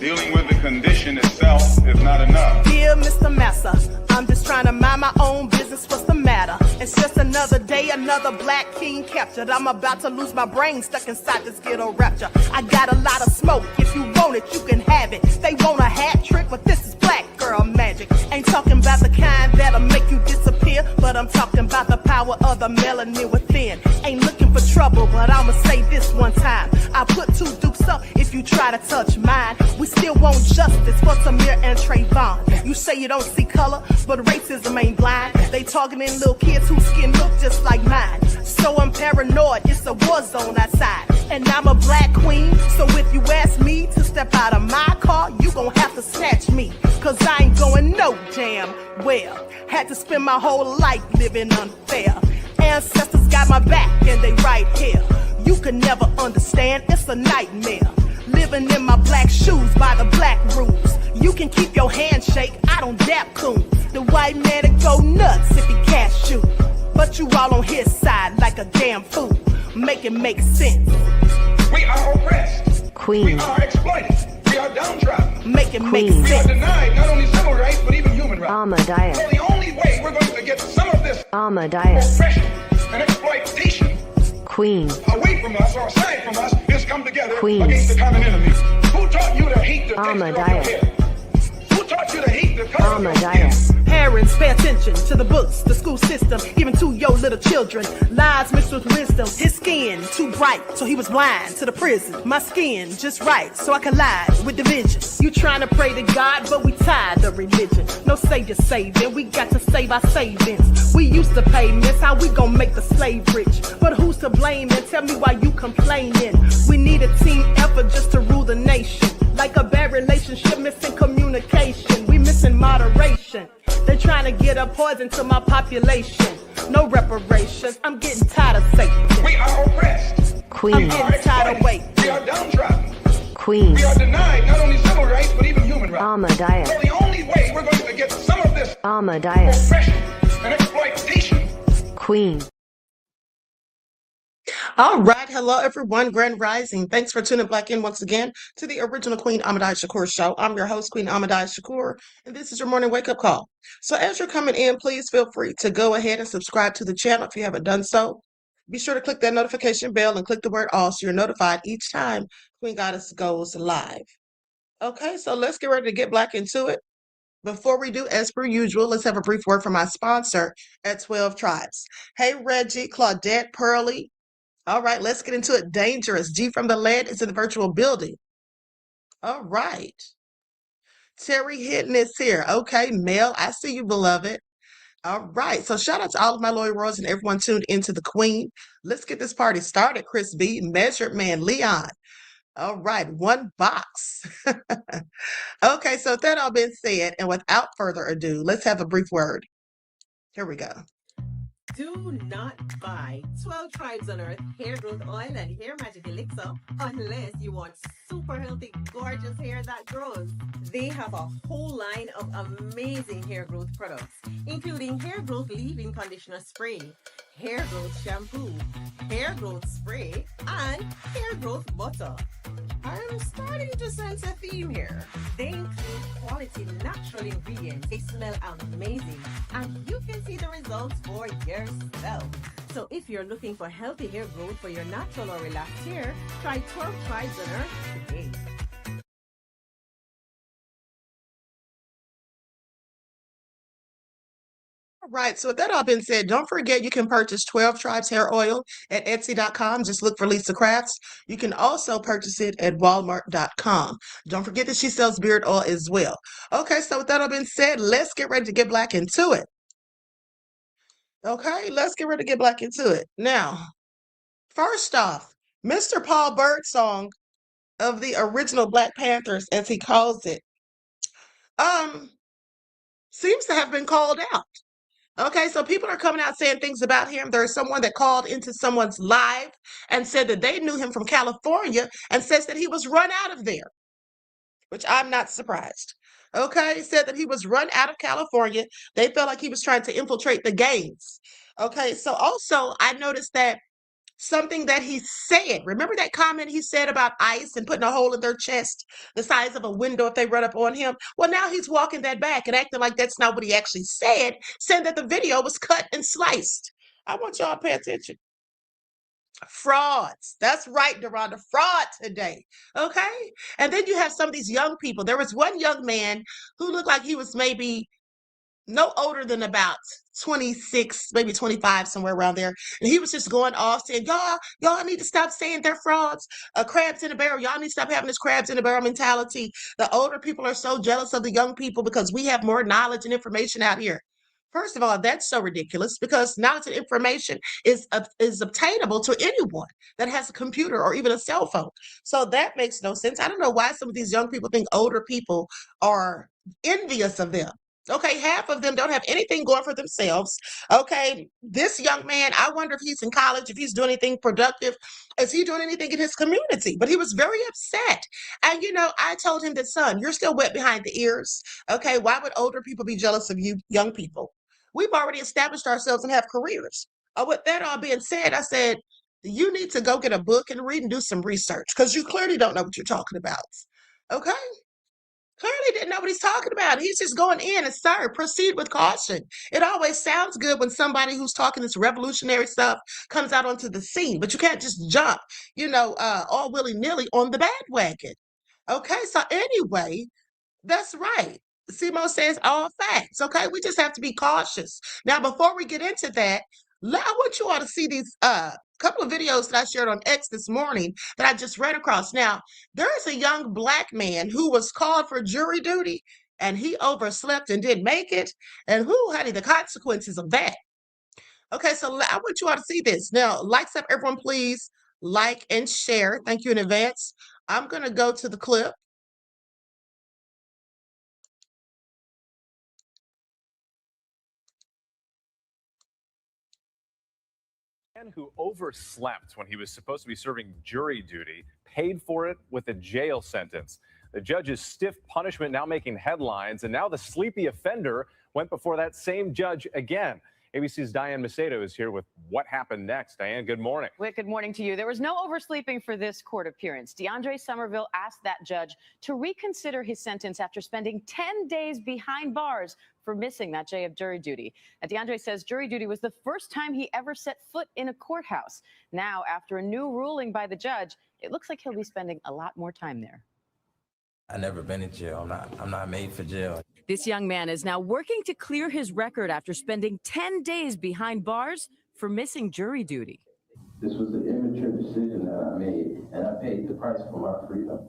Dealing with the condition itself is not enough. Dear Mr. Massa, I'm just trying to mind my own business. What's the matter? It's just another day, another black king captured. I'm about to lose my brain, stuck inside this ghetto rapture. I got a lot of smoke. If you want it, you can have it. They want a hat trick, but this is black girl magic. Ain't talking about the kind that'll make you disappear, but I'm talking about the power of the melanin within. Ain't looking for trouble, but I'ma say this one time. I put two dukes up if you try to touch mine. We still want justice for Samir and Trayvon. You say you don't see color, but racism ain't blind. They targeting little kids whose skin look just like mine. So I'm paranoid, it's a war zone outside. And I'm a black queen, so if you ask me to step out of my car, you gon' have to snatch me. Cause I ain't going no damn well. Had to spend my whole life living unfair. Ancestors got my back and they right here. You can never understand, it's a nightmare. Living in my black shoes by the black rules. You can keep your handshake, I don't dap coon. The white man to go nuts if he cash you. But you all on his side like a damn fool. Make it make sense. We are oppressed. Queen. We are exploited. We are downtrodden. Make it make Queen. We are sense. denied not only civil rights, but even human rights. Ahmadiyyah. So the only way we're going to get some of this Ahmadiyyah. oppression and exploitation Queen. away from us or aside from us is come together Queen. against the common enemy. Who taught you to hate the texture of your Ahmadiyyah. hair? Who taught you to hate the color of your skin? Ahmadiyyah. Parents, pay attention to the books, the school system, even to your little children. Lies mixed with wisdom. His skin too bright, so he was blind to the prison. My skin just right, so I collide with division. You trying to pray to God, but we tired of religion. No savior saving, we got to save our savings. We used to pay miss, how we gon' make the slave rich? But who's to blame, and tell me why you complaining? We need a team effort just to rule the nation. Like a bad relationship, missing communication. We missing moderation. They're trying to get a poison to my population. No reparations. I'm getting tired of Satan. We are oppressed. I'm Queen. getting tired of waiting. We are downtrodden. Queen. We are denied not only civil rights, but even human rights. Ahmadiyyah. So the only way we're going to get some of this Ahmadiyyah. oppression and exploitation. Queen. All right. Hello, everyone. Grand Rising. Thanks for tuning back in once again to the original Queen Ahmadiyyah Shakur show. I'm your host, Queen Ahmadiyyah Shakur, and this is your morning wake-up call. So as you're coming in, please feel free to go ahead and subscribe to the channel if you haven't done so. Be sure to click that notification bell and click the word all so you're notified each time Queen Goddess goes live. Okay, so let's get ready to get back into it. Before we do, as per usual, let's have a brief word from my sponsor at 12 Tribes. Hey, Reggie, Claudette, Pearlie. All right, let's get into it. Dangerous. G from the lead is in the virtual building. All right. Terry Hinton is here. Okay, Mel, I see you, beloved. All right. So shout out to all of my loyal royals and everyone tuned into the Queen. Let's get this party started, Chris B. Measured Man, Leon. All right, one box. Okay, so with that all being said, and without further ado, let's have a brief word. Here we go. Do not buy 12 Tribes on Earth hair growth oil and hair magic elixir unless you want super healthy, gorgeous hair that grows. They have a whole line of amazing hair growth products, including hair growth leave-in conditioner spray, hair growth shampoo, hair growth spray, and hair growth butter. I'm starting to sense a theme here. They include quality natural ingredients. They smell amazing, and you can see the results for yourself. So if you're looking for healthy hair growth for your natural or relaxed hair, try 12 Tribes on Earth today. All right, so with that all been said, don't forget you can purchase 12 Tribes hair oil at Etsy.com. Just look for Lisa Crafts. You can also purchase it at Walmart.com. Don't forget that she sells beard oil as well. Okay, so with that all been said, let's get ready to get back into it. Okay, let's get ready to get back into it. Now, first off, Mr. Paul Birdsong of the original Black Panthers, as he calls it, seems to have been called out. Okay, so people are coming out saying things about him. There's someone that called into someone's live and said that they knew him from California and says that he was run out of there, which I'm not surprised. Okay, said that he was run out of California. They felt like he was trying to infiltrate the gangs. Okay, so also I noticed that something that he said. Remember that comment he said about ICE and putting a hole in their chest the size of a window if they run up on him? Well, now he's walking that back and acting like that's not what he actually said, saying that the video was cut and sliced. I want y'all to pay attention. Frauds. That's right, Deronda. Fraud today. Okay. And then you have some of these young people. There was one young man who looked like he was maybe no older than about 26, maybe 25, somewhere around there. And he was just going off saying, y'all need to stop saying they're frauds. Crabs in a barrel. Y'all need to stop having this crabs in a barrel mentality. The older people are so jealous of the young people because we have more knowledge and information out here. First of all, that's so ridiculous because knowledge and information is obtainable to anyone that has a computer or even a cell phone. So that makes no sense. I don't know why some of these young people think older people are envious of them. Okay, half of them don't have anything going for themselves. Okay, this young man, I wonder if he's in college, if he's doing anything productive. Is he doing anything in his community? But he was very upset. And, I told him that, son, you're still wet behind the ears. Okay, why would older people be jealous of you young people? We've already established ourselves and have careers. With that all being said, I said, you need to go get a book and read and do some research because you clearly don't know what you're talking about. Okay? Clearly didn't know what he's talking about. He's just going in and, sir, proceed with caution. It always sounds good when somebody who's talking this revolutionary stuff comes out onto the scene, but you can't just jump, all willy-nilly on the bandwagon. Okay, so anyway, that's right. Simo says all facts. Okay, we just have to be cautious. Now, before we get into that, I want you all to see these couple of videos that I shared on X this morning that I just read across. Now, there is a young black man who was called for jury duty and he overslept and didn't make it. And honey, the consequences of that. Okay, so I want you all to see this. Now, likes up, everyone, please like and share. Thank you in advance. I'm going to go to the clip. Who overslept when he was supposed to be serving jury duty paid for it with a jail sentence. The judge's stiff punishment now making headlines, and now the sleepy offender went before that same judge again. ABC's Diane Macedo is here with what happened next. Diane, good morning. Whit, good morning to you. There was no oversleeping for this court appearance. DeAndre Somerville asked that judge to reconsider his sentence after spending 10 days behind bars for missing that day of jury duty. DeAndre says jury duty was the first time he ever set foot in a courthouse. Now, after a new ruling by the judge, it looks like he'll be spending a lot more time there. I've never been in jail. I'm not made for jail. This young man is now working to clear his record after spending 10 days behind bars for missing jury duty. This was an immature decision that I made, and I paid the price for my freedom.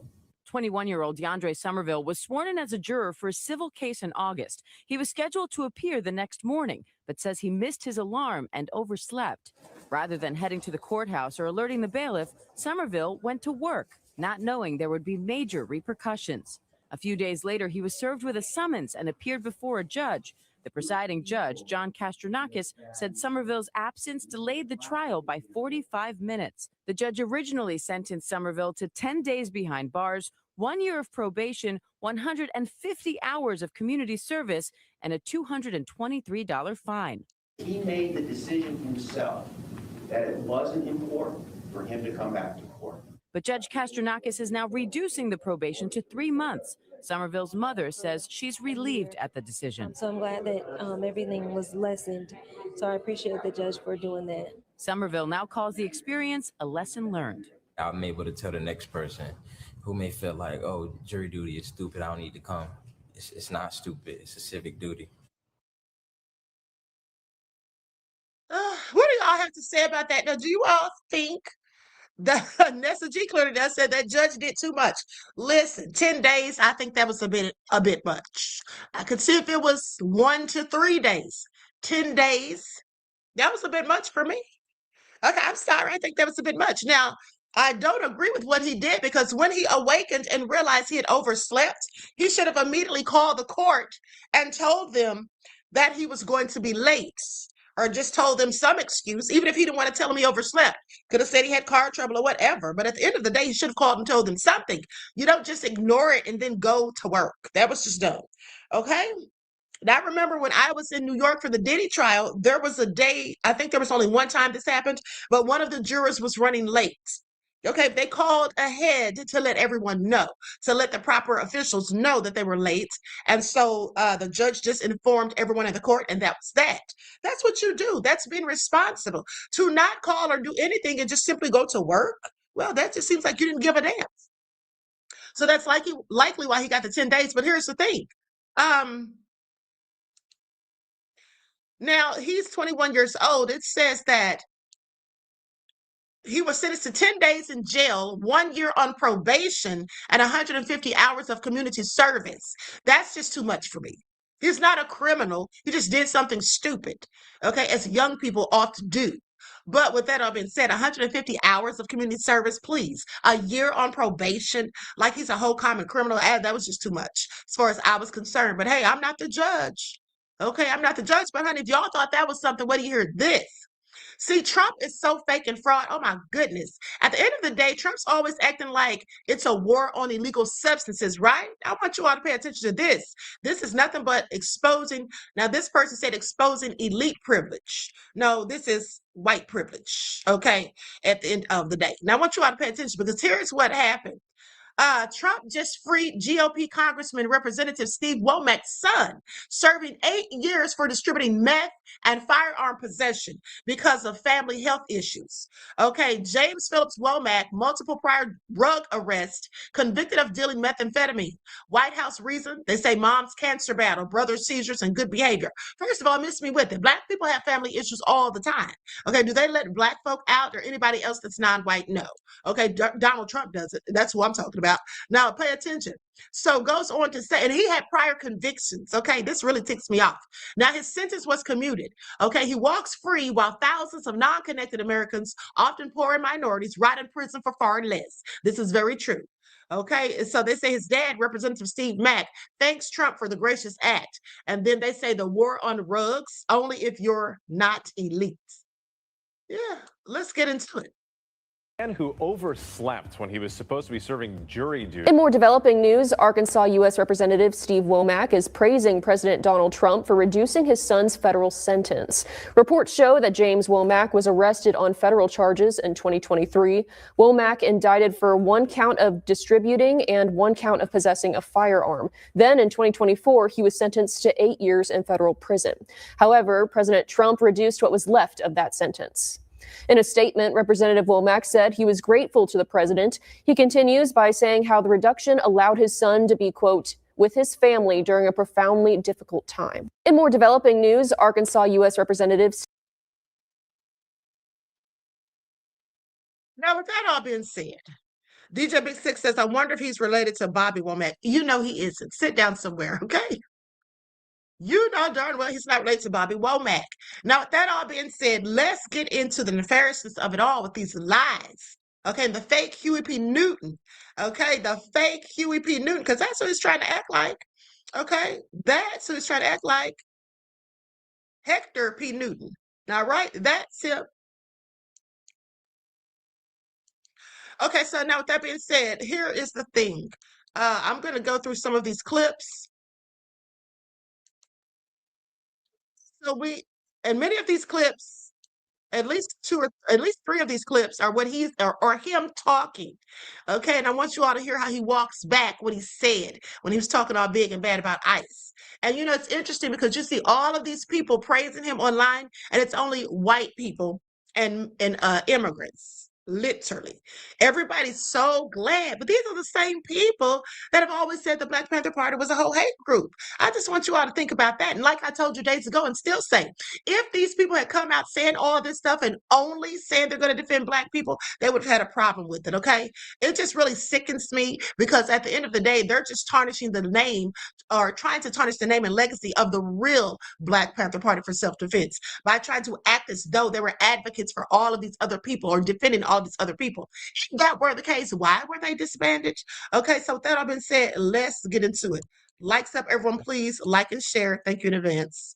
21-year-old DeAndre Somerville was sworn in as a juror for a civil case in August. He was scheduled to appear the next morning, but says he missed his alarm and overslept. Rather than heading to the courthouse or alerting the bailiff, Somerville went to work, not knowing there would be major repercussions. A few days later, he was served with a summons and appeared before a judge. The presiding judge, John Kastronakis, said Somerville's absence delayed the trial by 45 minutes. The judge originally sentenced Somerville to 10 days behind bars, 1 year of probation, 150 hours of community service, and a $223 fine. He made the decision himself that it wasn't important for him to come back to court. But Judge Kastronakis is now reducing the probation to 3 months. Somerville's mother says she's relieved at the decision. So I'm glad that everything was lessened. So I appreciate the judge for doing that. Somerville now calls the experience a lesson learned. I'm able to tell the next person who may feel like, oh, jury duty is stupid, I don't need to come. It's not stupid. It's a civic duty. What do y'all have to say about that? Now, do you all think that Nessa G clearly does said that judge did too much? Listen, 10 days, I think that was a bit much. I could see if it was 1 to 3 days. 10 days, that was a bit much for me. Okay, I'm sorry. I think that was a bit much. Now, I don't agree with what he did because when he awakened and realized he had overslept, he should have immediately called the court and told them that he was going to be late, or just told them some excuse, even if he didn't want to tell them he overslept. Could have said he had car trouble or whatever. But at the end of the day, he should have called and told them something. You don't just ignore it and then go to work. That was just dumb. Okay? And I remember when I was in New York for the Diddy trial, there was a day, I think there was only one time this happened, but one of the jurors was running late. Okay, they called ahead to let everyone know, to let the proper officials know that they were late. And so the judge just informed everyone in the court, and that was that. That's what you do. That's being responsible. To not call or do anything and just simply go to work, well, that just seems like you didn't give a damn. So that's likely why he got the 10 days. But here's the thing. Now he's 21 years old. It says that he was sentenced to 10 days in jail, 1 year on probation, and 150 hours of community service. That's just too much for me. He's not a criminal. He just did something stupid, okay, as young people ought to do. But with that all being said, 150 hours of community service, please. A year on probation, like he's a whole common criminal. That was just too much as far as I was concerned. But hey, I'm not the judge. Okay, I'm not the judge. But honey, if y'all thought that was something, wait till you hear this. See, Trump is so fake and fraud. Oh my goodness. At the end of the day, Trump's always acting like it's a war on illegal substances, right? I want you all to pay attention to this. This is nothing but exposing. Now, this person said exposing elite privilege. No, this is white privilege, okay, at the end of the day. Now, I want you all to pay attention because here's what happened. Trump just freed GOP Congressman Representative Steve Womack's son, serving 8 years for distributing meth and firearm possession because of family health issues. Okay, James Phillips Womack, multiple prior drug arrests, convicted of dealing methamphetamine. White House reason, they say mom's cancer battle, brother's seizures, and good behavior. First of all, miss me with it. Black people have family issues all the time. Okay, do they let black folk out or anybody else that's non-white? No. Okay, Donald Trump does it. That's who I'm talking about. Now, pay attention. So goes on to say, and he had prior convictions. Okay, this really ticks me off. Now, his sentence was commuted. Okay, he walks free while thousands of non-connected Americans, often poor and minorities, rot in prison for far less. This is very true. Okay, so they say his dad, Representative Steve Mack, thanks Trump for the gracious act. And then they say the war on rugs, only if you're not elite. Yeah, let's get into it. Who overslept when he was supposed to be serving jury duty. In more developing news, Arkansas U.S. Representative Steve Womack is praising President Donald Trump for reducing his son's federal sentence. Reports show that James Womack was arrested on federal charges in 2023. Womack indicted for 1 count of distributing and 1 count of possessing a firearm. Then in 2024, he was sentenced to 8 years in federal prison. However, President Trump reduced what was left of that sentence. In a statement, Representative Womack said he was grateful to the president. He continues by saying how the reduction allowed his son to be, quote, with his family during a profoundly difficult time. In more developing news, Arkansas U.S. Representatives. Now, with that all being said, DJ Big Six says, I wonder if he's related to Bobby Womack. You know he isn't. Sit down somewhere, okay? You know darn well he's not related to Bobby Womack. Now, with that all being said, let's get into the nefariousness of it all with these lies. Okay, the fake Huey P. Newton. Okay, the fake Huey P. Newton, because that's what he's trying to act like. Okay, that's who he's trying to act like. Hector P. Newton. Now, right, that's him. Okay, so now with that being said, here is the thing. I'm going to go through some of these clips. So and many of these clips, at least 3 of these clips are what or him talking. Okay, and I want you all to hear how he walks back what he said when he was talking all big and bad about ICE. And you know, it's interesting because you see all of these people praising him online, and it's only white people and immigrants. Literally. Everybody's so glad. But these are the same people that have always said the Black Panther Party was a whole hate group. I just want you all to think about that. And like I told you days ago and still say, if these people had come out saying all this stuff and only saying they're going to defend Black people, they would have had a problem with it, okay? It just really sickens me because at the end of the day, they're just tarnishing the name or trying to tarnish the name and legacy of the real Black Panther Party for self-defense by trying to act as though they were advocates for all of these other people or defending all these other people. If that were the case, why were they disbanded? Okay, so with that all been said, let's get into it. Likes up, everyone, please. Like and share. Thank you in advance.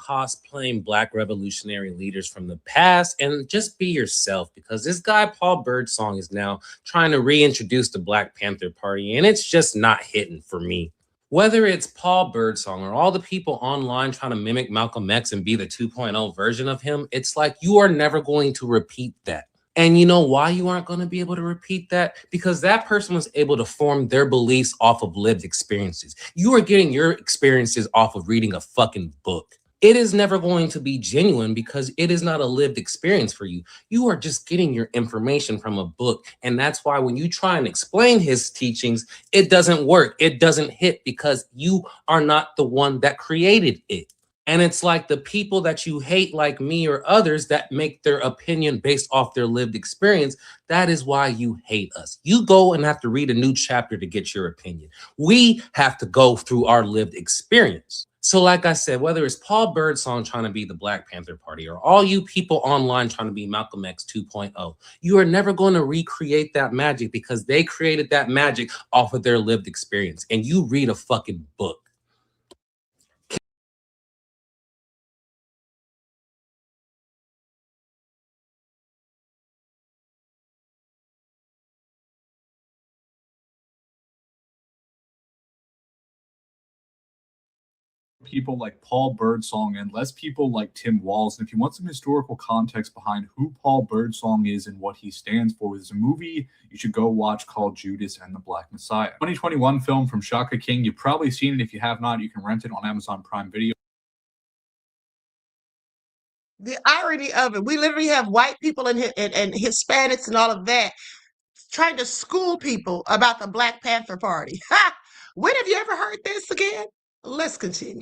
cosplaying Black revolutionary leaders from the past and just be yourself, because this guy, Paul Birdsong, is now trying to reintroduce the Black Panther Party, and it's just not hitting for me. Whether it's Paul Birdsong or all the people online trying to mimic Malcolm X and be the 2.0 version of him, it's like you are never going to repeat that. And you know why you aren't going to be able to repeat that? Because that person was able to form their beliefs off of lived experiences. You are getting your experiences off of reading a fucking book. It is never going to be genuine because it is not a lived experience for you. You are just getting your information from a book. And that's why when you try and explain his teachings, it doesn't work. It doesn't hit because you are not the one that created it. And it's like the people that you hate, like me or others, that make their opinion based off their lived experience. That is why you hate us. You go and have to read a new chapter to get your opinion. We have to go through our lived experience. So like I said, whether it's Paul Birdsong trying to be the Black Panther Party or all you people online trying to be Malcolm X 2.0, you are never going to recreate that magic because they created that magic off of their lived experience. And you read a fucking book. People like Paul Birdsong and less people like Tim Walz. And if you want some historical context behind who Paul Birdsong is and what he stands for, there's a movie you should go watch called Judas and the Black Messiah. 2021 film from Shaka King. You've probably seen it. If you have not, you can rent it on Amazon Prime Video. The irony of it, we literally have white people and Hispanics and all of that trying to school people about the Black Panther Party. Ha! When have you ever heard this again? Let's continue.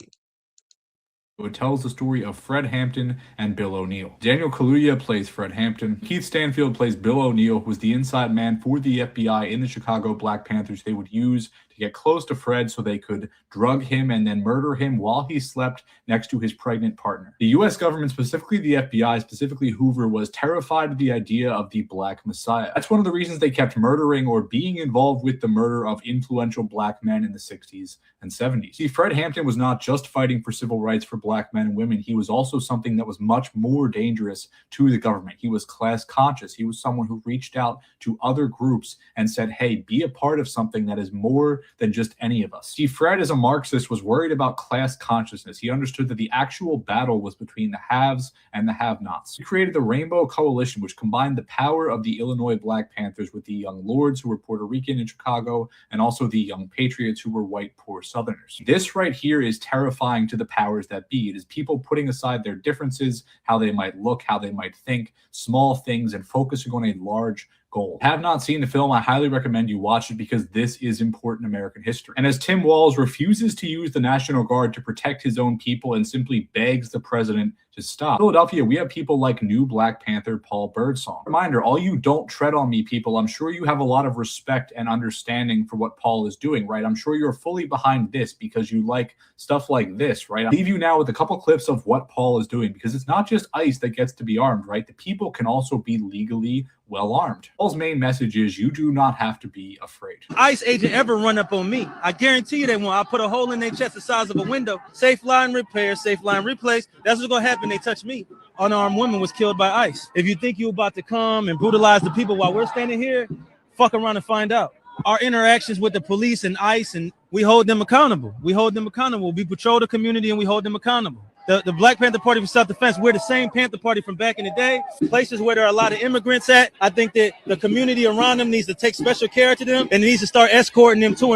It tells the story of Fred Hampton and Bill O'Neill. Daniel Kaluuya plays Fred Hampton. Keith Stanfield plays Bill O'Neill, who was the inside man for the FBI in the Chicago Black Panthers. They would use to get close to Fred so they could drug him and then murder him while he slept next to his pregnant partner. The U.S. government, specifically the FBI, specifically Hoover, was terrified of the idea of the Black Messiah. That's one of the reasons they kept murdering or being involved with the murder of influential Black men in the 60s and 70s. See, Fred Hampton was not just fighting for civil rights for Black men and women. He was also something that was much more dangerous to the government. He was class conscious. He was someone who reached out to other groups and said, hey, be a part of something that is more than just any of us. See, Fred, as a Marxist, was worried about class consciousness. He understood that the actual battle was between the haves and the have-nots. He created the Rainbow Coalition, which combined the power of the Illinois Black Panthers with the Young Lords, who were Puerto Rican in Chicago, and also the Young Patriots, who were white, poor Southerners. This right here is terrifying to the powers that be. It is people putting aside their differences, how they might look, how they might think, small things, and focusing on a large goal. Have not seen the film, I highly recommend you watch it because this is important American history. And as Tim Walz refuses to use the National Guard to protect his own people and simply begs the president to stop. In Philadelphia, we have people like new Black Panther Paul Birdsong. Reminder, all you don't tread on me people, I'm sure you have a lot of respect and understanding for what Paul is doing, right? I'm sure you're fully behind this because you like stuff like this, right? I'll leave you now with a couple clips of what Paul is doing because it's not just ICE that gets to be armed, right? The people can also be legally well armed. Paul's main message is you do not have to be afraid. ICE agent ever run up on me, I guarantee you they won't. I put a hole in their chest the size of a window. Safe line repair, safe line replace. That's what's gonna happen. They touch me. Unarmed woman was killed by ICE. If you think you're about to come and brutalize the people while we're standing here, fuck around and find out. Our interactions with the police and ICE, and we hold them accountable. We hold them accountable. We patrol the community and we hold them accountable. The Black Panther Party for Self-Defense, we're the same Panther Party from back in the day. Places where there are a lot of immigrants at, I think that the community around them needs to take special care to them and needs to start escorting them to.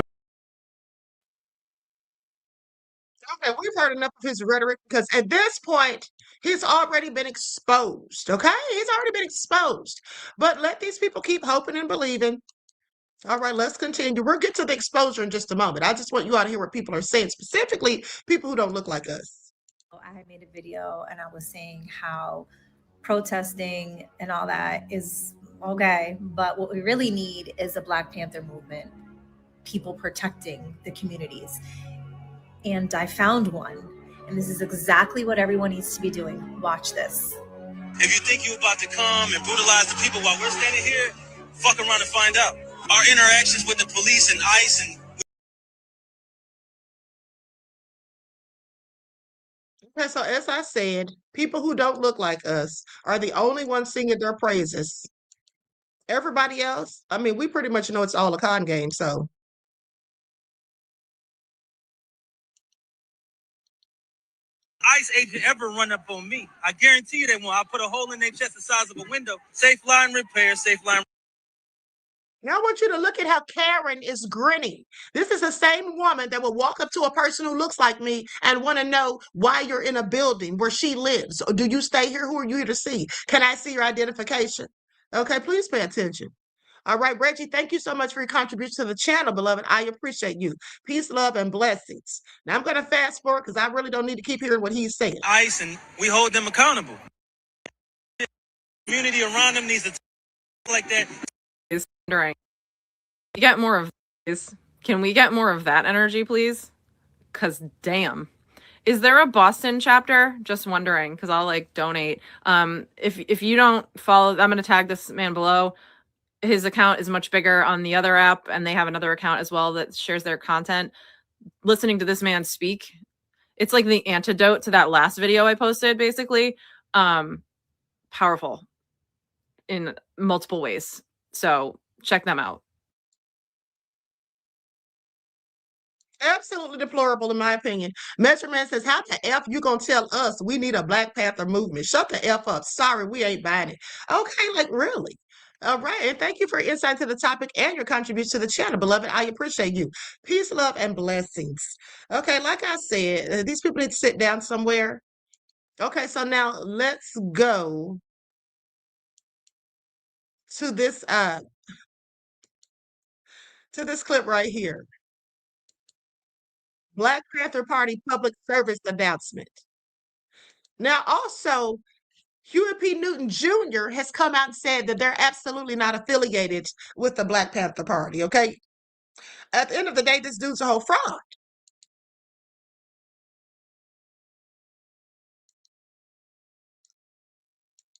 Okay, we've heard enough of his rhetoric because at this point, he's already been exposed, okay? He's already been exposed. But let these people keep hoping and believing. All right, let's continue. We'll get to the exposure in just a moment. I just want you all to hear what people are saying, specifically people who don't look like us. I had made a video and I was saying how protesting and all that is okay, but what we really need is a Black Panther movement, people protecting the communities. And I found one, and this is exactly what everyone needs to be doing. Watch this. If you think you're about to come and brutalize the people while we're standing here, fuck around and find out. Our interactions with the police and ICE and Okay, so as I said, people who don't look like us are the only ones singing their praises. Everybody else, I mean, we pretty much know it's all a con game, so. ICE agent ever run up on me, I guarantee you they won't. I'll put a hole in their chest the size of a window. Safe line repair, safe line. Now I want you to look at how Karen is grinning. This is the same woman that will walk up to a person who looks like me and want to know why you're in a building where she lives. Or do you stay here? Who are you here to see? Can I see your identification? Okay, please pay attention. All right, Reggie, thank you so much for your contribution to the channel, beloved. I appreciate you. Peace, love, and blessings. Now I'm going to fast forward because I really don't need to keep hearing what he's saying. ICE, and we hold them accountable. The community around them needs to talk like that. Is wondering, get more of these. Can we get more of that energy, please? Because damn. Is there a Boston chapter? Just wondering, because I'll like donate. If you don't follow, I'm gonna tag this man below. His account is much bigger on the other app, and they have another account as well that shares their content. Listening to this man speak, it's like the antidote to that last video I posted, basically. Powerful in multiple ways. So check them out. Absolutely deplorable, in my opinion. Metro Man says, how the F you gonna tell us we need a Black Panther movement? Shut the F up. Sorry, we ain't buying it. Okay, like really? All right, and thank you for your insight to the topic and your contribution to the channel, beloved. I appreciate you. Peace, love, and blessings. Okay, like I said, these people need to sit down somewhere. Okay, so now let's go to this clip right here. Black Panther Party public service announcement. Now, also, Huey P. Newton Jr. has come out and said that they're absolutely not affiliated with the Black Panther Party, okay? At the end of the day, this dude's a whole fraud.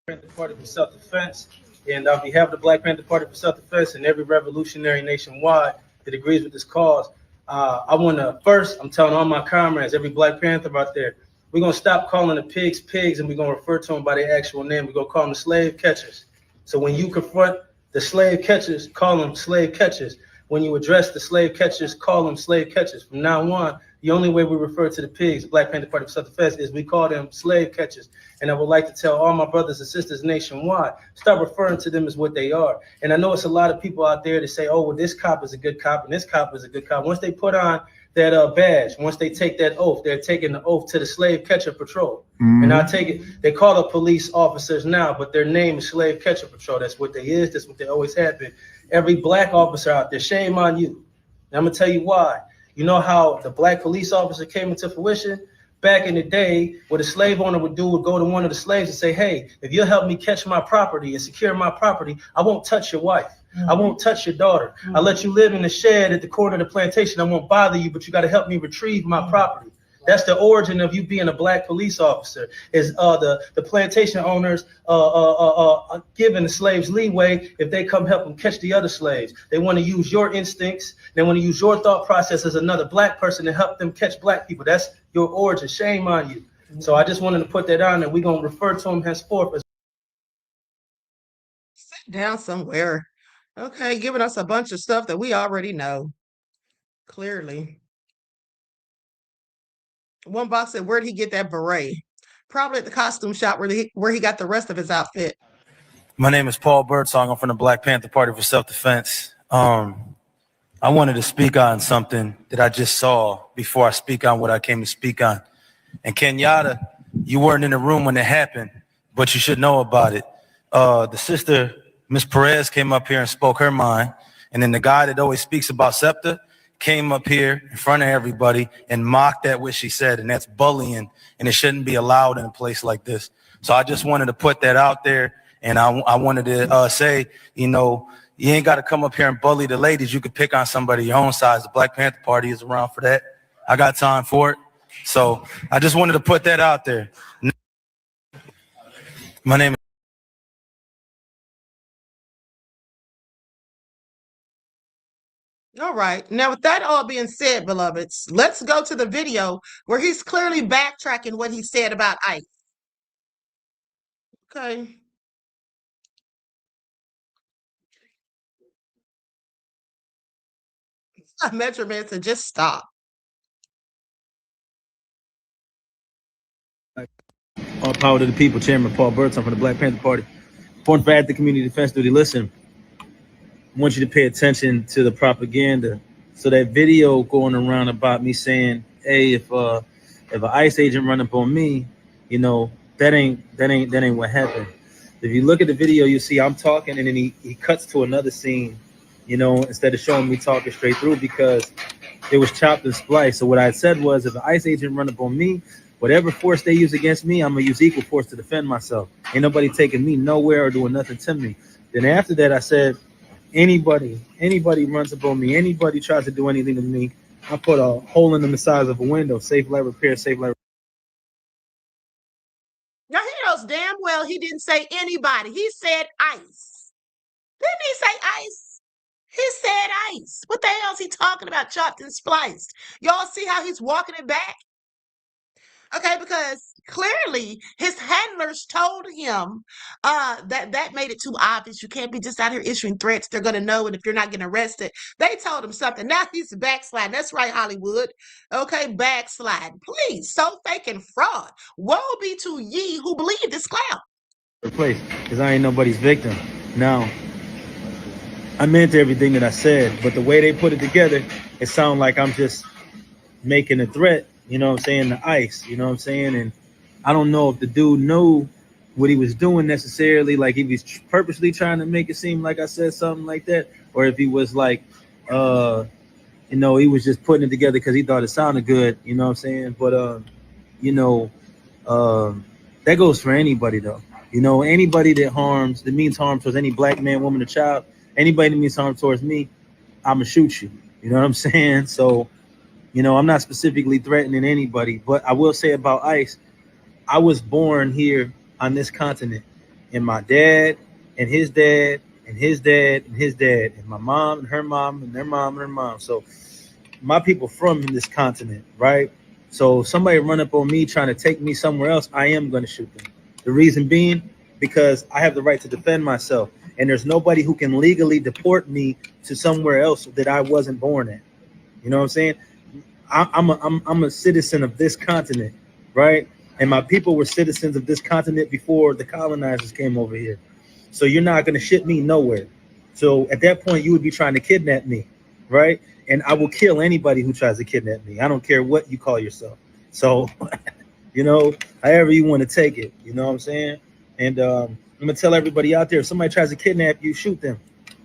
Panther Party for Self-Defense, and on behalf of the Black Panther Party for Self-Defense and every revolutionary nationwide that agrees with this cause, I want to first, I'm telling all my comrades, every Black Panther out there, we're going to stop calling the pigs pigs, and we're going to refer to them by their actual name. We're going to call them the slave catchers. So when you confront the slave catchers, call them slave catchers. When you address the slave catchers, call them slave catchers. From now on, the only way we refer to the pigs, the Black Panther Party for Self-Defense, is we call them slave catchers. And I would like to tell all my brothers and sisters nationwide, start referring to them as what they are. And I know it's a lot of people out there that say, oh, well, this cop is a good cop and this cop is a good cop. Once they put on that badge, once they take that oath, they're taking the oath to the slave catcher patrol. And I take it, they call up police officers now, but their name is slave catcher patrol. That's what they is, that's what they always have been. Every Black officer out there, shame on you. And I'm gonna tell you why. You know how the Black police officer came into fruition? Back in the day, what a slave owner would do would go to one of the slaves and say, hey, if you'll help me catch my property and secure my property, I won't touch your wife. I won't touch your daughter. I'll let you live in the shed at the corner of the plantation. I won't bother you, but you got to help me retrieve my property. That's the origin of you being a Black police officer, is the plantation owners giving the slaves leeway if they come help them catch the other slaves. They want to use your instincts. They want to use your thought process as another Black person to help them catch Black people. That's your origin. Shame on you. So I just wanted to put that on, and we're going to refer to them henceforth as. Sit down somewhere. Okay, giving us a bunch of stuff that we already know. Clearly. One box said, where'd he get that beret? Probably at the costume shop where he got the rest of his outfit. My name is Paul Birdsong. I'm from the Black Panther Party for Self-Defense. I wanted to speak on something that I just saw before I speak on what I came to speak on. And Kenyatta, you weren't in the room when it happened, but you should know about it. The sister, Ms. Perez, came up here and spoke her mind. And then the guy that always speaks about SEPTA came up here in front of everybody and mocked at what she said. And that's bullying, and it shouldn't be allowed in a place like this. So I just wanted to put that out there. And I wanted to say, you know, you ain't got to come up here and bully the ladies. You could pick on somebody your own size. The Black Panther Party is around for that. I got time for it. So I just wanted to put that out there. My name is All right. Now, with that all being said, beloveds, let's go to the video where he's clearly backtracking what he said about ICE. Okay. Metro Man said, just stop. All power to the people. Chairman Paul Birdsong from the Black Panther Party. Important for active community defense duty. Listen, I want you to pay attention to the propaganda. So that video going around about me saying, "Hey, if an ICE agent run up on me, you know, that ain't what happened." If you look at the video, you see I'm talking, and then he cuts to another scene, you know, instead of showing me talking straight through because it was chopped and spliced. So what I said was, if an ICE agent run up on me, whatever force they use against me, I'm gonna use equal force to defend myself. Ain't nobody taking me nowhere or doing nothing to me. Then after that, I said, anybody runs up on me, anybody tries to do anything to me, I put a hole in the size of a window. Safe light repair, safe light. Now he knows damn well he didn't say anybody. He said ICE. Didn't he say ICE? He said ICE. What the hell is he talking about? Chopped and spliced. Y'all see how he's walking it back? Okay, because clearly his handlers told him that made it too obvious. You can't be just out here issuing threats. They're going to know, and if you're not getting arrested, they told him something. Now he's backsliding. That's right, Hollywood. Okay, backsliding. Please, so fake and fraud. Woe be to ye who believe this clown. Place, because I ain't nobody's victim. Now, I meant everything that I said, but the way they put it together, it sounds like I'm just making a threat, you know what I'm saying, to ICE, you know what I'm saying? And I don't know if the dude knew what he was doing necessarily, like he was purposely trying to make it seem like I said something like that, or if he was like, you know, he was just putting it together because he thought it sounded good, you know what I'm saying? But, you know, that goes for anybody, though. You know, anybody that means harm towards any black man, woman, or child, anybody that means harm towards me, I'm going to shoot you. You know what I'm saying? So, you know, I'm not specifically threatening anybody, but I will say about ICE, I was born here on this continent, and my dad and his dad and his dad and his dad, and my mom and her mom and their mom and her mom. So my people from this continent, right? So if somebody run up on me trying to take me somewhere else, I am going to shoot them. The reason being, because I have the right to defend myself, and there's nobody who can legally deport me to somewhere else that I wasn't born in. You know what I'm saying? I'm a citizen of this continent, right? And my people were citizens of this continent before the colonizers came over here. So you're not going to ship me nowhere. So at that point, you would be trying to kidnap me, right? And I will kill anybody who tries to kidnap me. I don't care what you call yourself. So, you know, however you want to take it, you know what I'm saying? And I'm going to tell everybody out there, if somebody tries to kidnap you, shoot them.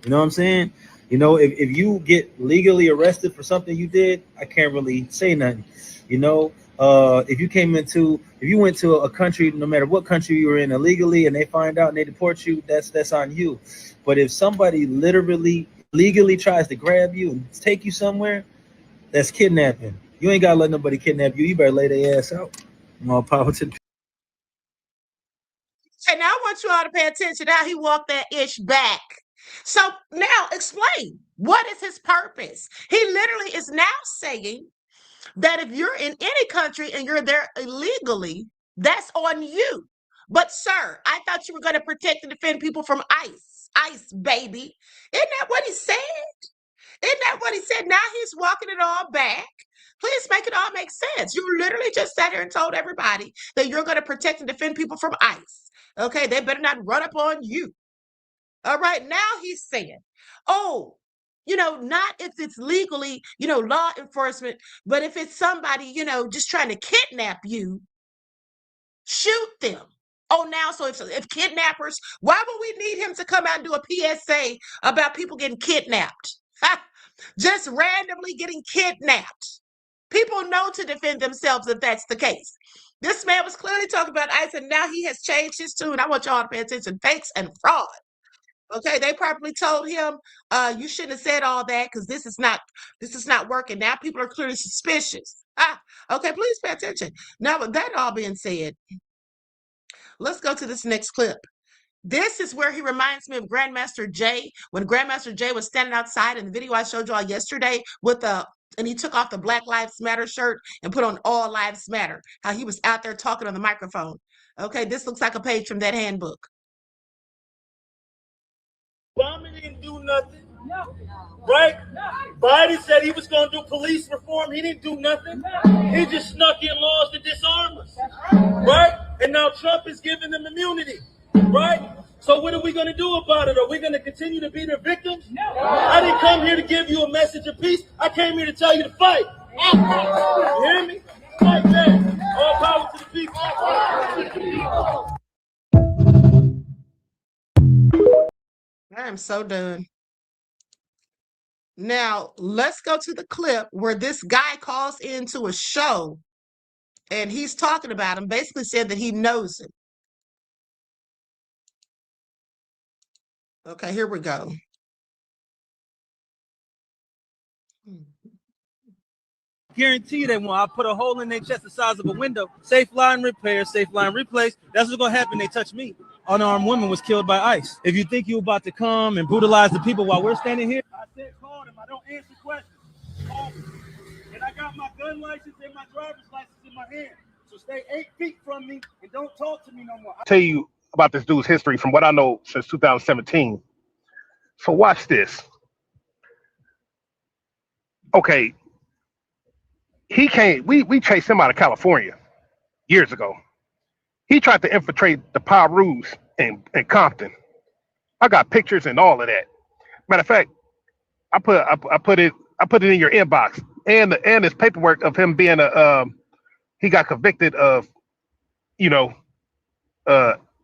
You know what I'm saying? You know, if you get legally arrested for something you did, I can't really say nothing. You know, if you went to a country, no matter what country you were in illegally, and they find out and they deport you, that's on you. But if somebody literally legally tries to grab you and take you somewhere, that's kidnapping. You ain't got to let nobody kidnap you. You better lay their ass out. More power to the And now I want you all to pay attention how he walked that ish back. So now explain, what is his purpose? He literally is now saying that if you're in any country and you're there illegally, that's on you. But sir, I thought you were going to protect and defend people from ICE. ICE, baby. Isn't that what he said? Isn't that what he said? Now he's walking it all back. Please make it all make sense. You literally just sat here and told everybody that you're going to protect and defend people from ICE. Okay, they better not run up on you. All right, now he's saying, oh, you know, not if it's legally, you know, law enforcement, but if it's somebody, you know, just trying to kidnap you, shoot them. Oh, now, so if kidnappers, why would we need him to come out and do a PSA about people getting kidnapped? Just randomly getting kidnapped. People know to defend themselves if that's the case. This man was clearly talking about ICE, and now he has changed his tune. I want y'all to pay attention. Fakes and fraud. Okay, they probably told him, you shouldn't have said all that because this is not working. Now people are clearly suspicious. Okay, please pay attention. Now, with that all being said, let's go to this next clip. This is where he reminds me of Grandmaster Jay, when Grandmaster Jay was standing outside in the video I showed y'all yesterday and he took off the Black Lives Matter shirt and put on All Lives Matter, how he was out there talking on the microphone. Okay, this looks like a page from that handbook. Obama didn't do nothing. No. Right? No. Biden said he was going to do police reform. He didn't do nothing. He just snuck in laws to disarm us. Right? And now Trump is giving them immunity. Right? So what are we going to do about it? Are we going to continue to be their victims? No. I didn't come here to give you a message of peace. I came here to tell you to fight. You hear me? Fight back. All power to the people. I am so done. Now, let's go to the clip where this guy calls into a show and he's talking about him, basically said that he knows him. Okay, here we go. Guarantee you that when I put a hole in their chest the size of a window, safe line repair, safe line replace, that's what's going to happen. They touch me. Unarmed woman was killed by ICE. If you think you're about to come and brutalize the people while we're standing here, I said call them. I don't answer questions. Call them. And I got my gun license and my driver's license in my hand. So stay 8 feet from me and don't talk to me no more. I'll tell you about this dude's history from what I know since 2017. So watch this. Okay. He came, we chased him out of California years ago. He tried to infiltrate the Pirus in Compton. I got pictures and all of that. Matter of fact, I put it in your inbox and his paperwork of him being he got convicted of,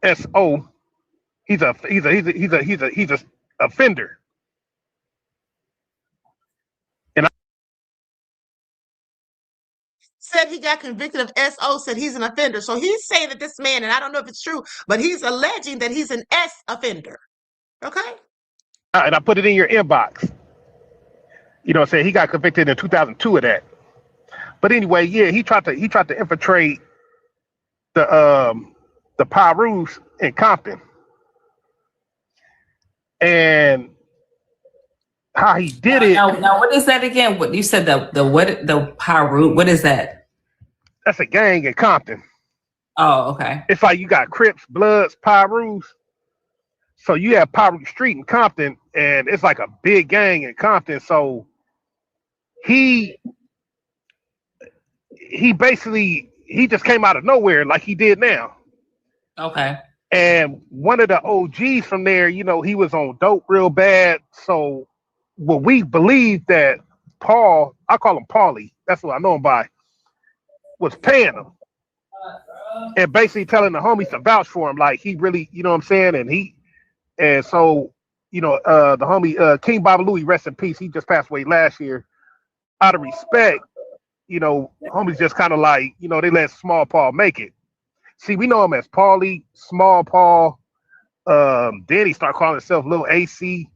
SO. He's a offender. Said he got convicted of SO, said he's an offender. So he's saying that this man, and I don't know if it's true, but he's alleging that he's an S offender. Okay? And I put it in your inbox. Saying he got convicted in 2002 of that. But anyway, yeah, he tried to infiltrate the Pirus in Compton. And how he did it. Now, what is that again? What you said the Piru? What is that? That's a gang in Compton. Oh, okay. It's like you got Crips, Bloods, Pirus. So you have Piru Street in Compton, and it's like a big gang in Compton. So he basically just came out of nowhere like he did now. Okay. And one of the OGs from there, he was on dope real bad. So well, we believe that Paul, I call him Paulie, that's what I know him by, was paying him. And basically telling the homies to vouch for him. Like he really, you know what I'm saying? And so, the homie King Babalu, rest in peace, he just passed away last year. Out of respect, homies just kind of like, they let Small Paul make it. See, we know him as Paulie, Small Paul. Then he started calling himself Little AC.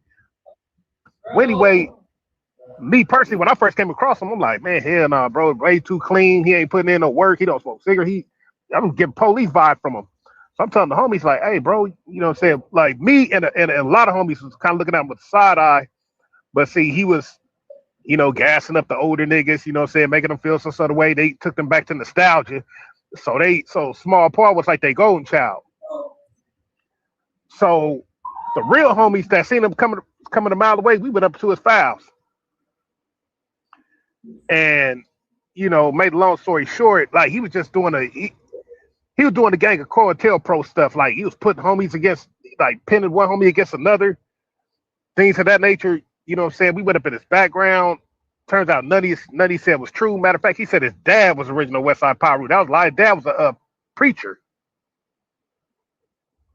Well, anyway, me personally, when I first came across him, I'm like, man, hell nah, bro, way too clean. He ain't putting in no work. He don't smoke cigarettes. I'm getting police vibe from him. So I'm telling the homies, like, hey, bro, you know what I'm saying? Like me and a lot of homies was kind of looking at him with the side eye. But see, he was, gassing up the older niggas, you know what I'm saying, making them feel some sort of way. They took them back to nostalgia. So Small Paul was like their golden child. So the real homies that seen him coming a mile away, we went up to his files. And, made a long story short, like he was just doing he was doing the gang of COINTELPRO stuff. Like he was putting homies against, like pinning one homie against another, things of that nature. You know what I'm saying? We went up in his background. Turns out none he said was true. Matter of fact, he said his dad was original Westside Piru. That was a lie. His dad was a preacher.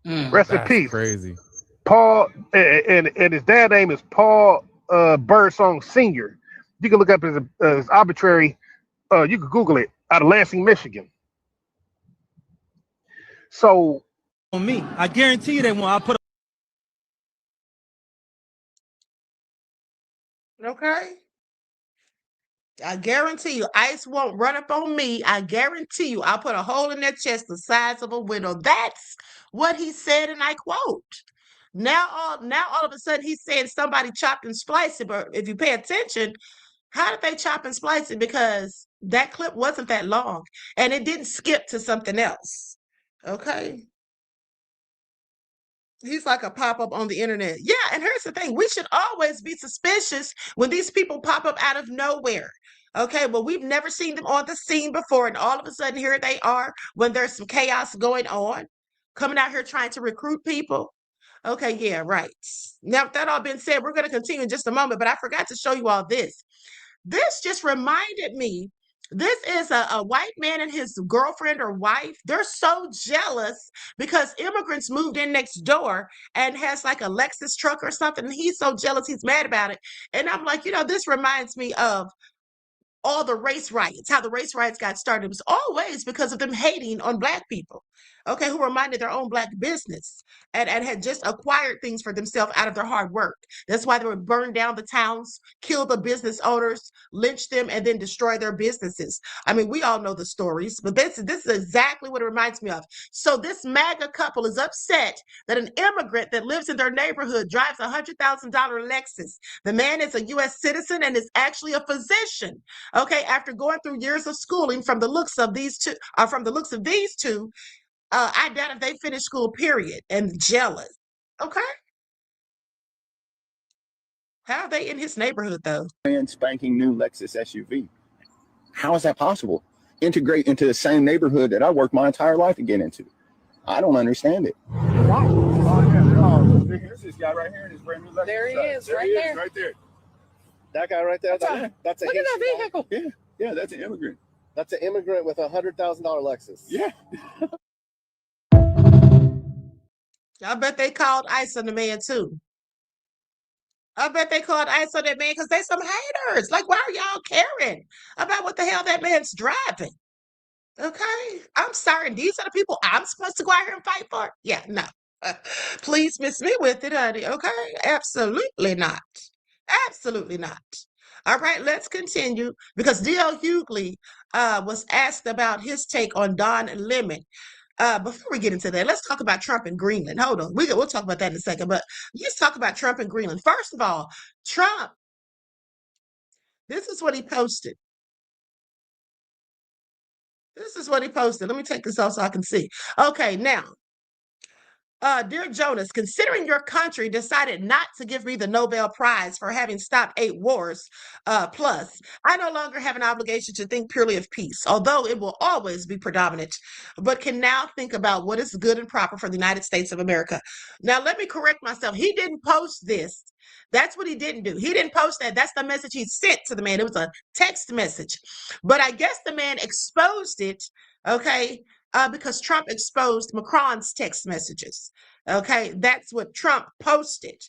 Rest in peace. Crazy. Paul and his dad name is Paul Birdsong Sr. You can look up his arbitrary. You can Google it, out of Lansing, Michigan. So on me, I guarantee you that when I put. Okay. I guarantee you, ICE won't run up on me. I guarantee you, I'll put a hole in their chest the size of a window. That's what he said, and I quote. Now all of a sudden he's saying somebody chopped and spliced it. But if you pay attention, how did they chop and splice it? Because that clip wasn't that long and it didn't skip to something else. Okay. He's like a pop-up on the internet. Yeah, and here's the thing. We should always be suspicious when these people pop up out of nowhere. Okay, well, we've never seen them on the scene before, and all of a sudden here they are when there's some chaos going on, coming out here trying to recruit people. Okay, yeah, right. Now, with that all being said, we're going to continue in just a moment, but I forgot to show you all this. This just reminded me, this is a white man and his girlfriend or wife. They're so jealous because immigrants moved in next door and has like a Lexus truck or something. And he's so jealous, he's mad about it. And I'm like, this reminds me of all the race riots, how the race riots got started. It was always because of them hating on Black people, okay, who were minding their own Black business and had just acquired things for themselves out of their hard work. That's why they would burn down the towns, kill the business owners, lynch them, and then destroy their businesses. I mean, we all know the stories, but this is exactly what it reminds me of. So this MAGA couple is upset that an immigrant that lives in their neighborhood drives a $100,000 Lexus. The man is a U.S. citizen and is actually a physician. Okay, after going through years of schooling, from the looks of these two, I doubt if they finished school, period, and jealous. Okay. How are they in his neighborhood, though? Brand spanking new Lexus SUV. How is that possible? Integrate into the same neighborhood that I worked my entire life to get into. I don't understand it. Here's this guy right here in his brand new Lexus. There he is, right there. That guy right there. That's a look at that vehicle. Yeah, that's an immigrant. That's an immigrant with a $100,000 Lexus. Yeah. I bet they called ICE on the man too. I bet they called ICE on that man because they some haters. Like, why are y'all caring about what the hell that man's driving? Okay, I'm sorry. These are the people I'm supposed to go out here and fight for? Yeah, no. Please miss me with it, honey. Okay, absolutely not. Absolutely not. All right, let's continue because D.L. Hughley was asked about his take on Don Lemon. Before we get into that, let's talk about Trump and Greenland. Hold on. We'll talk about that in a second, but let's talk about Trump and Greenland. First of all, Trump, this is what he posted. This is what he posted. Let me take this off so I can see. Okay, now, dear Jonas, considering your country decided not to give me the Nobel Prize for having stopped 8 wars, plus, I no longer have an obligation to think purely of peace, although it will always be predominant, but can now think about what is good and proper for the United States of America. Now, let me correct myself. He didn't post this. That's what he didn't do. He didn't post that. That's the message he sent to the man. It was a text message. But I guess the man exposed it, okay, because Trump exposed Macron's text messages. Okay, that's what Trump posted.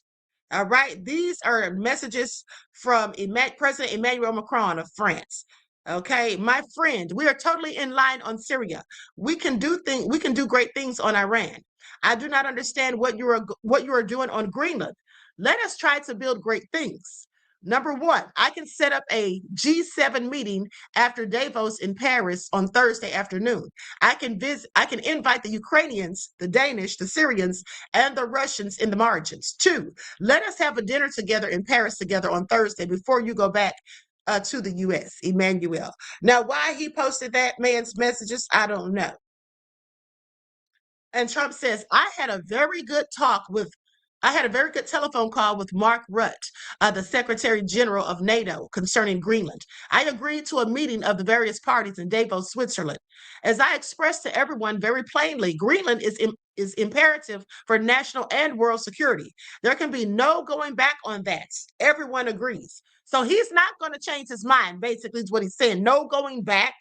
All right, these are messages from President Emmanuel Macron of France. Okay, my friend, we are totally in line on Syria. We can do great things on Iran. I do not understand what you are doing on Greenland. Let us try to build great things. Number one, I can set up a G7 meeting after Davos in Paris on Thursday afternoon. I can invite the Ukrainians, the Danish, the Syrians, and the Russians in the margins. 2, let us have a dinner together in Paris together on Thursday before you go back to the U.S., Emmanuel. Now, why he posted that man's messages, I don't know. And Trump says, I had a very good telephone call with Mark Rutte, the Secretary General of NATO, concerning Greenland. I agreed to a meeting of the various parties in Davos, Switzerland. As I expressed to everyone very plainly, Greenland is imperative for national and world security. There can be no going back on that. Everyone agrees. So he's not going to change his mind, basically, is what he's saying. No going back.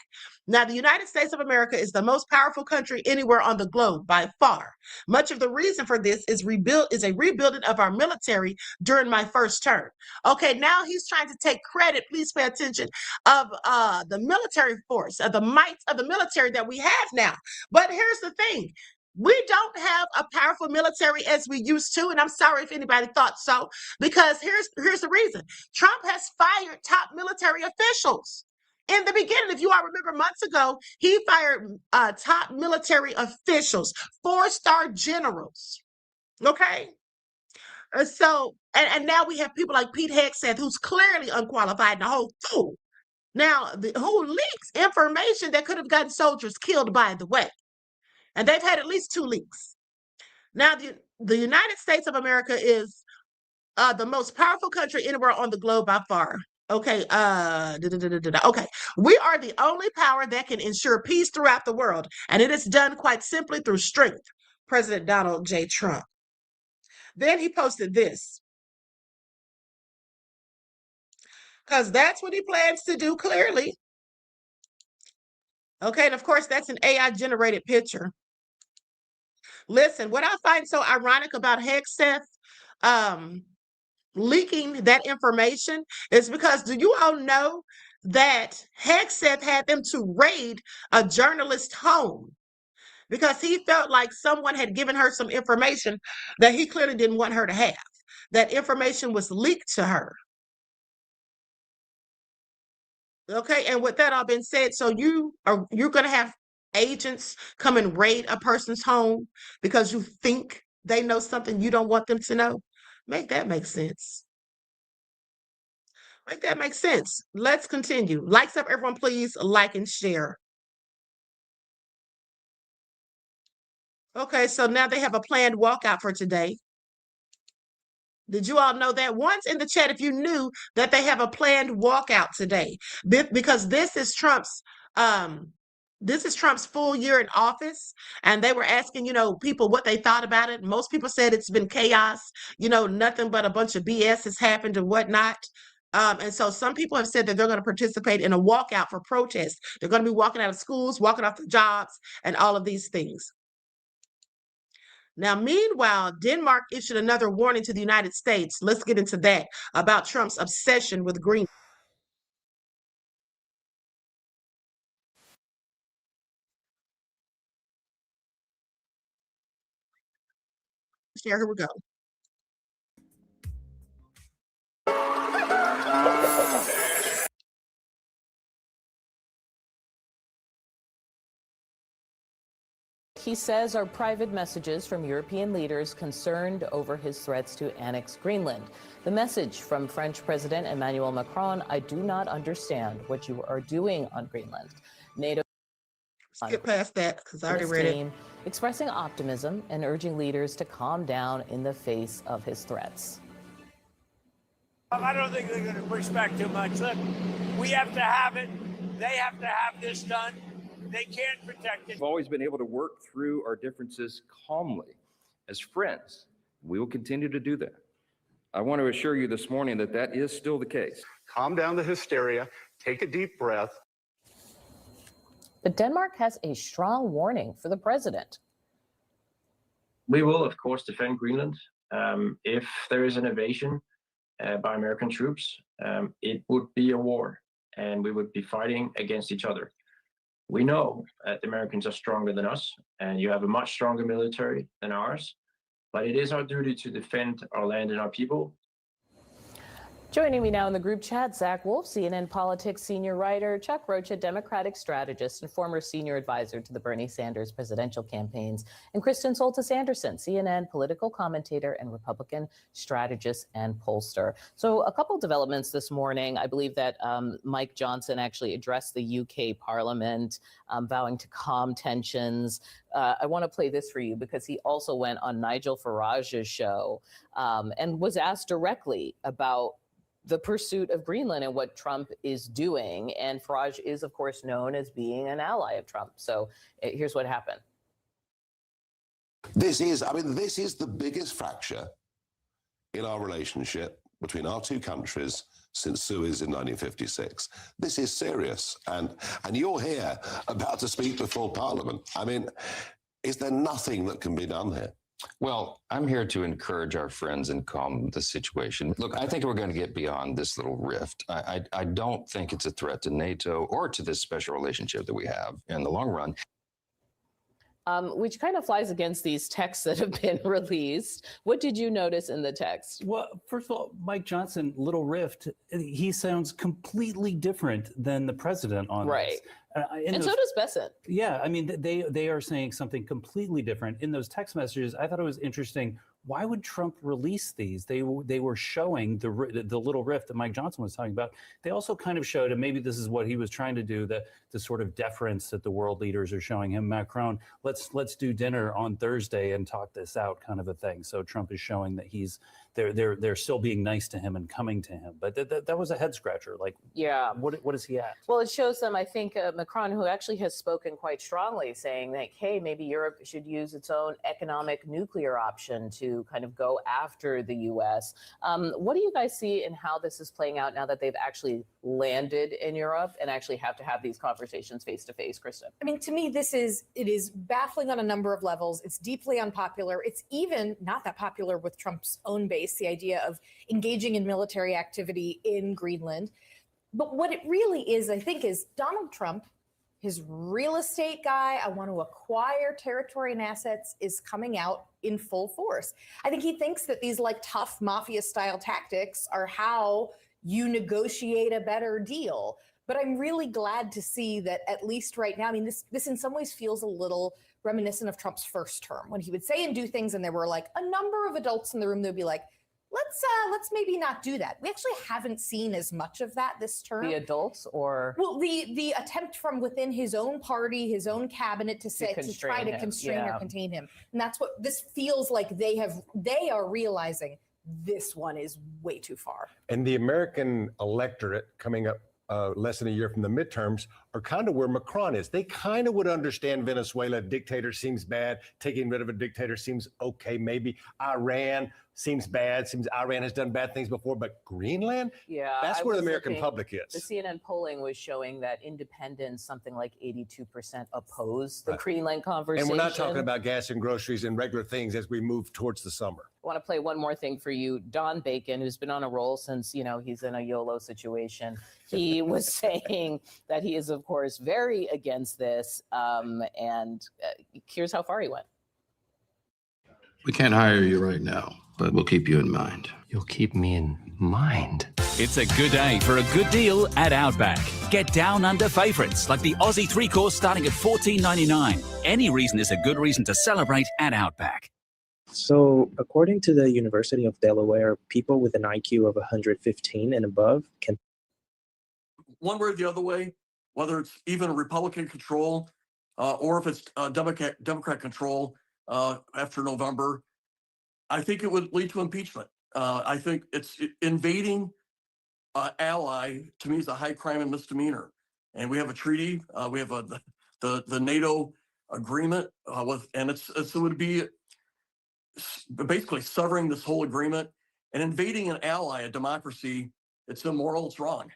Now, the United States of America is the most powerful country anywhere on the globe by far. Much of the reason for this is a rebuilding of our military during my first term. Okay, now he's trying to take credit, please pay attention, of the military force, of the might of the military that we have now. But here's the thing. We don't have a powerful military as we used to, and I'm sorry if anybody thought so, because here's the reason. Trump has fired top military officials. In the beginning, if you all remember months ago, he fired top military officials, 4-star generals. Okay? And now we have people like Pete Hegseth, who's clearly unqualified and a whole fool. Now, who leaks information that could have gotten soldiers killed, by the way. And they've had at least 2 leaks. Now, the United States of America is the most powerful country anywhere on the globe by far. Okay, okay. We are the only power that can ensure peace throughout the world, and it is done quite simply through strength. President Donald J. Trump. Then he posted this, because that's what he plans to do clearly. Okay, and of course, that's an AI-generated picture. Listen, what I find so ironic about Hegseth leaking that information is because, do you all know that Hegseth had them to raid a journalist's home because he felt like someone had given her some information that he clearly didn't want her to have. That information was leaked to her. Okay, and with that all been said, so you're going to have agents come and raid a person's home because you think they know something you don't want them to know? Make that make sense. Make that make sense. Let's continue. Likes up, everyone, please like and share. Okay, so now they have a planned walkout for today. Did you all know that? Once in the chat if you knew that they have a planned walkout today, because this is Trump's full year in office, and they were asking, people what they thought about it. Most people said it's been chaos, nothing but a bunch of BS has happened and whatnot. And so some people have said that they're going to participate in a walkout for protest. They're going to be walking out of schools, walking off their jobs, and all of these things. Now, meanwhile, Denmark issued another warning to the United States. Let's get into that, about Trump's obsession with Greenland. Here we go. He says are private messages from European leaders concerned over his threats to annex Greenland. The message from French President Emmanuel Macron: I do not understand what you are doing on Greenland. NATO. Skip past that because I already read it. Expressing optimism and urging leaders to calm down in the face of his threats. I don't think they're going to push back too much. Look, we have to have it. They have to have this done. They can't protect it. We've always been able to work through our differences calmly as friends. We will continue to do that. I want to assure you this morning that that is still the case. Calm down the hysteria. Take a deep breath. But Denmark has a strong warning for the president. We will, of course, defend Greenland. If there is an invasion by American troops, it would be a war, and we would be fighting against each other. We know that the Americans are stronger than us, and you have a much stronger military than ours, but it is our duty to defend our land and our people. Joining me now in the group chat, Zach Wolf, CNN politics senior writer, Chuck Rocha, Democratic strategist and former senior advisor to the Bernie Sanders presidential campaigns, and Kristen Soltis Anderson, CNN political commentator and Republican strategist and pollster. So a couple developments this morning. I believe that Mike Johnson actually addressed the UK Parliament, vowing to calm tensions. I want to play this for you because he also went on Nigel Farage's show and was asked directly about the pursuit of Greenland and what Trump is doing. And Farage is, of course, known as being an ally of Trump. So here's what happened. This is the biggest fracture in our relationship between our two countries since Suez in 1956. This is serious. And you're here about to speak before Parliament. I mean, is there nothing that can be done here? Well, I'm here to encourage our friends and calm the situation. Look, I think we're going to get beyond this little rift. I don't think it's a threat to NATO or to this special relationship that we have in the long run. which kind of flies against these texts that have been released. What did you notice in the text? Well, first of all, Mike Johnson, little rift, he sounds completely different than the president on Right. this. And so does Bessent. Yeah, I mean, they are saying something completely different. In those text messages, I thought it was interesting. Why would Trump release these? They were showing the little rift that Mike Johnson was talking about. They also kind of showed, and maybe this is what he was trying to do, the sort of deference that the world leaders are showing him. Macron, let's do dinner on Thursday and talk this out, kind of a thing. So Trump is showing that they're still being nice to him and coming to him. But that was a head scratcher. Like, yeah, what is he at? Well, it shows them, I think, Macron, who actually has spoken quite strongly, saying that, hey, maybe Europe should use its own economic nuclear option to kind of go after the U.S. What do you guys see in how this is playing out now that they've actually landed in Europe and actually have to have these conversations face to face, Kristen? I mean, to me, it is baffling on a number of levels. It's deeply unpopular. It's even not that popular with Trump's own base, the idea of engaging in military activity in Greenland. But what it really is, I think, is Donald Trump, his real estate guy, I want to acquire territory and assets, is coming out in full force. I think he thinks that these like tough mafia style tactics are how you negotiate a better deal. But I'm really glad to see that at least right now, I mean, this in some ways feels a little reminiscent of Trump's first term, when he would say and do things and there were like a number of adults in the room that would be like, let's maybe not do that. We actually haven't seen as much of that this term. The adults, or well, the attempt from within his own party, his own cabinet to try to constrain or contain him. And that's what this feels like. They are realizing this one is way too far. And the American electorate coming up less than a year from the midterms are kind of where Macron is. They kind of would understand Venezuela. A dictator seems bad. Taking rid of a dictator seems okay. Maybe Iran seems bad. Seems Iran has done bad things before. But Greenland? Yeah, that's where the American public is. The CNN polling was showing that independents, something like 82% oppose the Greenland conversation. And we're not talking about gas and groceries and regular things as we move towards the summer. I want to play one more thing for you. Don Bacon, who's been on a roll since, he's in a YOLO situation. He was saying that he is, of course, very against this. And here's how far he went. We can't hire you right now, but we'll keep you in mind. You'll keep me in mind. It's a good day for a good deal at Outback. Get down under favourites like the Aussie 3-course starting at $14.99. Any reason is a good reason to celebrate at Outback. So, according to the University of Delaware, people with an IQ of 115 and above can. One way or the other way, whether it's even a Republican control or if it's Democrat control after November, I think it would lead to impeachment. I think it's invading ally, to me, is a high crime and misdemeanor. And we have a treaty. We have the NATO agreement and it would be basically severing this whole agreement and invading an ally, a democracy. It's immoral. It's wrong.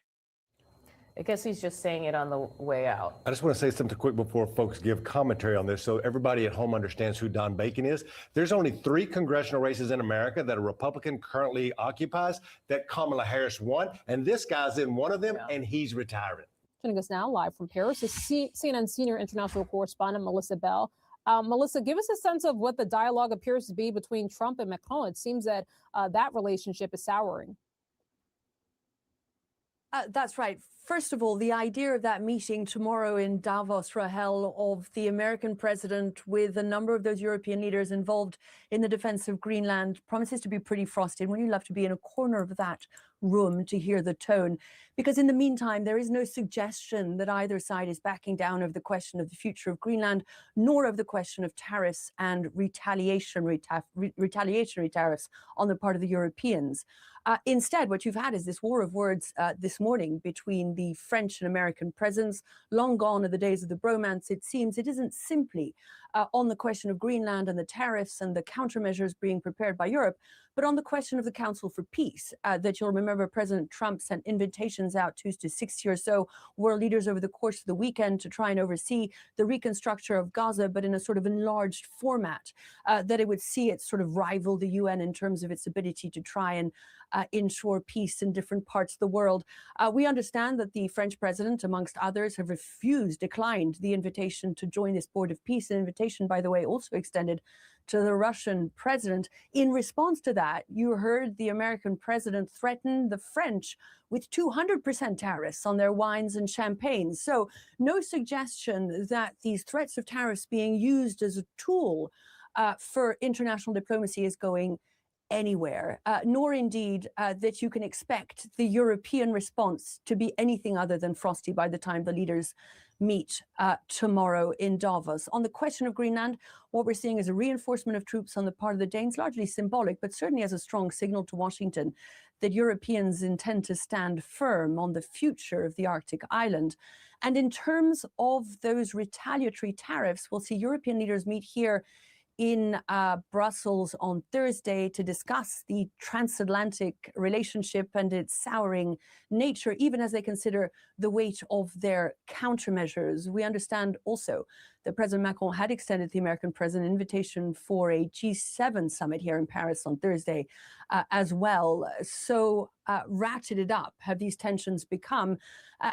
I guess he's just saying it on the way out. I just want to say something quick before folks give commentary on this so everybody at home understands who Don Bacon is. There's only 3 congressional races in America that a Republican currently occupies that Kamala Harris won, and this guy's in one of them, and he's retiring. Joining us now live from Paris is CNN senior international correspondent Melissa Bell. Melissa, give us a sense of what the dialogue appears to be between Trump and Macron. It seems that that relationship is souring. That's right. First of all, the idea of that meeting tomorrow in Davos, Rahel, of the American president with a number of those European leaders involved in the defense of Greenland promises to be pretty frosty. And wouldn't you love to be in a corner of that room to hear the tone? Because in the meantime, there is no suggestion that either side is backing down of the question of the future of Greenland, nor of the question of tariffs and retaliatory tariffs on the part of the Europeans. Instead, what you've had is this war of words this morning between the French and American presidents. Long gone are the days of the bromance. It seems it isn't simply on the question of Greenland and the tariffs and the countermeasures being prepared by Europe, but on the question of the Council for Peace, that you'll remember President Trump sent invitations out to 60 or so world leaders over the course of the weekend to try and oversee the reconstruction of Gaza, but in a sort of enlarged format, that it would see it sort of rival the UN in terms of its ability to try and ensure peace in different parts of the world. We understand that the French president, amongst others, have declined the invitation to join this Board of Peace, an invitation invitation, by the way, also extended to the Russian president. In response to that, you heard the American president threaten the French with 200% tariffs on their wines and champagne. So no suggestion that these threats of tariffs being used as a tool for international diplomacy is going anywhere, nor indeed that you can expect the European response to be anything other than frosty by the time the leaders meet tomorrow in Davos. On the question of Greenland, what we're seeing is a reinforcement of troops on the part of the Danes, largely symbolic, but certainly as a strong signal to Washington that Europeans intend to stand firm on the future of the Arctic island. And in terms of those retaliatory tariffs, we'll see European leaders meet here in Brussels on Thursday to discuss the transatlantic relationship and its souring nature, even as they consider the weight of their countermeasures. We understand also that President Macron had extended the American president an invitation for a G7 summit here in Paris on Thursday as well. So ratcheted up have these tensions become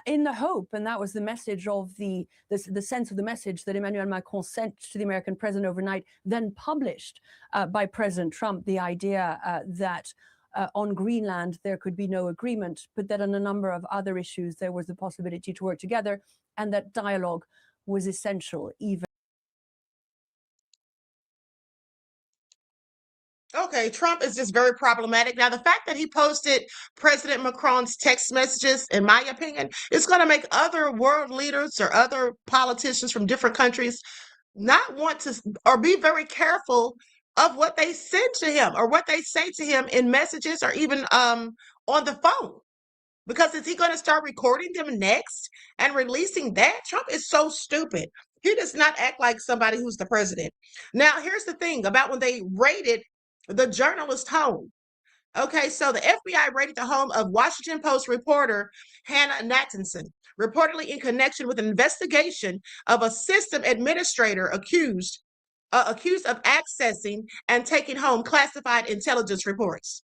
in the hope, and that was the message of the sense of the message that Emmanuel Macron sent to the American president overnight, then published by President Trump, the idea that on Greenland there could be no agreement, but that on a number of other issues there was the possibility to work together, and that dialogue was essential even. Okay, Trump is just very problematic. Now, the fact that he posted President Macron's text messages, in my opinion, is going to make other world leaders or other politicians from different countries not want to or be very careful of what they send to him or what they say to him in messages or even on the phone. Because is he going to start recording them next and releasing that? Trump is so stupid. He does not act like somebody who's the president. Now, here's the thing about when they raided the journalist home. Okay, so the FBI raided the home of Washington Post reporter Hannah Nathanson, reportedly in connection with an investigation of a system administrator accused of accessing and taking home classified intelligence reports.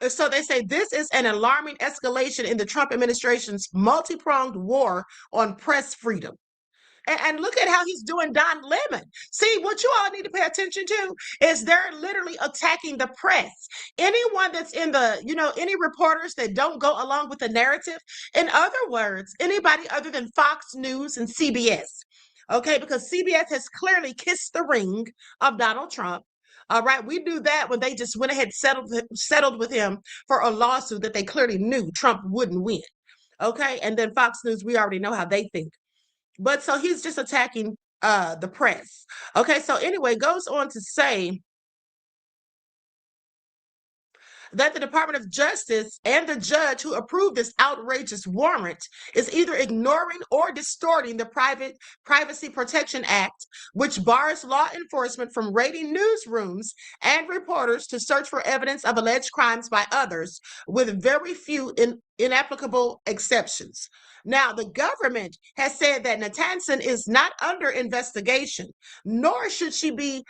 So they say this is an alarming escalation in the Trump administration's multi-pronged war on press freedom. And look at how he's doing Don Lemon. See, what you all need to pay attention to is they're literally attacking the press. Anyone that's in the, any reporters that don't go along with the narrative. In other words, anybody other than Fox News and CBS. Okay, because CBS has clearly kissed the ring of Donald Trump. All right, we knew that when they just went ahead settled with him for a lawsuit that they clearly knew Trump wouldn't win. Okay, and then Fox News, we already know how they think. But so he's just attacking the press. Okay, so anyway, goes on to say that the Department of Justice and the judge who approved this outrageous warrant is either ignoring or distorting the Privacy Protection Act, which bars law enforcement from raiding newsrooms and reporters to search for evidence of alleged crimes by others, with very few inapplicable exceptions. Now, the government has said that Nathanson is not under investigation, nor should she be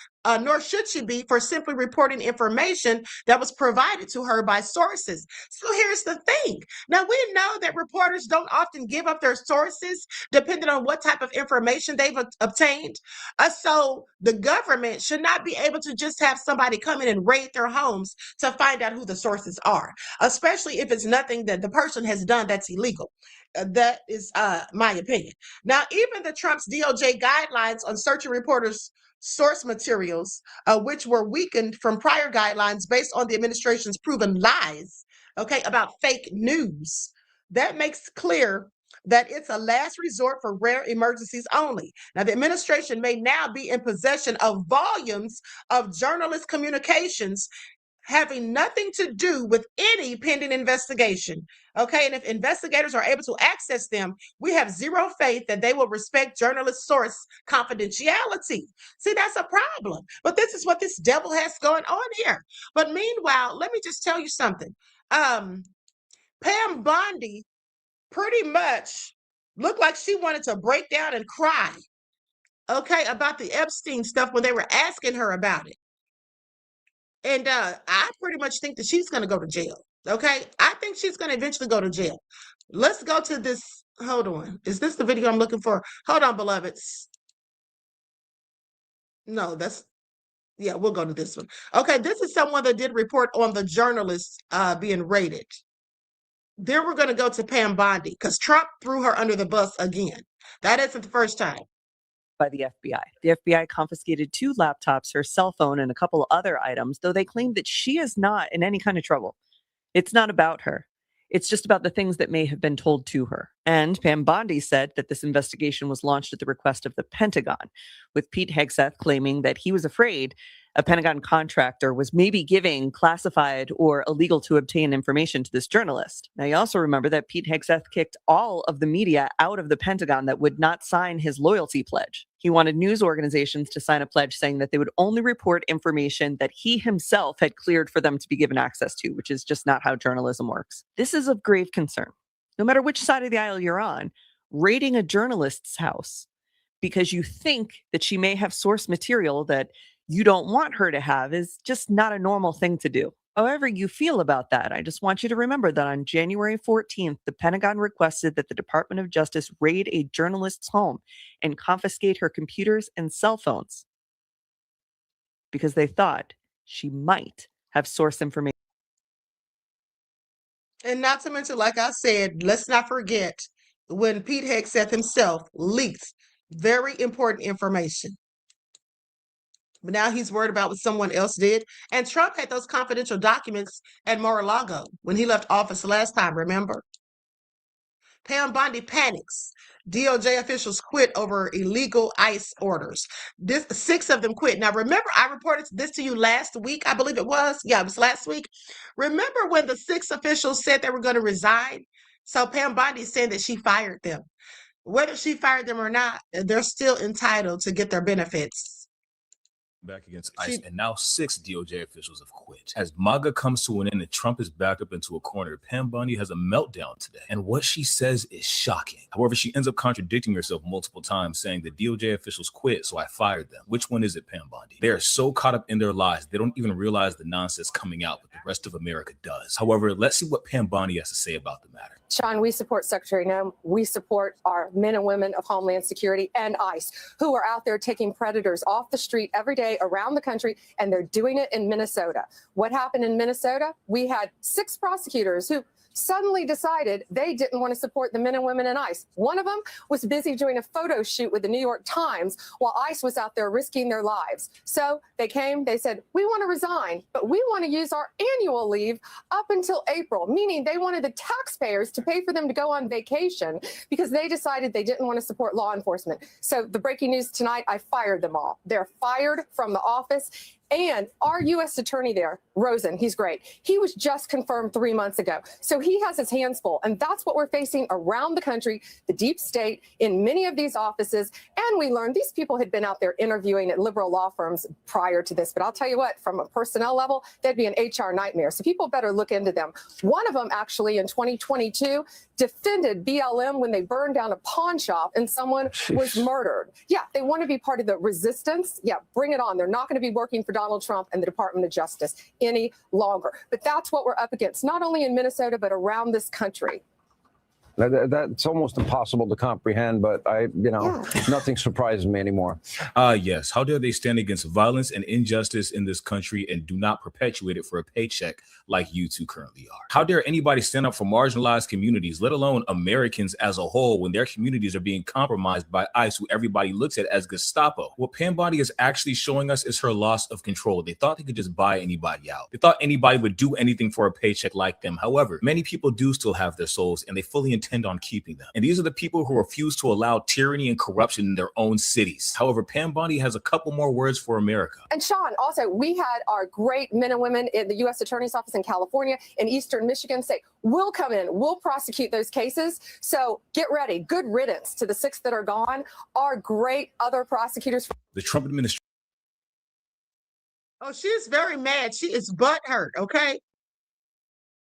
for simply reporting information that was provided to her by sources. So here's the thing. Now, we know that reporters don't often give up their sources depending on what type of information they've obtained. So the government should not be able to just have somebody come in and raid their homes to find out who the sources are, especially if it's nothing that the person has done that's illegal. That is my opinion. Now, even the Trump's DOJ guidelines on searching reporters' source materials, which were weakened from prior guidelines based on the administration's proven lies, about fake news, that makes clear that it's a last resort for rare emergencies only. Now, the administration may now be in possession of volumes of journalist communications having nothing to do with any pending investigation. Okay, and if investigators are able to access them, we have zero faith that they will respect journalist source confidentiality. See, that's a problem. But this is what this devil has going on here. But meanwhile, let me just tell you something. Pam Bondi pretty much looked like she wanted to break down and cry, about the Epstein stuff when they were asking her about it. And I pretty much think that she's going to go to jail. Okay, I think she's going to eventually go to jail. Let's go to this. Hold on. Is this the video I'm looking for? Hold on, beloveds. No, yeah, we'll go to this one. Okay, this is someone that did report on the journalists being raided. Then we're going to go to Pam Bondi because Trump threw her under the bus again. That isn't the first time. By the FBI. The FBI confiscated 2 laptops, her cell phone, and a couple other items, though they claim that she is not in any kind of trouble. It's not about her. It's just about the things that may have been told to her. And Pam Bondi said that this investigation was launched at the request of the Pentagon, with Pete Hegseth claiming that he was afraid a Pentagon contractor was maybe giving classified or illegal to obtain information to this journalist. Now, you also remember that Pete Hegseth kicked all of the media out of the Pentagon that would not sign his loyalty pledge. He wanted news organizations to sign a pledge saying that they would only report information that he himself had cleared for them to be given access to, which is just not how journalism works. This is of grave concern. No matter which side of the aisle you're on, raiding a journalist's house because you think that she may have source material that you don't want her to have is just not a normal thing to do. However you feel about that, I just want you to remember that on January 14th, the Pentagon requested that the Department of Justice raid a journalist's home and confiscate her computers and cell phones because they thought she might have source information. And not to mention, like I said, let's not forget when Pete Hegseth himself leaked very important information. But now he's worried about what someone else did. And Trump had those confidential documents at Mar-a-Lago when he left office last time, remember? Pam Bondi panics. DOJ officials quit over illegal ICE orders. 6 of them quit. Now, remember, I reported this to you last week. I believe it was. Yeah, it was last week. Remember when the 6 officials said they were going to resign? So Pam Bondi is saying that she fired them. Whether she fired them or not, they're still entitled to get their benefits. Back against ICE, and now 6 DOJ officials have quit. As MAGA comes to an end and Trump is backed up into a corner, Pam Bondi has a meltdown today, and what she says is shocking. However, she ends up contradicting herself multiple times, saying the DOJ officials quit, so I fired them. Which one is it, Pam Bondi? They are so caught up in their lies, they don't even realize the nonsense coming out, but the rest of America does. However, let's see what Pam Bondi has to say about the matter. Sean, we support Secretary Noem. We support our men and women of Homeland Security and ICE who are out there taking predators off the street every day around the country, and they're doing it in Minnesota. What happened in Minnesota? We had 6 prosecutors who suddenly decided they didn't want to support the men and women in ICE. One of them was busy doing a photo shoot with the New York Times while ICE was out there risking their lives. So they came, they said, we want to resign, but we want to use our annual leave up until April, meaning they wanted the taxpayers to pay for them to go on vacation because they decided they didn't want to support law enforcement. So the breaking news tonight, I fired them all. They're fired from the office. And our U.S. attorney there, Rosen, he's great. He was just confirmed 3 months ago. So he has his hands full. And that's what we're facing around the country, the deep state, in many of these offices. And we learned these people had been out there interviewing at liberal law firms prior to this. But I'll tell you what, from a personnel level, they'd be an HR nightmare. So people better look into them. One of them actually in 2022 defended BLM when they burned down a pawn shop and someone was murdered. Yeah, they want to be part of the resistance. Yeah, bring it on. They're not going to be working for Donald Trump and the Department of Justice any longer. But that's what we're up against, not only in Minnesota, but around this country. That's almost impossible to comprehend, but nothing surprises me anymore. Yes. How dare they stand against violence and injustice in this country and do not perpetuate it for a paycheck like you two currently are? How dare anybody stand up for marginalized communities, let alone Americans as a whole, when their communities are being compromised by ICE, who everybody looks at as Gestapo? What Pam Bondi is actually showing us is her loss of control. They thought they could just buy anybody out. They thought anybody would do anything for a paycheck like them. However, many people do still have their souls, and they fully intend on keeping them. And these are the people who refuse to allow tyranny and corruption in their own cities. However, Pam Bondi has a couple more words for America. And Sean, also, we had our great men and women in the U.S. Attorney's Office in California and Eastern Michigan say, we'll come in, we'll prosecute those cases. So get ready. Good riddance to the 6 that are gone. Our great other prosecutors. The Trump administration. Oh, she is very mad. She is butthurt, okay?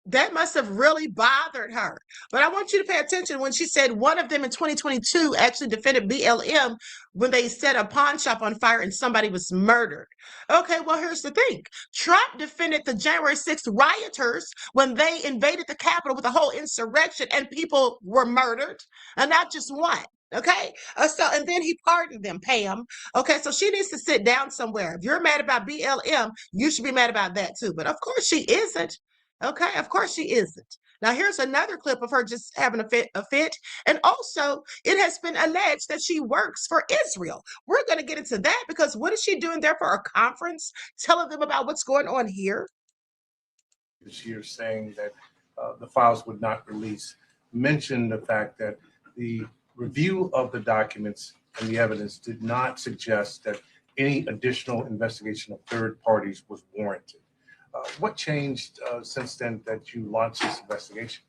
That must have really bothered her. But I want you to pay attention when she said one of them in 2022 actually defended BLM when they set a pawn shop on fire and somebody was murdered. Okay, well, here's the thing. Trump defended the January 6th rioters when they invaded the Capitol with a whole insurrection and people were murdered, and not just one. Okay. And then he pardoned them, Pam. Okay. So she needs to sit down somewhere. If you're mad about BLM, you should be mad about that too. But of course she isn't. Okay. Of course she isn't. Now here's another clip of her just having a fit. And also it has been alleged that she works for Israel. We're going to get into that because what is she doing there for a conference? Telling them about what's going on here. This year saying that the files would not release, mentioned the fact that the review of the documents and the evidence did not suggest that any additional investigation of third parties was warranted. What changed since then that you launched this investigation?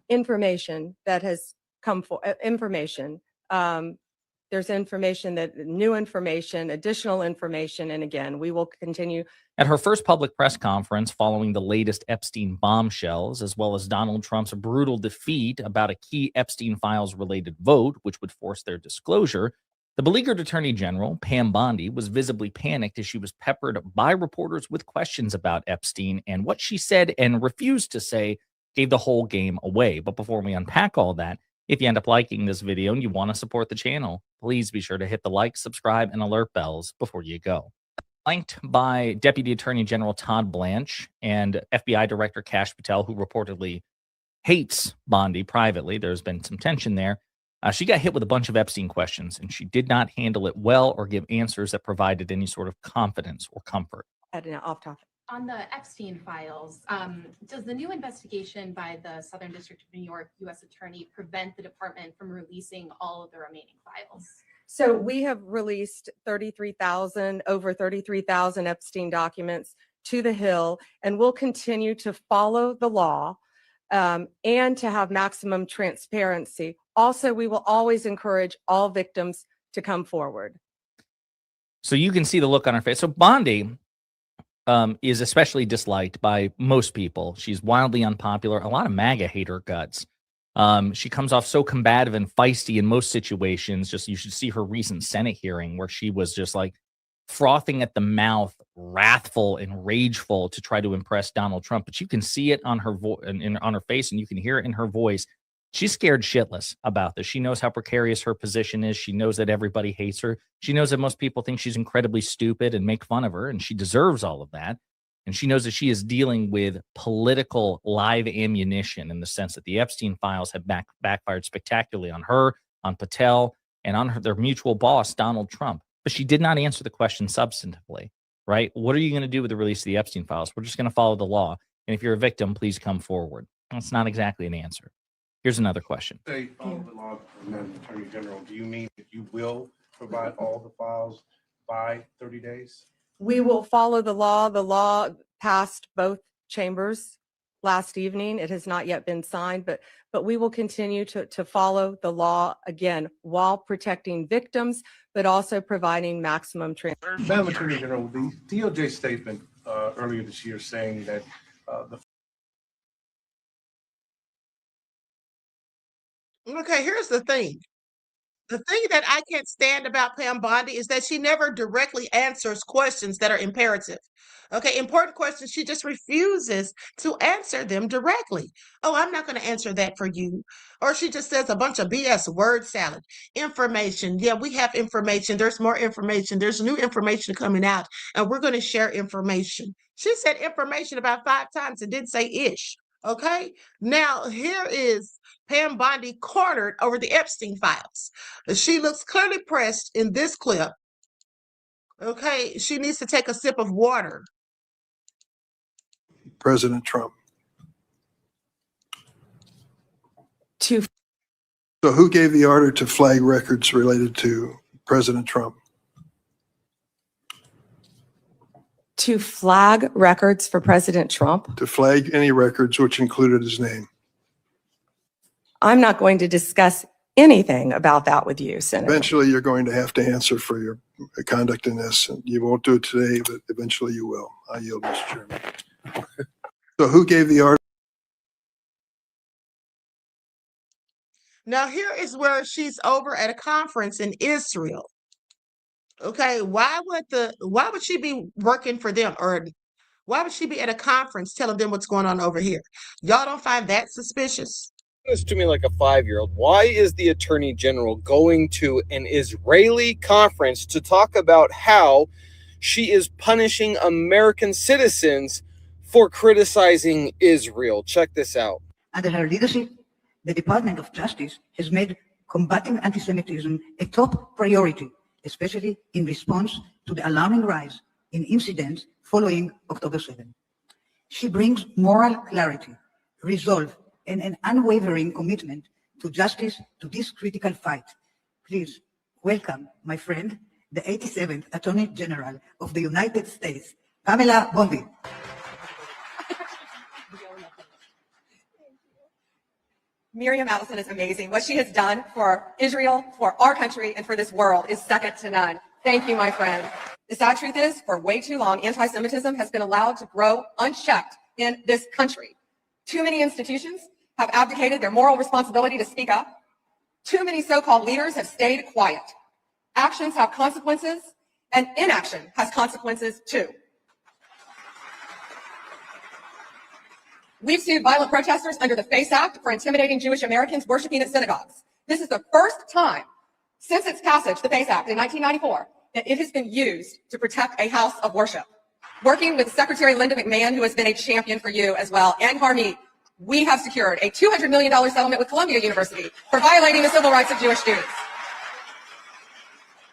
Information that has come for information. There's information new information, additional information, and again, we will continue. At her first public press conference following the latest Epstein bombshells, as well as Donald Trump's brutal defeat about a key Epstein files related vote, which would force their disclosure, the beleaguered Attorney General, Pam Bondi, was visibly panicked as she was peppered by reporters with questions about Epstein, and what she said and refused to say gave the whole game away. But before we unpack all that, if you end up liking this video and you want to support the channel, please be sure to hit the like, subscribe, and alert bells before you go. Flanked by Deputy Attorney General Todd Blanche and FBI Director Kash Patel, who reportedly hates Bondi privately. There's been some tension there. She got hit with a bunch of Epstein questions, and she did not handle it well or give answers that provided any sort of confidence or comfort. Off topic. On the Epstein files, does the new investigation by the Southern District of New York U.S. Attorney prevent the department from releasing all of the remaining files? So we have released over 33,000 Epstein documents to the Hill, and we'll continue to follow the law and to have maximum transparency. Also, we will always encourage all victims to come forward. So you can see the look on her face. So Bondi is especially disliked by most people. She's wildly unpopular. A lot of MAGA hate her guts. She comes off so combative and feisty in most situations. Just you should see her recent Senate hearing where she was just like frothing at the mouth, wrathful and rageful to try to impress Donald Trump. But you can see it on her on her face, and you can hear it in her voice. She's scared shitless about this. She knows how precarious her position is. She knows that everybody hates her. She knows that most people think she's incredibly stupid and make fun of her, and she deserves all of that. And she knows that she is dealing with political live ammunition in the sense that the Epstein files have backfired spectacularly on her, on Patel, and on their mutual boss, Donald Trump. But she did not answer the question substantively, right? What are you going to do with the release of the Epstein files? We're just going to follow the law. And if you're a victim, please come forward. That's not exactly an answer. Here's another question. Say follow the law, Madam Attorney General. Do you mean that you will provide all the files by 30 days? We will follow the law. The law passed both chambers last evening. It has not yet been signed, but we will continue to follow the law, again, while protecting victims, but also providing maximum transparency. Madam Attorney General, the DOJ statement earlier this year saying that Okay, here's the thing. The thing that I can't stand about Pam Bondi is that she never directly answers questions that are imperative. Okay, important questions, she just refuses to answer them directly. Oh, I'm not going to answer that for you. Or she just says a bunch of BS, word salad. Information. Yeah, we have information. There's more information. There's new information coming out, and we're going to share information. She said information about 5 times and didn't say ish. Okay, now here is Pam Bondi cornered over the Epstein files. She looks clearly pressed in this clip. Okay, she needs to take a sip of water. President Trump. So who gave the order to flag records related to President Trump? To flag records for President Trump? To flag any records which included his name. I'm not going to discuss anything about that with you, Senator. Eventually, you're going to have to answer for your conduct in this. And you won't do it today, but eventually you will. I yield, Mr. Chairman. So who gave the order? Now, here is where she's over at a conference in Israel. Okay, why would she be working for them, or why would she be at a conference telling them what's going on over here? Y'all don't find that suspicious? This to me like a 5-year-old. Why is the attorney general going to an Israeli conference to talk about how she is punishing American citizens for criticizing Israel? Check this out. Under her leadership, the Department of Justice has made combating anti-Semitism a top priority, especially in response to the alarming rise in incidents following October 7. She brings moral clarity, resolve, and an unwavering commitment to justice to this critical fight. Please welcome my friend, the 87th Attorney General of the United States, Pamela Bondi. Miriam Allison is amazing. What she has done for Israel, for our country, and for this world is second to none. Thank you, my friend. The sad truth is, for way too long, anti-Semitism has been allowed to grow unchecked in this country. Too many institutions have abdicated their moral responsibility to speak up. Too many so-called leaders have stayed quiet. Actions have consequences, and inaction has consequences too. We've sued violent protesters under the FACE Act for intimidating Jewish Americans worshiping at synagogues. This is the first time since its passage, the FACE Act in 1994, that it has been used to protect a house of worship. Working with Secretary Linda McMahon, who has been a champion for you as well, and Harmeet, we have secured a $200 million settlement with Columbia University for violating the civil rights of Jewish students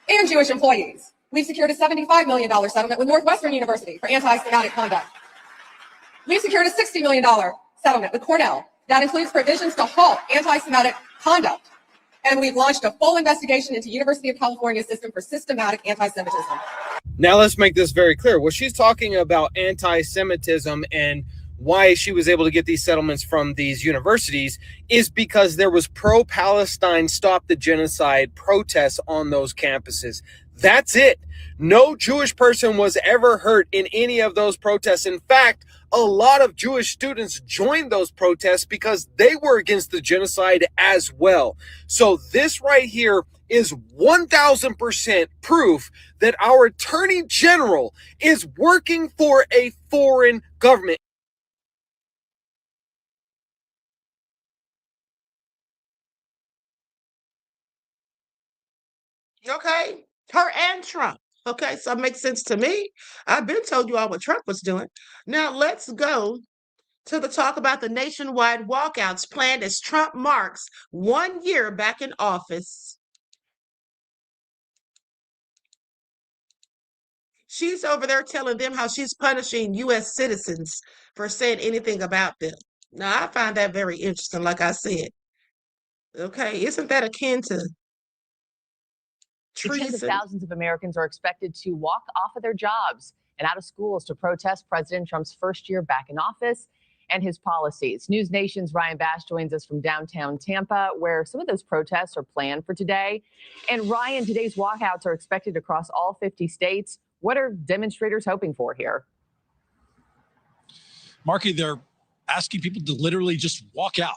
and Jewish employees. We've secured a $75 million settlement with Northwestern University for anti-Semitic conduct. We've secured a $60 million settlement with Cornell that includes provisions to halt anti-Semitic conduct. And we've launched a full investigation into University of California's system for systematic anti-Semitism. Now let's make this very clear. What she's talking about anti-Semitism and why she was able to get these settlements from these universities is because there was pro-Palestine Stop the Genocide protests on those campuses. That's it. No Jewish person was ever hurt in any of those protests. In fact, a lot of Jewish students joined those protests because they were against the genocide as well. So this right here is 1000% proof that our attorney general is working for a foreign government. Okay, her and Trump. Okay, so it makes sense to me. I've been told you all what Trump was doing. Now let's go to the talk about the nationwide walkouts planned as Trump marks 1 year back in office. She's over there telling them how she's punishing U.S. citizens for saying anything about them. Now, I find that very interesting, like I said. Okay, isn't that akin to Tens of treason? thousands of Americans are expected to walk off of their jobs and out of schools to protest President Trump's first year back in office and his policies. News Nation's Ryan Bash joins us from downtown Tampa, where some of those protests are planned for today. And Ryan, today's walkouts are expected across all 50 states. What are demonstrators hoping for here? Marky, they're asking people to literally just walk out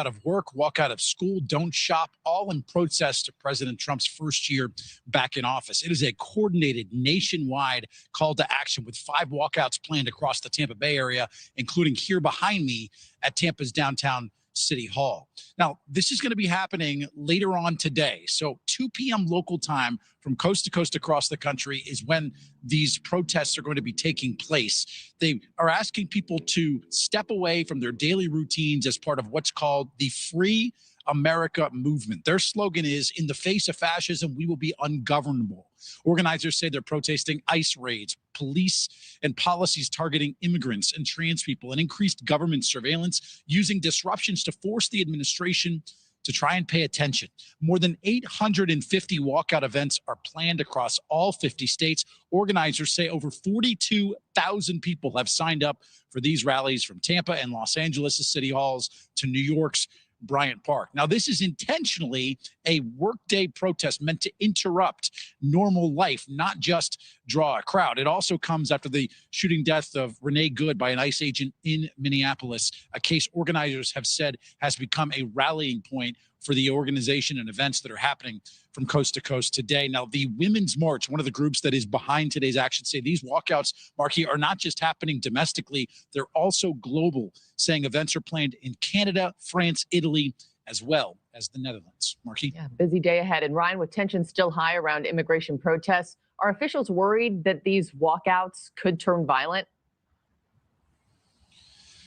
of work, walk out of school, don't shop, all in protest to President Trump's first year back in office. It is a coordinated nationwide call to action with 5 walkouts planned across the Tampa Bay area, including here behind me at Tampa's downtown City Hall. Now, this is going to be happening later on today. So 2 p.m. local time from coast to coast across the country is when these protests are going to be taking place. They are asking people to step away from their daily routines as part of what's called the Free America movement. Their slogan is, "In the face of fascism, we will be ungovernable." Organizers say they're protesting ICE raids, police and policies targeting immigrants and trans people, and increased government surveillance, using disruptions to force the administration to try and pay attention. More than 850 walkout events are planned across all 50 states. Organizers say over 42,000 people have signed up for these rallies from Tampa and Los Angeles' city halls to New York's Bryant Park. Now, this is intentionally a workday protest meant to interrupt normal life, not just draw a crowd. It also comes after the shooting death of Renee Good by an ICE agent in Minneapolis, a case organizers have said has become a rallying point for the organization and events that are happening from coast to coast today. Now, the Women's March, one of the groups that is behind today's action, say these walkouts, Marky, are not just happening domestically, they're also global, saying events are planned in Canada, France, Italy, as well as the Netherlands. Marky? Yeah, busy day ahead. And Ryan, with tensions still high around immigration protests, are officials worried that these walkouts could turn violent?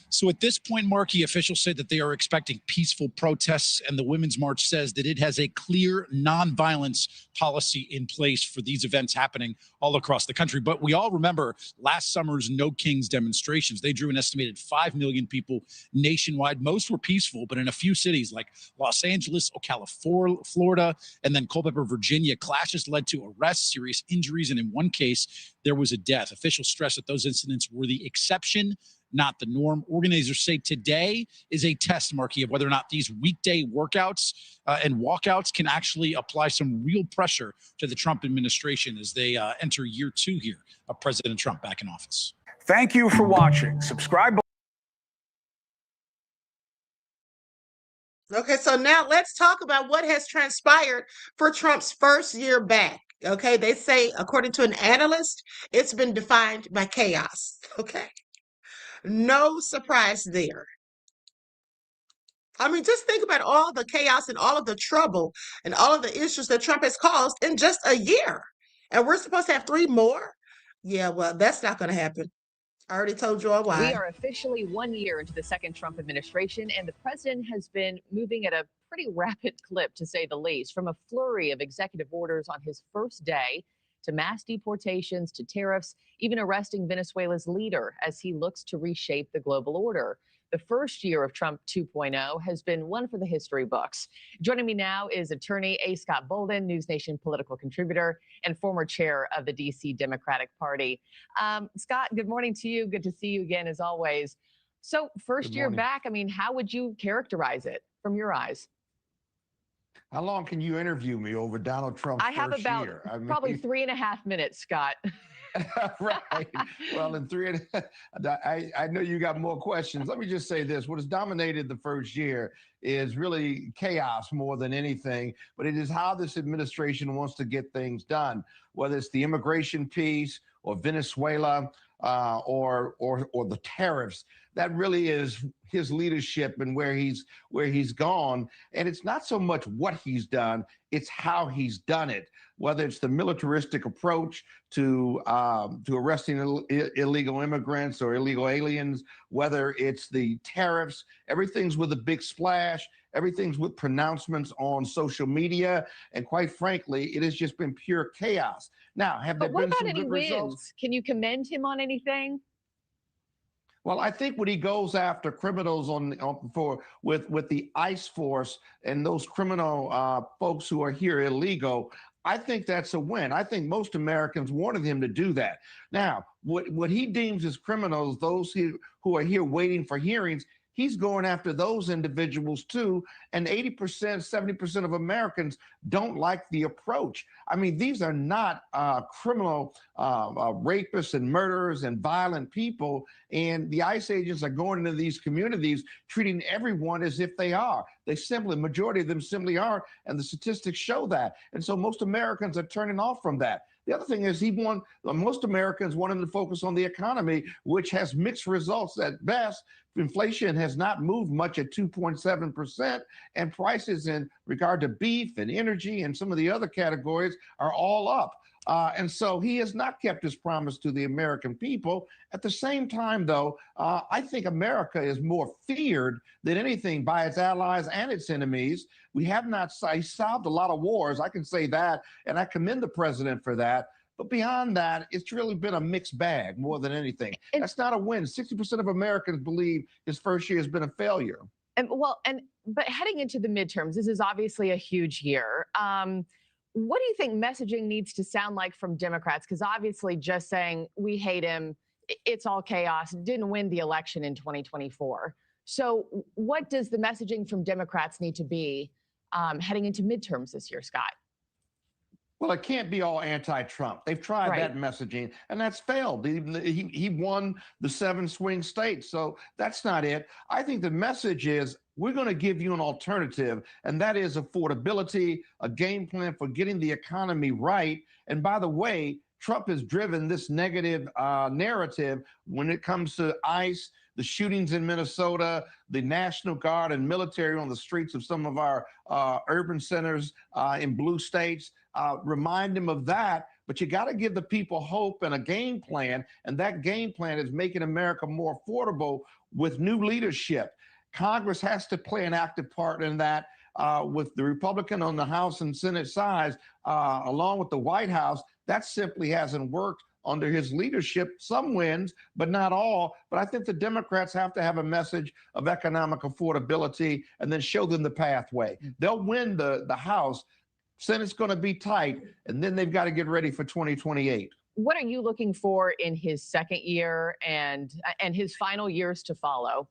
So at this point, Marky, officials say that they are expecting peaceful protests, and the Women's March says that it has a clear nonviolence policy in place for these events happening all across the country. But we all remember last summer's No Kings demonstrations. They drew an estimated 5 million people nationwide. Most were peaceful, but in a few cities like Los Angeles, Ocala, Florida, and then Culpeper, Virginia, clashes led to arrests, serious injuries, and in one case, there was a death. Officials stress that those incidents were the exception, not the norm. Organizers say today is a test, Marky, of whether or not these weekday workouts and walkouts can actually apply some real pressure to the Trump administration as they enter year 2 here of President Trump back in office. Thank you for watching. Subscribe. Okay, so now let's talk about what has transpired for Trump's first year back. Okay, they say, according to an analyst, it's been defined by chaos. Okay, no surprise there. I mean, just think about all the chaos and all of the trouble and all of the issues that Trump has caused in just a year. And we're supposed to have 3 more? Yeah, well, that's not going to happen. I already told you all why. We are officially 1 year into the second Trump administration, and the president has been moving at a pretty rapid clip, to say the least, from a flurry of executive orders on his first day to mass deportations to tariffs, even arresting Venezuela's leader as he looks to reshape the global order. The first year of Trump 2.0 has been one for the history books. Joining me now is attorney A. Scott Bolden, News Nation political contributor and former chair of the D.C. Democratic Party. Scott, good morning to you. Good to see you again, as always. So first year back, I mean, how would you characterize it from your eyes? How long can you interview me over Donald Trump's I have first about year? I mean, probably 3.5 minutes, Scott. right. Well, in I know you got more questions. Let me just say this. What has dominated the first year is really chaos more than anything, but it is how this administration wants to get things done, whether it's the immigration piece or Venezuela or the tariffs. That really is his leadership and where he's gone. And it's not so much what he's done, it's how he's done it. Whether it's the militaristic approach to arresting illegal immigrants or illegal aliens, whether it's the tariffs, everything's with a big splash, everything's with pronouncements on social media, and quite frankly, it has just been pure chaos. Now, have there been some good results? Can you commend him on anything? Well, I think when he goes after criminals with the ICE force and those criminal folks who are here illegal, I think that's a win. I think most Americans wanted him to do that. Now, what he deems as criminals, those who are here waiting for hearings, he's going after those individuals too. And 80%, 70% of Americans don't like the approach. I mean, these are not criminal rapists and murderers and violent people. And the ICE agents are going into these communities, treating everyone as if they are. Majority of them simply are. And the statistics show that. And so most Americans are turning off from that. The other thing is most Americans want him to focus on the economy, which has mixed results at best. Inflation has not moved much at 2.7%, and prices in regard to beef and energy and some of the other categories are all up. And so he has not kept his promise to the American people. At the same time, though, I think America is more feared than anything by its allies and its enemies. We have not solved a lot of wars, I can say that, and I commend the president for that. But beyond that, it's really been a mixed bag more than anything. That's not a win. 60% of Americans believe his first year has been a failure. But heading into the midterms, this is obviously a huge year. What do you think messaging needs to sound like from Democrats? Because obviously just saying we hate him, it's all chaos, didn't win the election in 2024. So what does the messaging from Democrats need to be heading into midterms this year, Scott? Well, it can't be all anti-Trump. They've tried Right. that messaging, and that's failed. He won the 7 swing states, so that's not it. I think the message is we're going to give you an alternative, and that is affordability, a game plan for getting the economy right. And by the way, Trump has driven this negative narrative when it comes to ICE, the shootings in Minnesota, the National Guard and military on the streets of some of our urban centers in blue states. Remind him of that, but you got to give the people hope and a game plan. And that game plan is making America more affordable with new leadership. Congress has to play an active part in that with the Republican on the House and Senate sides, along with the White House. That simply hasn't worked under his leadership. Some wins, but not all. But I think the Democrats have to have a message of economic affordability and then show them the pathway. They'll win the House. Senate's going to be tight, and then they've got to get ready for 2028. What are you looking for in his second year and his final years to follow?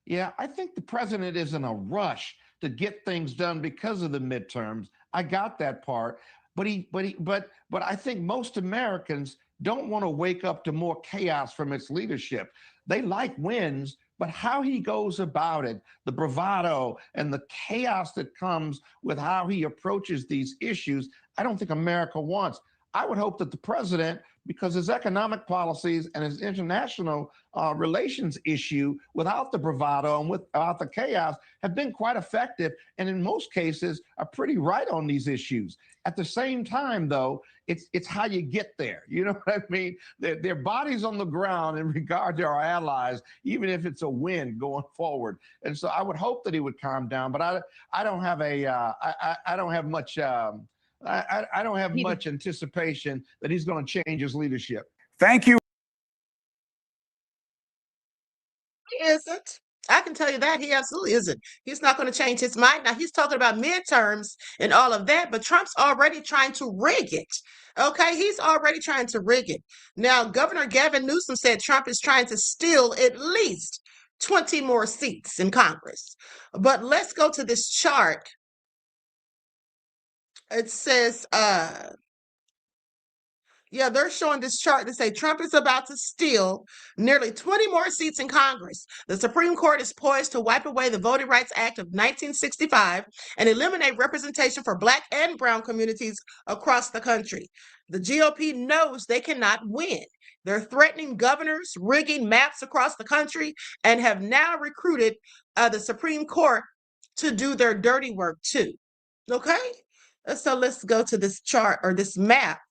Yeah, I think the president is in a rush to get things done because of the midterms. I got that part, but I think most Americans don't want to wake up to more chaos from its leadership. They like wins, but how he goes about it, the bravado and the chaos that comes with how he approaches these issues, I don't think America wants. I would hope that the president, because his economic policies and his international relations issue, without the bravado and without the chaos, have been quite effective, and in most cases are pretty right on these issues. At the same time, though, it's how you get there. You know what I mean? Their bodies on the ground in regard to our allies, even if it's a win going forward. And so I would hope that he would calm down, but I don't have I don't have much. I don't have much anticipation that he's going to change his leadership. Thank you. He isn't. I can tell you that he absolutely isn't. He's not going to change his mind. Now, he's talking about midterms and all of that, but Trump's already trying to rig it. Okay, he's already trying to rig it. Now, Governor Gavin Newsom said Trump is trying to steal at least 20 more seats in Congress. But let's go to this chart. It says, yeah, they're showing this chart to say Trump is about to steal nearly 20 more seats in Congress. The Supreme Court is poised to wipe away the Voting Rights Act of 1965 and eliminate representation for Black and Brown communities across the country. The GOP knows they cannot win. They're threatening governors, rigging maps across the country, and have now recruited the Supreme Court to do their dirty work too. Okay? So let's go to this chart or this map.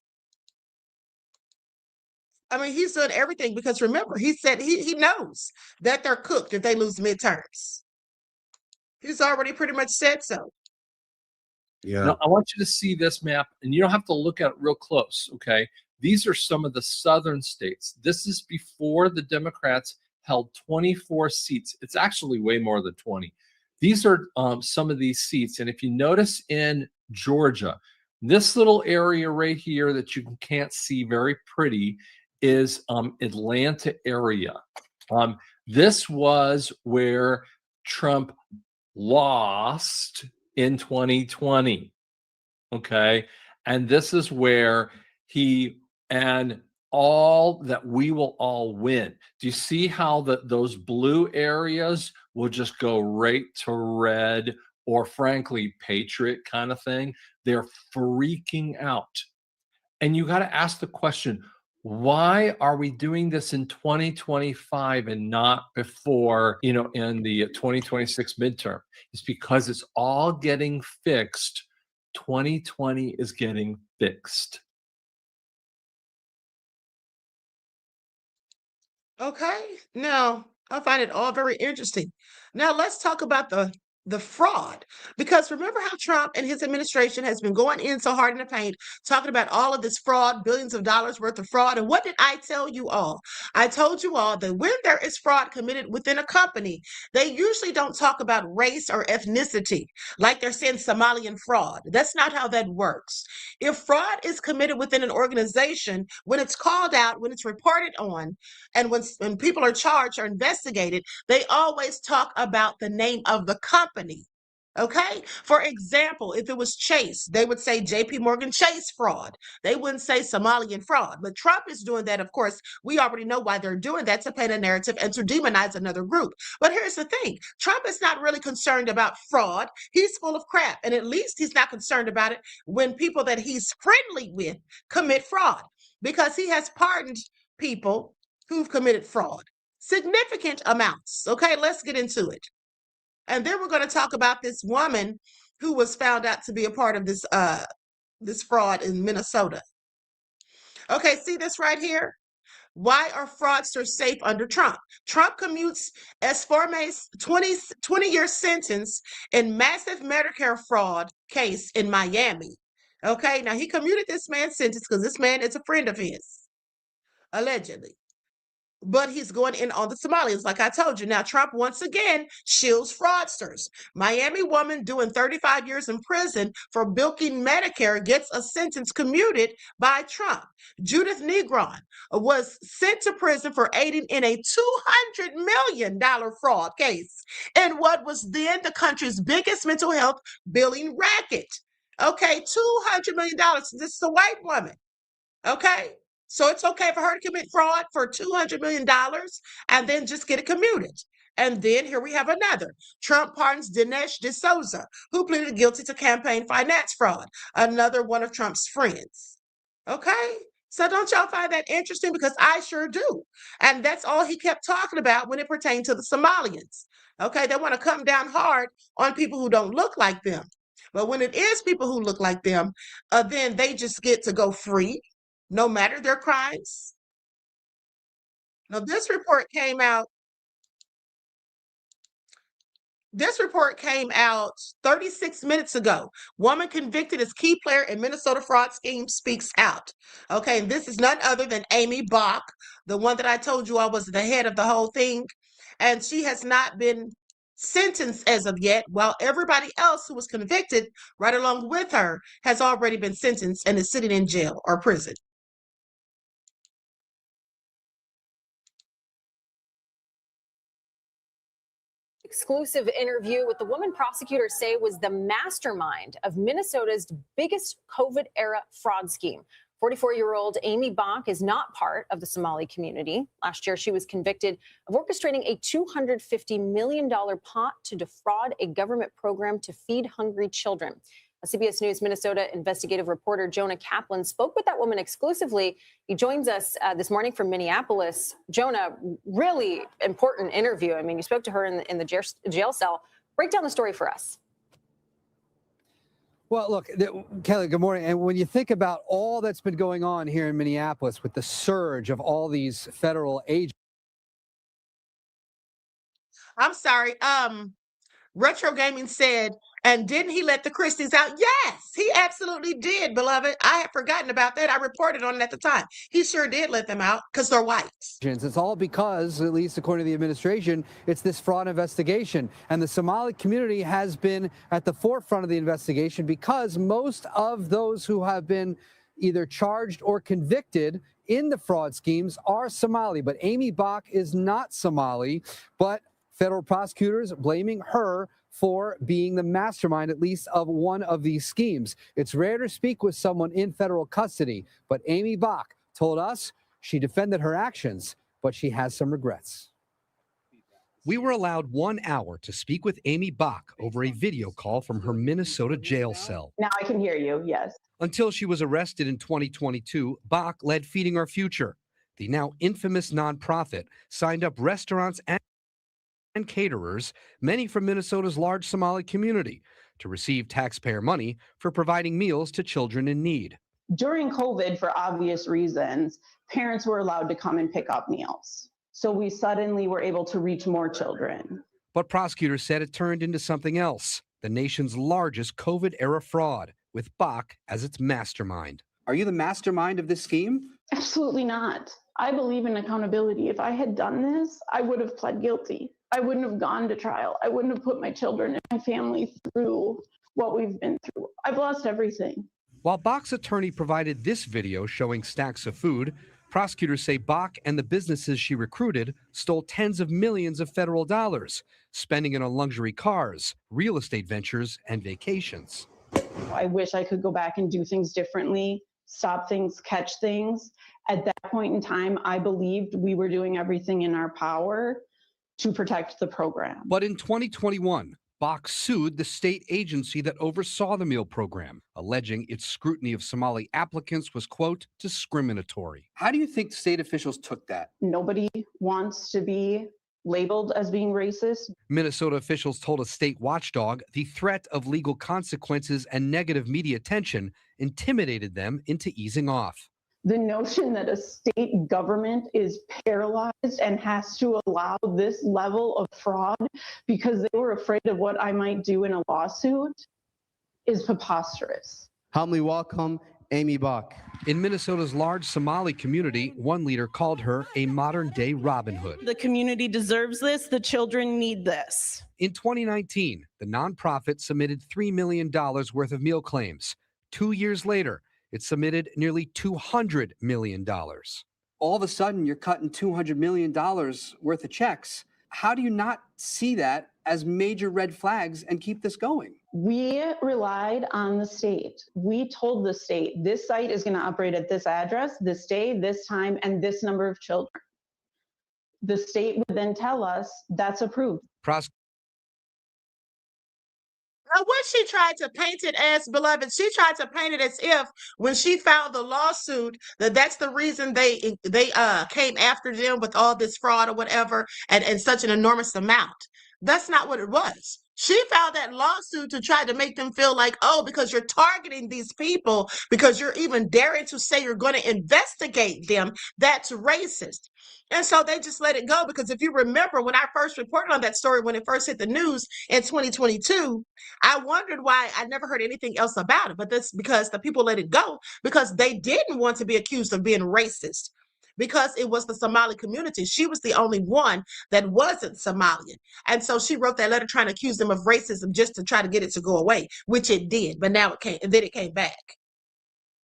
I mean, he's doing everything because remember, he said he knows that they're cooked if they lose midterms. He's already pretty much said so. Yeah. Now, I want you to see this map, and you don't have to look at it real close, okay? These are some of the southern states. This is before the Democrats held 24 seats. It's actually way more than 20. These are some of these seats. And if you notice in Georgia, this little area right here that you can't see very pretty is Atlanta area. This was where Trump lost in 2020. Okay. And this is where and all that we will all win. Do you see how those blue areas will just go right to red or frankly, patriot kind of thing? They're freaking out. And you got to ask the question, why are we doing this in 2025 and not before, in the 2026 midterm? It's because it's all getting fixed. 2020 is getting fixed. Okay. Now, I find it all very interesting. Now, let's talk about the fraud, because remember how Trump and his administration has been going in so hard in the paint, talking about all of this fraud, billions of dollars worth of fraud. And what did I tell you all? I told you all that when there is fraud committed within a company, they usually don't talk about race or ethnicity, like they're saying Somalian fraud. That's not how that works. If fraud is committed within an organization, when it's called out, when it's reported on, and when people are charged or investigated, they always talk about the name of the company. Okay. For example, if it was Chase, they would say JP Morgan Chase fraud. They wouldn't say Somalian fraud. But Trump is doing that. Of course, we already know why they're doing that, to paint a narrative and to demonize another group. But here's the thing. Trump is not really concerned about fraud. He's full of crap. And at least he's not concerned about it when people that he's friendly with commit fraud, because he has pardoned people who've committed fraud, significant amounts. Okay, let's get into it. And then we're going to talk about this woman who was found out to be a part of this fraud in Minnesota. Okay, see this right here? Why are fraudsters safe under Trump? Trump commutes as Formay's 20-year sentence in massive Medicare fraud case in Miami. Okay, now he commuted this man's sentence because this man is a friend of his, allegedly. But he's going in on the Somalians, like I told you. Now, Trump once again shields fraudsters. Miami woman doing 35 years in prison for bilking Medicare gets a sentence commuted by Trump. Judith Negron was sent to prison for aiding in a $200 million fraud case in what was then the country's biggest mental health billing racket. Okay, $200 million. This is a white woman. Okay. So it's okay for her to commit fraud for $200 million and then just get it commuted. And then here we have another. Trump pardons Dinesh D'Souza, who pleaded guilty to campaign finance fraud, another one of Trump's friends. Okay? So don't y'all find that interesting? Because I sure do. And that's all he kept talking about when it pertained to the Somalians. Okay? They want to come down hard on people who don't look like them. But when it is people who look like them, then they just get to go free, no matter their crimes. Now, this report came out 36 minutes ago. Woman convicted as key player in Minnesota fraud scheme speaks out. Okay, and this is none other than Amy Bach, the one that I told you I was the head of the whole thing. And she has not been sentenced as of yet, while everybody else who was convicted right along with her has already been sentenced and is sitting in jail or prison. Exclusive interview with the woman prosecutors say was the mastermind of Minnesota's biggest COVID-era fraud scheme. 44-year-old Amy Bach is not part of the Somali community. Last year, she was convicted of orchestrating a $250 million pot to defraud a government program to feed hungry children. CBS News Minnesota investigative reporter Jonah Kaplan spoke with that woman exclusively. He joins us this morning from Minneapolis. Jonah, really important interview. I mean, you spoke to her in the jail cell. Break down the story for us. Well, look, Kelly, good morning. And when you think about all that's been going on here in Minneapolis with the surge of all these federal agents. I'm sorry. Retro Gaming said, and didn't he let the Christies out? Yes, he absolutely did, beloved. I had forgotten about that. I reported on it at the time. He sure did let them out because they're white. It's all because, at least according to the administration, it's this fraud investigation. And the Somali community has been at the forefront of the investigation because most of those who have been either charged or convicted in the fraud schemes are Somali. But Amy Bach is not Somali, but federal prosecutors blaming her for being the mastermind, at least, of one of these schemes. It's rare to speak with someone in federal custody, but Amy Bach told us she defended her actions, but she has some regrets. We were allowed 1 hour to speak with Amy Bach over a video call from her Minnesota jail cell. Now I can hear you, yes. Until she was arrested in 2022, Bach led Feeding Our Future. The now infamous nonprofit signed up restaurants and caterers, many from Minnesota's large Somali community, to receive taxpayer money for providing meals to children in need. During COVID, for obvious reasons, parents were allowed to come and pick up meals. So we suddenly were able to reach more children. But prosecutors said it turned into something else, the nation's largest COVID-era fraud, with Bach as its mastermind. Are you the mastermind of this scheme? Absolutely not. I believe in accountability. If I had done this, I would have pled guilty. I wouldn't have gone to trial. I wouldn't have put my children and my family through what we've been through. I've lost everything. While Bach's attorney provided this video showing stacks of food, Prosecutors say Bach and the businesses she recruited stole tens of millions of federal dollars, spending it on luxury cars, real estate ventures, and vacations. I wish I could go back and do things differently, stop things, catch things. At that point in time, I believed we were doing everything in our power to protect the program. But in 2021, Bach sued the state agency that oversaw the meal program, alleging its scrutiny of Somali applicants was, quote, discriminatory. How do you think state officials took that? Nobody wants to be labeled as being racist. Minnesota officials told a state watchdog the threat of legal consequences and negative media attention intimidated them into easing off. The notion that a state government is paralyzed and has to allow this level of fraud because they were afraid of what I might do in a lawsuit is preposterous. Help me welcome Amy Bach. In Minnesota's large Somali community, one leader called her a modern-day Robin Hood. The community deserves this. The children need this. In 2019, the nonprofit submitted $3 million worth of meal claims. 2 years later, it submitted nearly $200 million. All of a sudden, you're cutting $200 million worth of checks. How do you not see that as major red flags and keep this going? We relied on the state. We told the state, this site is going to operate at this address, this day, this time, and this number of children. The state would then tell us that's approved. Now, what she tried to paint it as, beloved, she tried to paint it as if when she filed the lawsuit, that's the reason they came after them with all this fraud or whatever and such an enormous amount. That's not what it was. She filed that lawsuit to try to make them feel like, oh, because you're targeting these people, because you're even daring to say you're going to investigate them, that's racist. And so they just let it go, because if you remember when I first reported on that story, when it first hit the news in 2022, I wondered why I never heard anything else about it. But that's because the people let it go because they didn't want to be accused of being racist, because it was the Somali community. She was the only one that wasn't Somalian. And so she wrote that letter trying to accuse them of racism just to try to get it to go away, which it did. But now it came, and then it came back.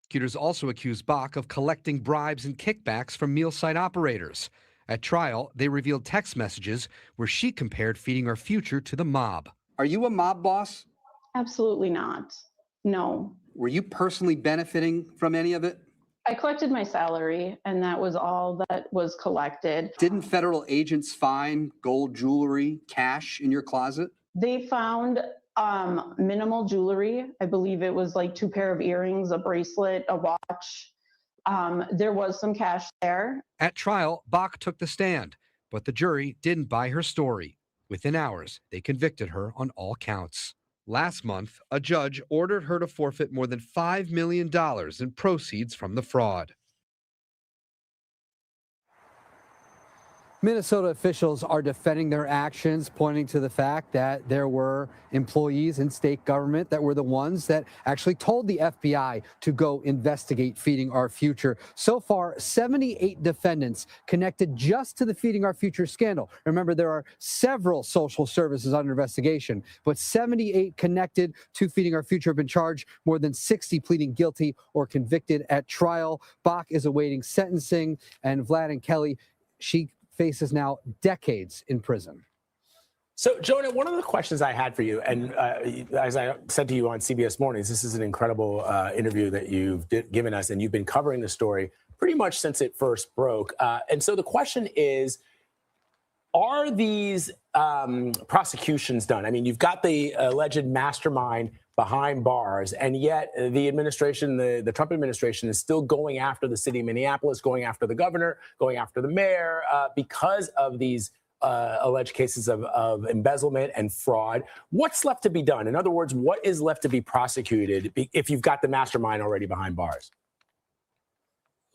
Prosecutors also accused Bach of collecting bribes and kickbacks from meal site operators. At trial, they revealed text messages where she compared Feeding Our Future to the mob. Are you a mob boss? Absolutely not. No. Were you personally benefiting from any of it? I collected my salary, and that was all that was collected. Didn't federal agents find gold jewelry, cash in your closet? They found minimal jewelry. I believe it was like 2 pair of earrings, a bracelet, a watch. There was some cash there. At trial, Bach took the stand, but the jury didn't buy her story. Within hours, they convicted her on all counts. Last month, a judge ordered her to forfeit more than $5 million in proceeds from the fraud. Minnesota officials are defending their actions, pointing to the fact that there were employees in state government that were the ones that actually told the FBI to go investigate Feeding Our Future. So far, 78 defendants connected just to the Feeding Our Future scandal. Remember, there are several social services under investigation, but 78 connected to Feeding Our Future have been charged, more than 60 pleading guilty or convicted at trial. Bach is awaiting sentencing, and Vlad and Kelly, she faces now decades in prison. So, Jonah, one of the questions I had for you, and as I said to you on CBS Mornings, this is an incredible interview that you've given us, and you've been covering the story pretty much since it first broke. And so the question is, are these prosecutions done? I mean, you've got the alleged mastermind behind bars, and yet the administration, the Trump administration, is still going after the city of Minneapolis, going after the governor, going after the mayor, because of these alleged cases of embezzlement and fraud. What's left to be done? In other words, what is left to be prosecuted if you've got the mastermind already behind bars?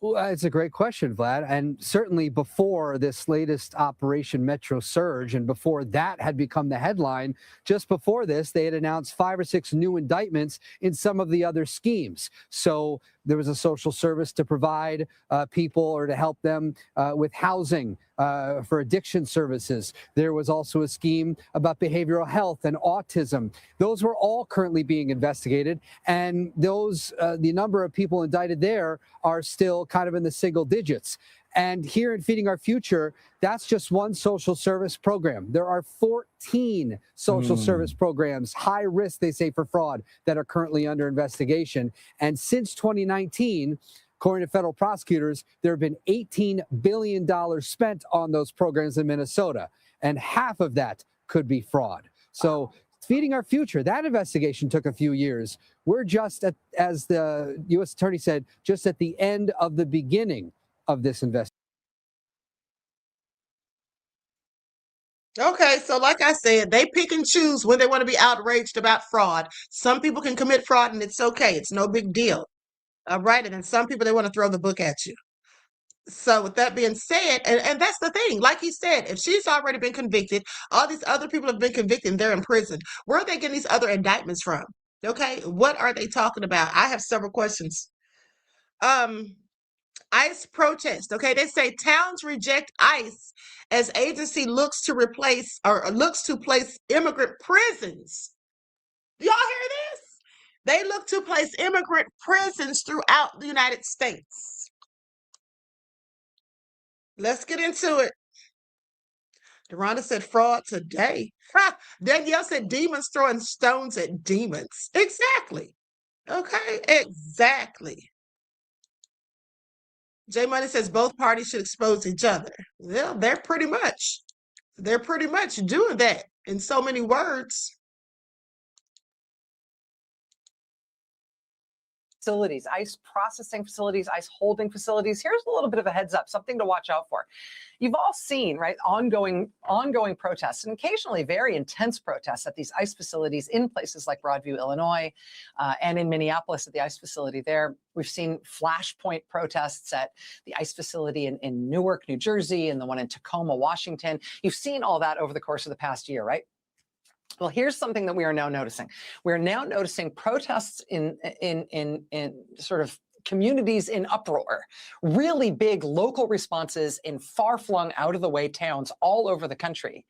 Well, it's a great question, Vlad. And certainly before this latest Operation Metro Surge, and before that had become the headline, just before this, they had announced 5 or 6 new indictments in some of the other schemes. So there was a social service to provide people or to help them with housing for addiction services. There was also a scheme about behavioral health and autism. Those were all currently being investigated, and those the number of people indicted there are still kind of in the single digits. And here in Feeding Our Future, that's just one social service program. There are 14 social service programs, high risk, they say, for fraud, that are currently under investigation. And since 2019, according to federal prosecutors, there have been $18 billion spent on those programs in Minnesota, and half of that could be fraud. So Feeding Our Future, that investigation took a few years. We're just, as the U.S. Attorney said, just at the end of the beginning of this investigation. Okay, so like I said, they pick and choose when they want to be outraged about fraud. Some people can commit fraud and it's okay. It's no big deal. All right. And then some people, they want to throw the book at you. So with that being said, and that's the thing, like he said, if she's already been convicted, all these other people have been convicted and they're in prison. Where are they getting these other indictments from? Okay. What are they talking about? I have several questions. ICE protest. Okay, they say towns reject ICE as agency looks to replace or looks to place immigrant prisons. Do y'all hear this? They look to place immigrant prisons throughout the United States. Let's get into it. Deronda said fraud today. Danielle said demons throwing stones at demons. Exactly. Okay, exactly. J Money says both parties should expose each other. Well, they're pretty much doing that in so many words. Facilities, ICE processing facilities, ICE holding facilities. Here's a little bit of a heads up, something to watch out for. You've all seen, right, ongoing protests and occasionally very intense protests at these ICE facilities in places like Broadview, Illinois, and in Minneapolis at the ICE facility there. We've seen flashpoint protests at the ICE facility in Newark, New Jersey, and the one in Tacoma, Washington. You've seen all that over the course of the past year, right? Well, here's something that we are now noticing. We're now noticing protests in sort of communities in uproar, really big local responses in far-flung, out-of-the-way towns all over the country,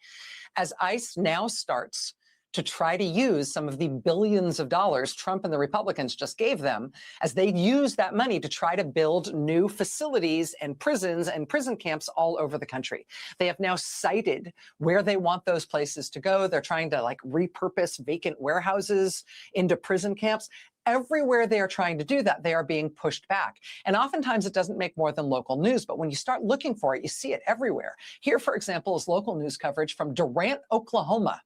as ICE now starts to try to use some of the billions of dollars Trump and the Republicans just gave them, as they use that money to try to build new facilities and prisons and prison camps all over the country. They have now cited where they want those places to go. They're trying to like repurpose vacant warehouses into prison camps. Everywhere they are trying to do that, they are being pushed back. And oftentimes it doesn't make more than local news, but when you start looking for it, you see it everywhere. Here, for example, is local news coverage from Durant, Oklahoma.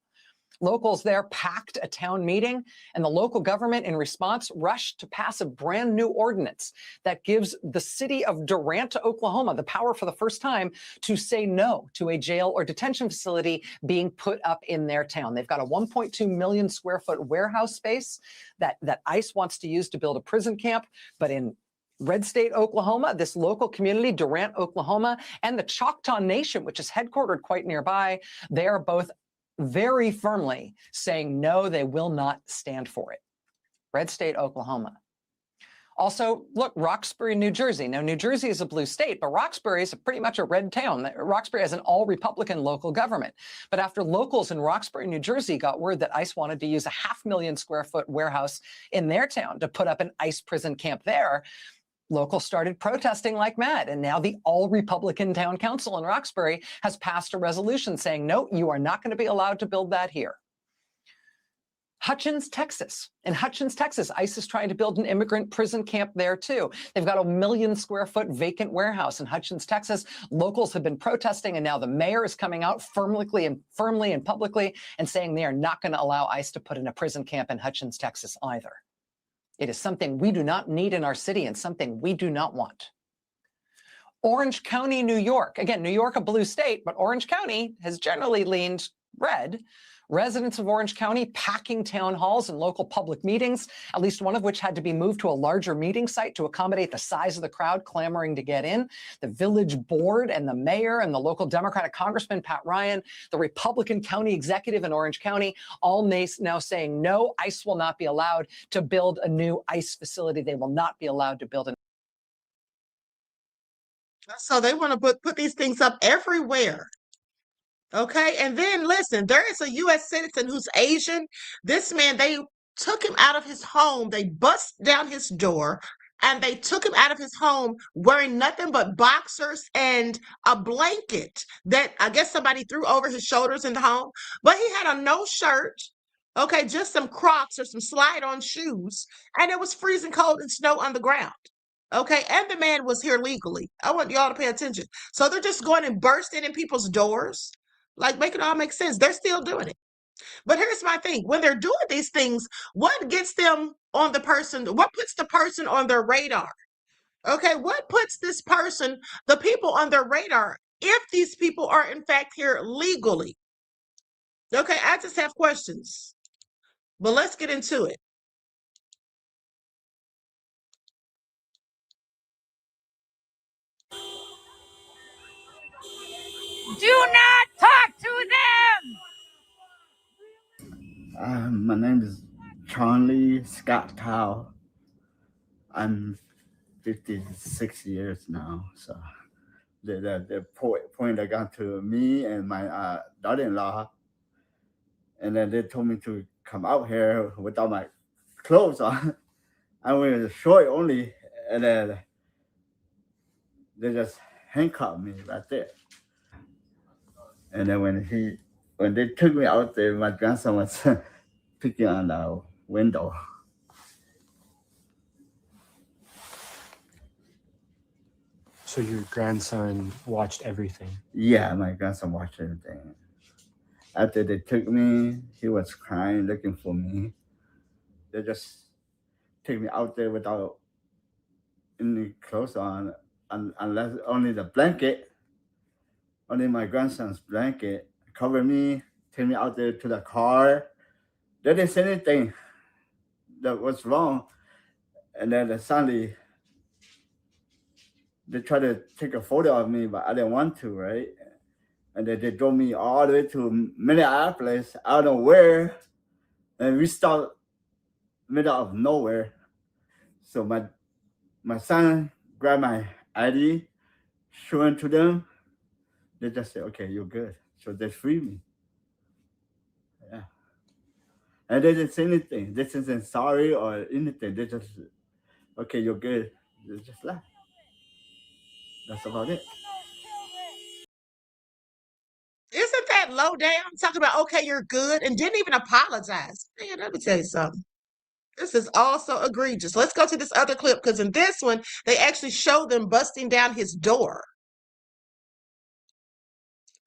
Locals there packed a town meeting, and the local government, in response, rushed to pass a brand new ordinance that gives the city of Durant, Oklahoma, the power for the first time to say no to a jail or detention facility being put up in their town. They've got a 1.2 million square foot warehouse space that ICE wants to use to build a prison camp, but in Red State, Oklahoma, this local community, Durant, Oklahoma, and the Choctaw Nation, which is headquartered quite nearby, they are both very firmly saying no, they will not stand for it. Red State, Oklahoma. Also, look, Roxbury, New Jersey. Now, New Jersey is a blue state, but Roxbury is pretty much a red town. Roxbury has an all-Republican local government. But after locals in Roxbury, New Jersey got word that ICE wanted to use a 500,000 square foot warehouse in their town to put up an ICE prison camp there, locals started protesting like mad, and now the all-Republican town council in Roxbury has passed a resolution saying, no, you are not going to be allowed to build that here. Hutchins, Texas. In Hutchins, Texas, ICE is trying to build an immigrant prison camp there too. They've got a 1 million square foot vacant warehouse in Hutchins, Texas. Locals have been protesting, and now the mayor is coming out firmly and publicly and saying they are not going to allow ICE to put in a prison camp in Hutchins, Texas either. It is something we do not need in our city and something we do not want. Orange County, New York. Again, New York, a blue state, but Orange County has generally leaned red. Residents of Orange County packing town halls and local public meetings, at least one of which had to be moved to a larger meeting site to accommodate the size of the crowd clamoring to get in. The village board and the mayor and the local Democratic Congressman, Pat Ryan, the Republican county executive in Orange County, all now saying no, ICE will not be allowed to build a new ICE facility. They will not be allowed to build a So they want to put these things up everywhere. Okay. And then listen, there is a U.S. citizen who's Asian. This man, they took him out of his home. They bust down his door and they took him out of his home wearing nothing but boxers and a blanket that I guess somebody threw over his shoulders in the home. But he had on no shirt. Okay. Just some Crocs or some slide on shoes. And it was freezing cold and snow on the ground. Okay. And the man was here legally. I want y'all to pay attention. So they're just going and bursting in people's doors. Like, make it all make sense. They're still doing it. But here's my thing. When they're doing these things, what gets them on the person? What puts the person on their radar? Okay. What puts this person, the people on their radar, if these people are in fact here legally? Okay. I just have questions. But let's get into it. Do not talk to them! My name is Charlie Scott Tao. I'm 56 years now. So the point they got to me and my daughter-in-law, and then they told me to come out here without my clothes on. I was short only, and then they just handcuffed me right there. And then when they took me out there, my grandson was picking on the window. So your grandson watched everything? Yeah, my grandson watched everything. After they took me, he was crying, looking for me. They just take me out there without any clothes on, unless only the blanket. Only my grandson's blanket cover me, take me out there to the car. They didn't say anything that was wrong. And then suddenly, they tried to take a photo of me, but I didn't want to, right? And then they drove me all the way to Minneapolis, I don't know where. And we stopped middle of nowhere. So my son grabbed my ID, showing to them. They just say, okay, you're good. So they free me. Yeah. And they didn't say anything. They didn't say sorry or anything. They just, okay, you're good. They just left. That's about it. Isn't that low down? Talking about, okay, you're good, and didn't even apologize. Man, let me tell you something. This is also egregious. Let's go to this other clip, because in this one, they actually show them busting down his door.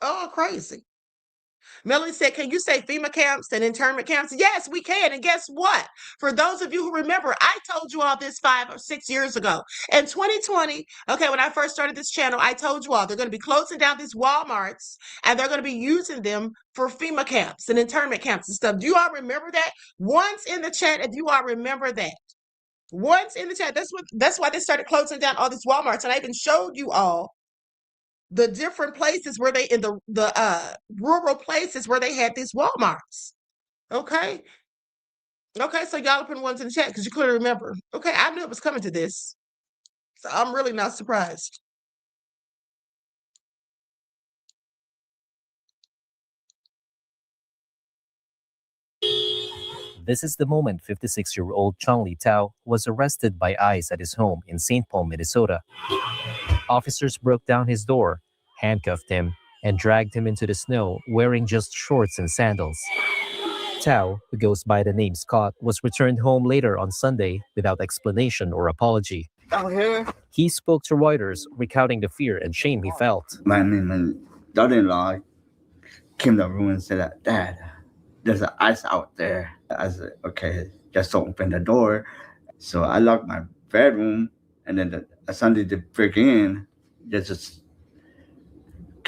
Oh, crazy. Melanie said, can you say FEMA camps and internment camps? Yes, we can. And guess what? For those of you who remember, I told you all this 5 or 6 years ago. In 2020, okay, when I first started this channel, I told you all they're going to be closing down these Walmarts and they're going to be using them for FEMA camps and internment camps and stuff. Do you all remember that? Once in the chat, if you all remember that. Once in the chat. That's why they started closing down all these Walmarts. And I even showed you all the different places where they, in the rural places where they had these Walmarts. Okay. Okay, so y'all put ones in the chat because you clearly remember. Okay, I knew it was coming to this. So I'm really not surprised. This is the moment 56-year-old Chong-Li Tao was arrested by ICE at his home in St. Paul, Minnesota. Officers broke down his door, handcuffed him, and dragged him into the snow wearing just shorts and sandals. Tao, who goes by the name Scott, was returned home later on Sunday without explanation or apology. Down here. He spoke to Reuters, recounting the fear and shame he felt. My daughter-in-law came to the room and said, Dad, there's an ice out there. I said, okay, just don't open the door. So I locked my bedroom, and then Sunday they break in, they just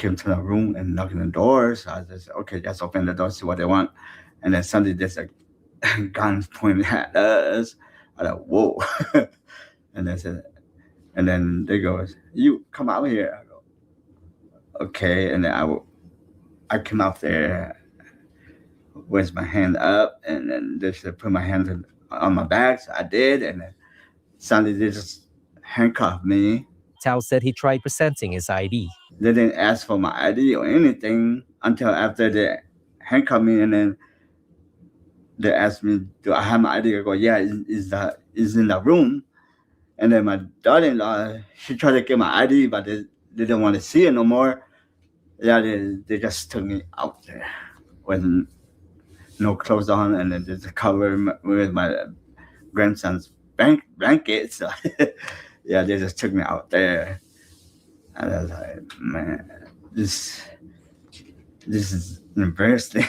came to the room and knocked on the doors. I just, okay, just open the door, see what they want. And then suddenly there's a gun pointed at us. I like, whoa. And they said, and then they go, you come out here. I go, okay. And then I came out there with my hand up, and then they said, put my hand on my back. So I did, and then suddenly they just handcuffed me. Tao said he tried presenting his ID. They didn't ask for my ID or anything until after they handcuffed me, and then they asked me, do I have my ID? I go, yeah, it's in the room. And then my daughter-in-law, she tried to get my ID, but they didn't want to see it no more. Yeah, they just took me out there with no clothes on, and then just covered with my grandson's blanket. So yeah, they just took me out there. And I was like, man, this is embarrassing.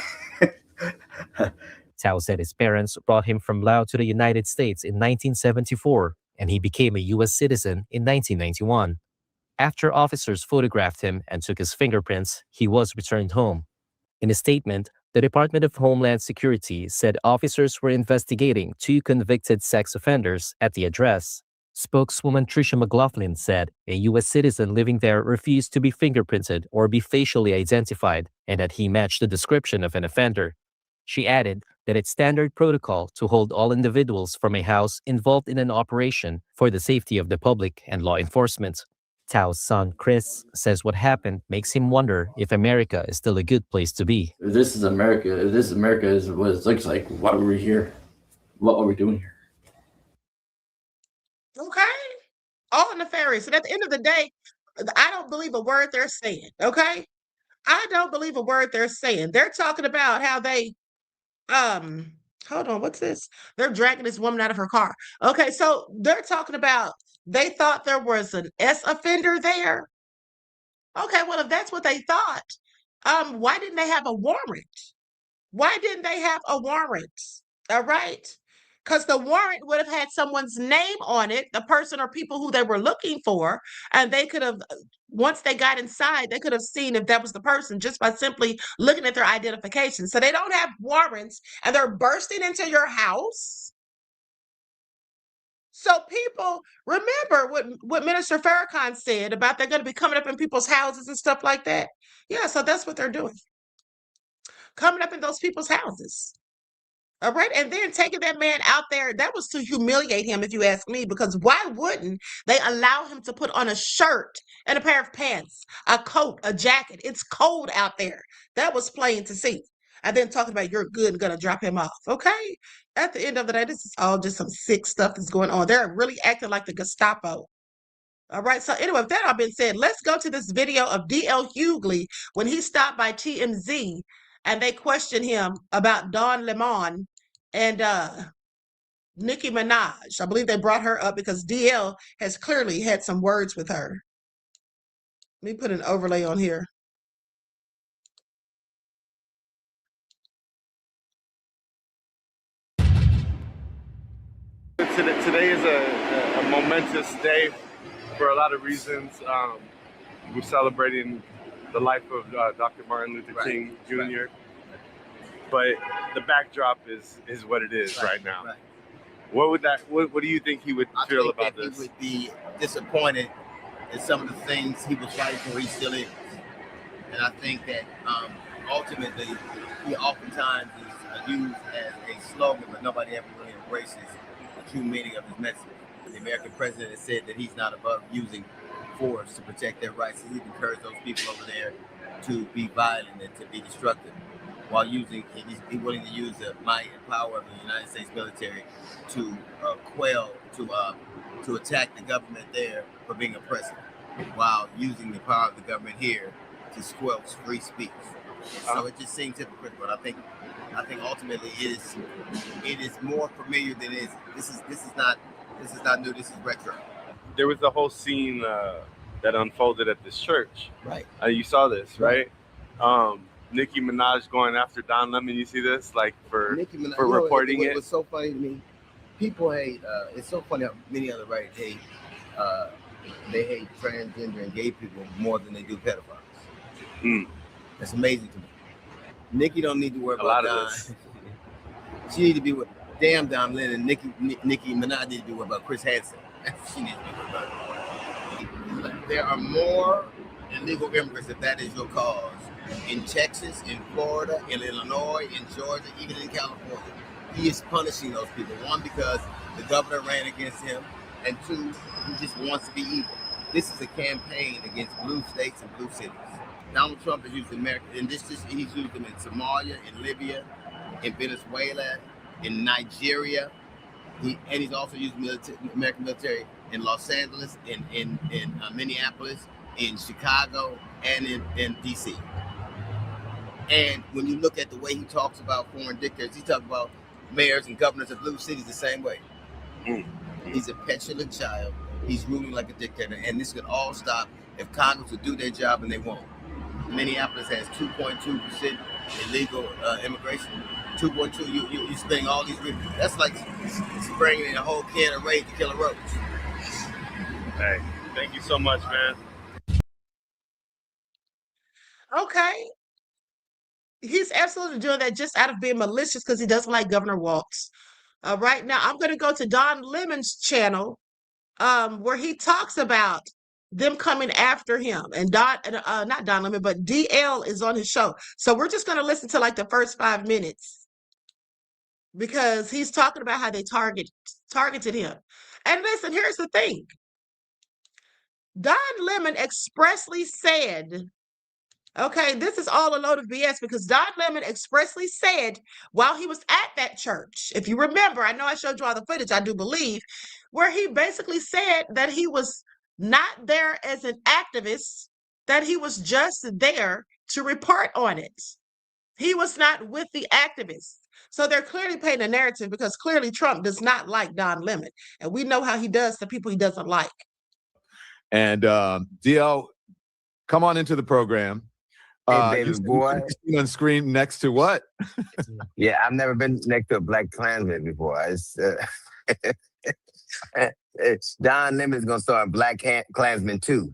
Tao said his parents brought him from Laos to the United States in 1974, and he became a U.S. citizen in 1991. After officers photographed him and took his fingerprints, he was returned home. In a statement, the Department of Homeland Security said officers were investigating 2 convicted sex offenders at the address. Spokeswoman Tricia McLaughlin said a U.S. citizen living there refused to be fingerprinted or be facially identified, and that he matched the description of an offender. She added that it's standard protocol to hold all individuals from a house involved in an operation for the safety of the public and law enforcement. Tao's son, Chris, says what happened makes him wonder if America is still a good place to be. If this is America is what it looks like, why are we here? What are we doing here? Okay. All nefarious. And at the end of the day, I don't believe a word they're saying. Okay. I don't believe a word they're saying. They're talking about how they, hold on, what's this? They're dragging this woman out of her car. Okay. So they're talking about they thought there was an S offender there. Okay. Well, if that's what they thought, why didn't they have a warrant? Why didn't they have a warrant? All right. Because the warrant would have had someone's name on it, the person or people who they were looking for, and they could have, once they got inside, they could have seen if that was the person just by simply looking at their identification. So they don't have warrants, and they're bursting into your house. So people, remember what Minister Farrakhan said about they're going to be coming up in people's houses and stuff like that? Yeah, so that's what they're doing. Coming up in those people's houses. All right. And then taking that man out there, that was to humiliate him, if you ask me, because why wouldn't they allow him to put on a shirt and a pair of pants, a coat, a jacket? It's cold out there. That was plain to see. And then talking about you're good and going to drop him off. Okay. At the end of the day, this is all just some sick stuff that's going on. They're really acting like the Gestapo. All right. So anyway, with that all been said, let's go to this video of D.L. Hughley when he stopped by TMZ and they questioned him about Don Lemon and Nicki Minaj. I believe they brought her up because DL has clearly had some words with her. Let me put an overlay on here. Today is a momentous day for a lot of reasons. We're celebrating the life of Dr. Martin Luther King Jr. Right. But the backdrop is what it is right now. Right. What do you think he would feel about this? He would be disappointed in some of the things he was fighting for. He still is, and I think that ultimately he oftentimes is used as a slogan, but nobody ever really embraces the true meaning of his message. The American president has said that he's not above using force to protect their rights. He's encouraged those people over there to be violent and to be destructive, while he's willing to use the might and power of the United States military to to attack the government there for being oppressive, while using the power of the government here to squelch free speech. So it just seems hypocritical. I think ultimately it is more familiar than it is. This is not new. This is retro. There was a whole scene that unfolded at this church. Right. You saw this, right? Nicki Minaj going after Don Lemon. You see this, like for reporting it. What's so funny to me, people hate. It's so funny how many other writers hate. They hate transgender and gay people more than they do pedophiles. That's amazing to me. Nikki don't need to worry lot about of Don. this. She need to be with damn Don Lynn and Nicki Minaj need to be worried about Chris Hansen. She needs to be worried about. There are more illegal immigrants, if that is your cause, in Texas, in Florida, in Illinois, in Georgia, even in California. He is punishing those people. One, because the governor ran against him, and two, he just wants to be evil. This is a campaign against blue states and blue cities. Donald Trump has used America, and he's used them in Somalia, in Libya, in Venezuela, in Nigeria. He's also used American military in Los Angeles, in Minneapolis, in Chicago, and in DC. And when you look at the way he talks about foreign dictators, he talks about mayors and governors of blue cities the same way. He's a petulant child. He's ruling like a dictator, and this could all stop if Congress would do their job, and they won't. Minneapolis has 2.2% illegal immigration. 2.2. You spending all these. That's like spraying in a whole can of Raid to kill a roach. Hey, thank you so much, man. Okay. He's absolutely doing that just out of being malicious because he doesn't like Governor Walz. Right now, I'm going to go to Don Lemon's channel, where he talks about them coming after him. And not Don Lemon, but DL is on his show. So we're just going to listen to like the first 5 minutes because he's talking about how they targeted him. And listen, here's the thing. Don Lemon expressly said, okay, this is all a load of BS because Don Lemon expressly said while he was at that church, if you remember, I know I showed you all the footage, I do believe, where he basically said that he was not there as an activist, that he was just there to report on it. He was not with the activists. So they're clearly painting a narrative because clearly Trump does not like Don Lemon. And we know how he does to people he doesn't like. And DL, come on into the program. Hey, baby boy. You on screen next to what? Yeah, I've never been next to a black Klansman before. It's Don Lemon's gonna start Black Klansman 2.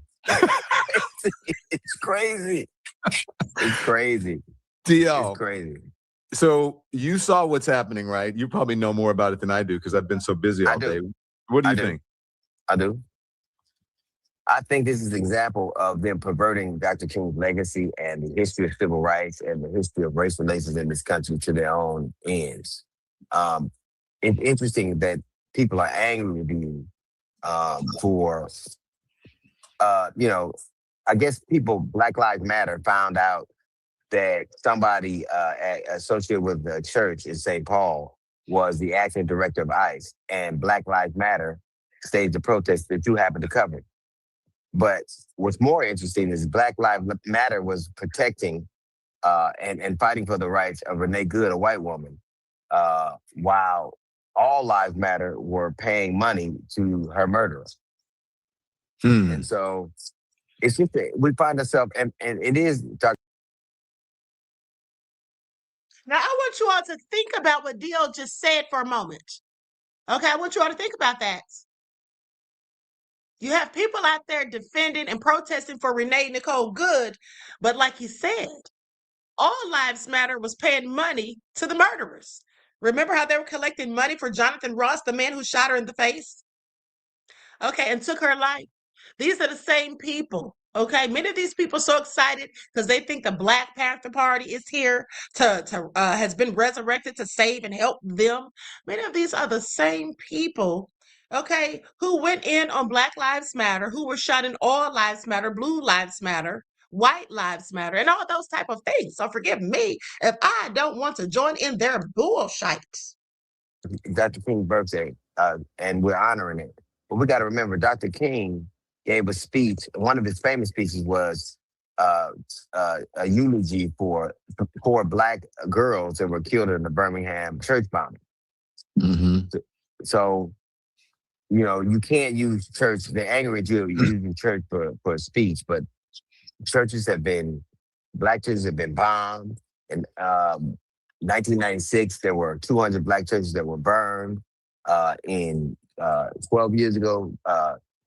It's crazy. It's crazy. DL. It's crazy. So you saw what's happening, right? You probably know more about it than I do because I've been so busy all day. What do you think? I do. I think this is an example of them perverting Dr. King's legacy and the history of civil rights and the history of race relations in this country to their own ends. It's interesting that people are angry with you for, I guess Black Lives Matter found out that somebody associated with the church in St. Paul was the acting director of ICE, and Black Lives Matter staged a protest that you happened to cover. But what's more interesting is Black Lives Matter was protecting and fighting for the rights of Renee Good, a white woman, while All Lives Matter were paying money to her murderer. And so it's just we find ourselves, and it is. Now, I want you all to think about what DL just said for a moment. Okay, I want you all to think about that. You have people out there defending and protesting for Renee Nicole Good, but like he said, All Lives Matter was paying money to the murderers. Remember how they were collecting money for Jonathan Ross, the man who shot her in the face? Okay, and took her life. These are the same people. Okay, many of these people are so excited because they think the Black Panther Party is here has been resurrected to save and help them. Many of these are the same people, okay, who went in on Black Lives Matter, who were shot in All Lives Matter, Blue Lives Matter, White Lives Matter, and all those type of things. So forgive me if I don't want to join in their bullshit. Dr. King's birthday, and we're honoring it. But we got to remember, Dr. King gave a speech. One of his famous speeches was a eulogy for 4 Black girls that were killed in the Birmingham church bombing. So, you can't use church. They're angry at you using church for a speech, but Black churches have been bombed. In 1996, there were 200 Black churches that were burned. 12 years ago,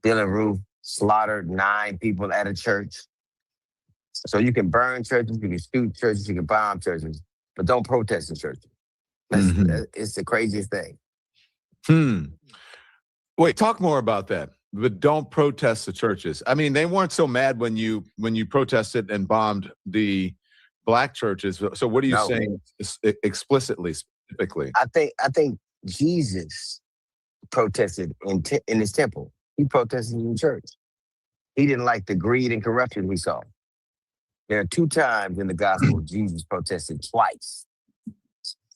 Dylann Roof slaughtered 9 people at a church. So you can burn churches, you can shoot churches, you can bomb churches, but don't protest the churches. It's the craziest thing. Wait, talk more about that. But don't protest the churches. I mean, they weren't so mad when you protested and bombed the black churches. So what are you saying explicitly, specifically? I think Jesus protested in his temple. He protested in the church. He didn't like the greed and corruption we saw. There are 2 times in the gospel Jesus protested twice.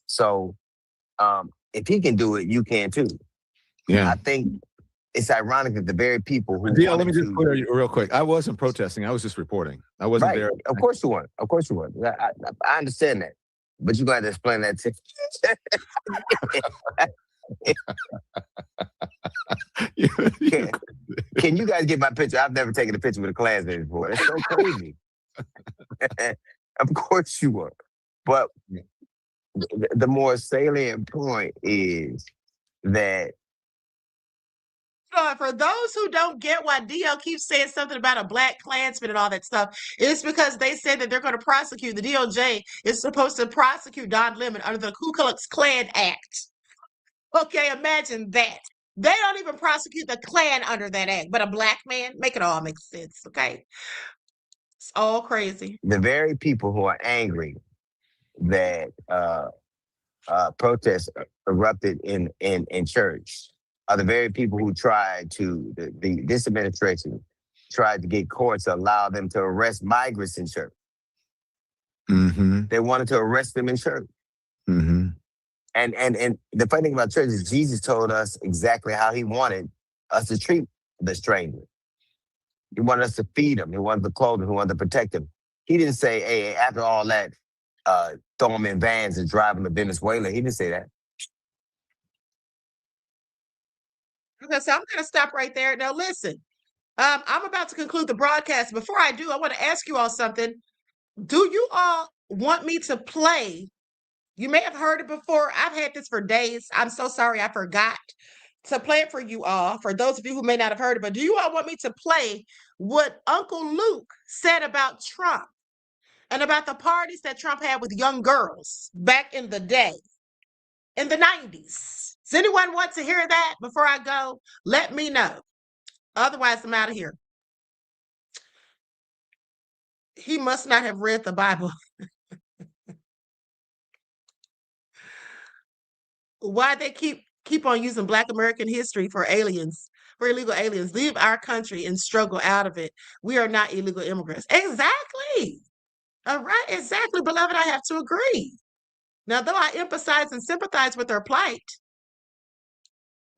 So if he can do it, you can too. Yeah. I think it's ironic that the very people who Let me just clear you real quick. I wasn't protesting. I was just reporting. I wasn't there. Of course you weren't. Of course you weren't. I understand that. But you got to explain that to Can you guys get my picture? I've never taken a picture with a classmate before. That's so crazy. Of course you were. But the more salient point is that For those who don't get why DL keeps saying something about a black Klansman and all that stuff, it's because they said that they're going to prosecute. The DOJ is supposed to prosecute Don Lemon under the Ku Klux Klan Act. Okay, imagine that. They don't even prosecute the Klan under that act, but a black man, make it all make sense, okay? It's all crazy. the very people who are angry that protests erupted in church are the very people who tried to, this administration tried to get courts to allow them to arrest migrants in church. They wanted to arrest them in church. And the funny thing about church is Jesus told us exactly how he wanted us to treat the stranger. He wanted us to feed them. He wanted to clothe them. He wanted to protect them. He didn't say, hey, after all that, throw them in vans and drive them to Venezuela. He didn't say that. Okay, so I'm going to stop right there. Now, listen, I'm about to conclude the broadcast. Before I do, I want to ask you all something. Do you all want me to play? You may have heard it before. I've had this for days. I'm so sorry I forgot to play it for you all. For those of you who may not have heard it, but do you all want me to play what Uncle Luke said about Trump and about the parties that Trump had with young girls back in the day, in the 90s? Does anyone want to hear that before I go? Let me know. Otherwise, I'm out of here. He must not have read the Bible. Why they keep on using Black American history for aliens, for illegal aliens? Leave our country and struggle out of it. We are not illegal immigrants. Exactly. All right, exactly, beloved. I have to agree. Now, though I empathize and sympathize with their plight,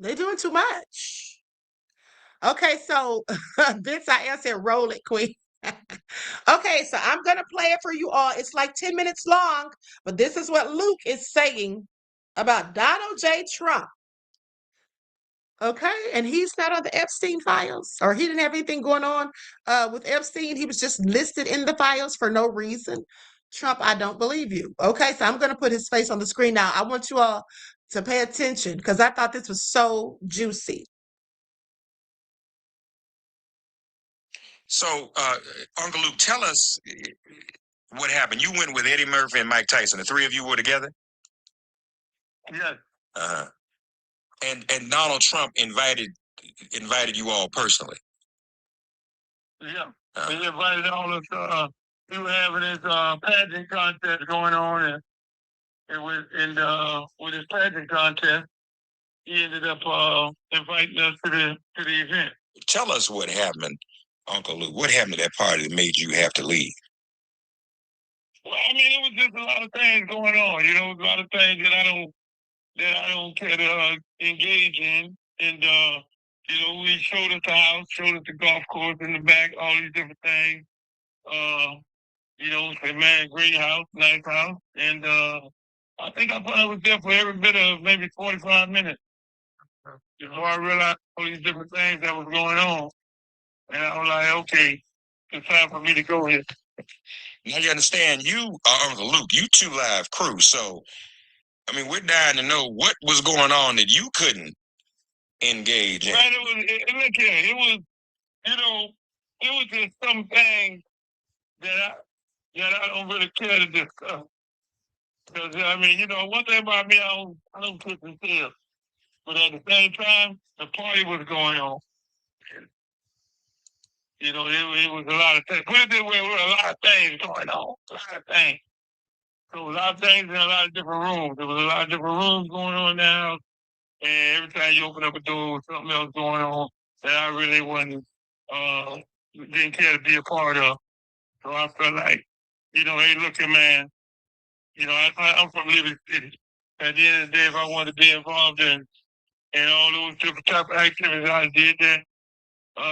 they're doing too much. Okay, so Vince, I said, roll it, Queen. Okay, so I'm going to play it for you all. It's like 10 minutes long, but this is what Luke is saying about Donald J. Trump. Okay, and he's not on the Epstein files, or he didn't have anything going on with Epstein. He was just listed in the files for no reason. Trump, I don't believe you. Okay, so I'm going to put his face on the screen now. I want you all to pay attention because I thought this was so juicy. So, Uncle Luke, tell us what happened. You went with Eddie Murphy and Mike Tyson. The 3 of you were together? Yes. And Donald Trump invited you all personally? Yeah. He invited all of us. He was having his pageant contest going on, and with his pageant contest, he ended up inviting us to the event. Tell us what happened, Uncle Luke. What happened at that party that made you have to leave? Well, I mean, it was just a lot of things going on. You know, a lot of things that I don't care to engage in. And you know, we showed us the house, showed us the golf course in the back, all these different things. You know, said, man, great house, nice house. And I think I probably was there for every bit of maybe 45 minutes before I realized all these different things that was going on. And I was like, okay, it's time for me to go here. Now you understand, you are Uncle Luke, you 2 Live crew. So, I mean, we're dying to know what was going on that you couldn't engage in. Right, look here, it was, you know, it was just some things that I don't really care to discuss. Because I mean, you know, one thing about me, I don't kiss and tell. But at the same time, the party was going on. You know, it was a lot of things. Put it this way, there were a lot of things going on. A lot of things. So a lot of things in a lot of different rooms. There was a lot of different rooms going on now. And every time you open up a door, with something else going on that I really didn't care to be a part of. So I felt like, you know, hey, look here, man. You know, I'm from Liberty City. At the end of the day, if I wanted to be involved in all those different type of activities, I did that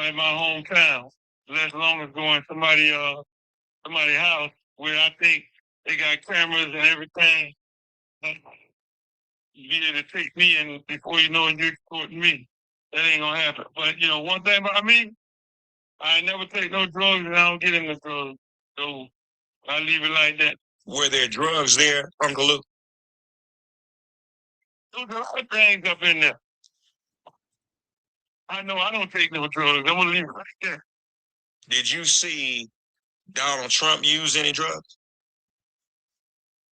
in my hometown. Less long as going somebody's house where I think they got cameras and everything. Be able to take me in before you know it, you're recording me. That ain't gonna happen. But you know, one thing about me, I never take no drugs and I don't get into drugs. So I leave it like that. Were there drugs there, Uncle Luke? There's a lot of things up in there. I know I don't take no drugs. I'm gonna leave it right there. Did you see Donald Trump use any drugs?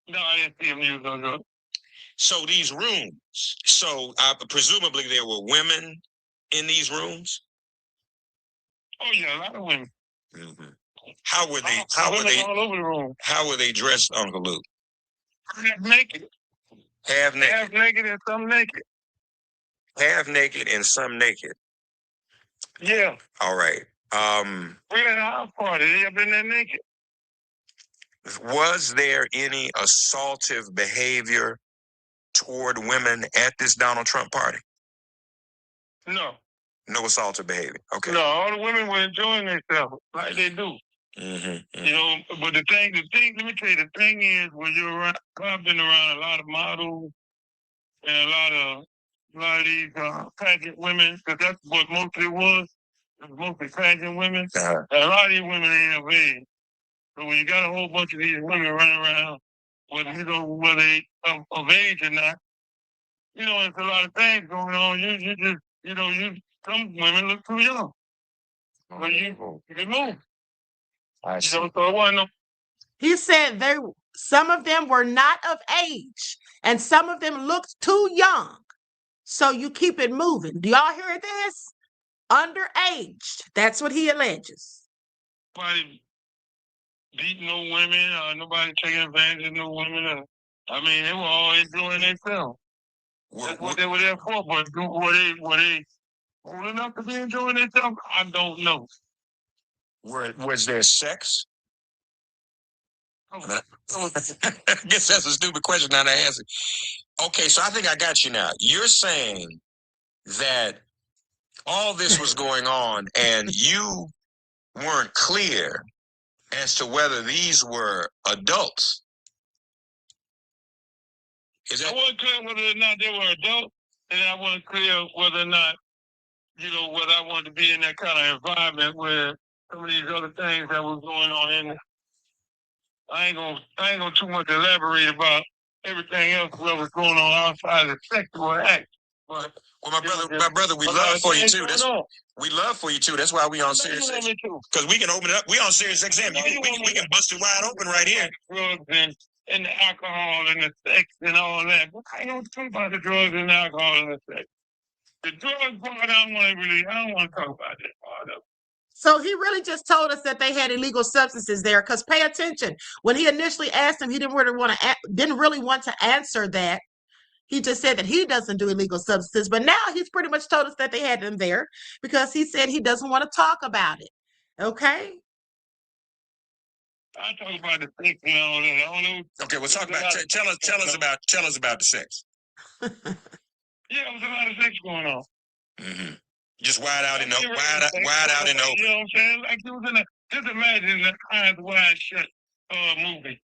No, I didn't see him use no drugs. So these rooms, presumably there were women in these rooms? Oh yeah, a lot of women. Mm-hmm. How were they all over the room. How were they dressed, Uncle Luke? Half naked. Half naked. Half naked and some naked. Half naked and some naked. Yeah. All right. We're at a house party. They have been there naked. Was there any assaultive behavior toward women at this Donald Trump party? No. No assaultive behavior. Okay. No, all the women were enjoying themselves like they do. Mm-hmm. You know, but the thing, let me tell you, the thing is, when you're around, I've been around a lot of models and a lot of these pageant women, because that's what mostly it was. It was mostly pageant women. Uh-huh. And a lot of these women ain't of age. So when you got a whole bunch of these women running around, whether they of age or not, you know, there's a lot of things going on. You just, you know, some women look too young. So you move. I see. You know, so it wasn't no. He said some of them were not of age and some of them looked too young. So you keep it moving. Do y'all hear this? Underaged. That's what he alleges. Nobody beating no women or nobody taking advantage of no women. I mean, they were all enjoying themselves. That's what they were there for. But were they old enough to be enjoying themselves? I don't know. Was there sex? I guess that's a stupid question not to answer. Okay, so I think I got you now. You're saying that all this was going on and you weren't clear as to whether these were adults. I wasn't clear whether or not they were adults, and I wasn't clear whether or not, you know, whether I wanted to be in that kind of environment where some of these other things that was going on in there. I ain't gonna too much elaborate about everything else that was going on outside of sexual act. But my brother, we love for you too. We love for you too. That's why we on Sirius XM. Because we can open it up. We on Sirius XM. We can bust it wide open right here. Drugs and the alcohol and the sex and all that. But I don't talk about the drugs and the alcohol and the sex. The drugs part, I don't want to talk about that part of it. So he really just told us that they had illegal substances there. Because pay attention, when he initially asked him, he didn't really want to answer that. He just said that he doesn't do illegal substances. But now he's pretty much told us that they had them there because he said he doesn't want to talk about it. Okay. I talk about the sex and all that. I don't know. Okay, well, talk about tell us about the sex. Yeah, there was a lot of sex going on. Mm-hmm. Just wide out in the open. You know what I'm saying? Like it was just imagine the Eyes Wide Shut movie.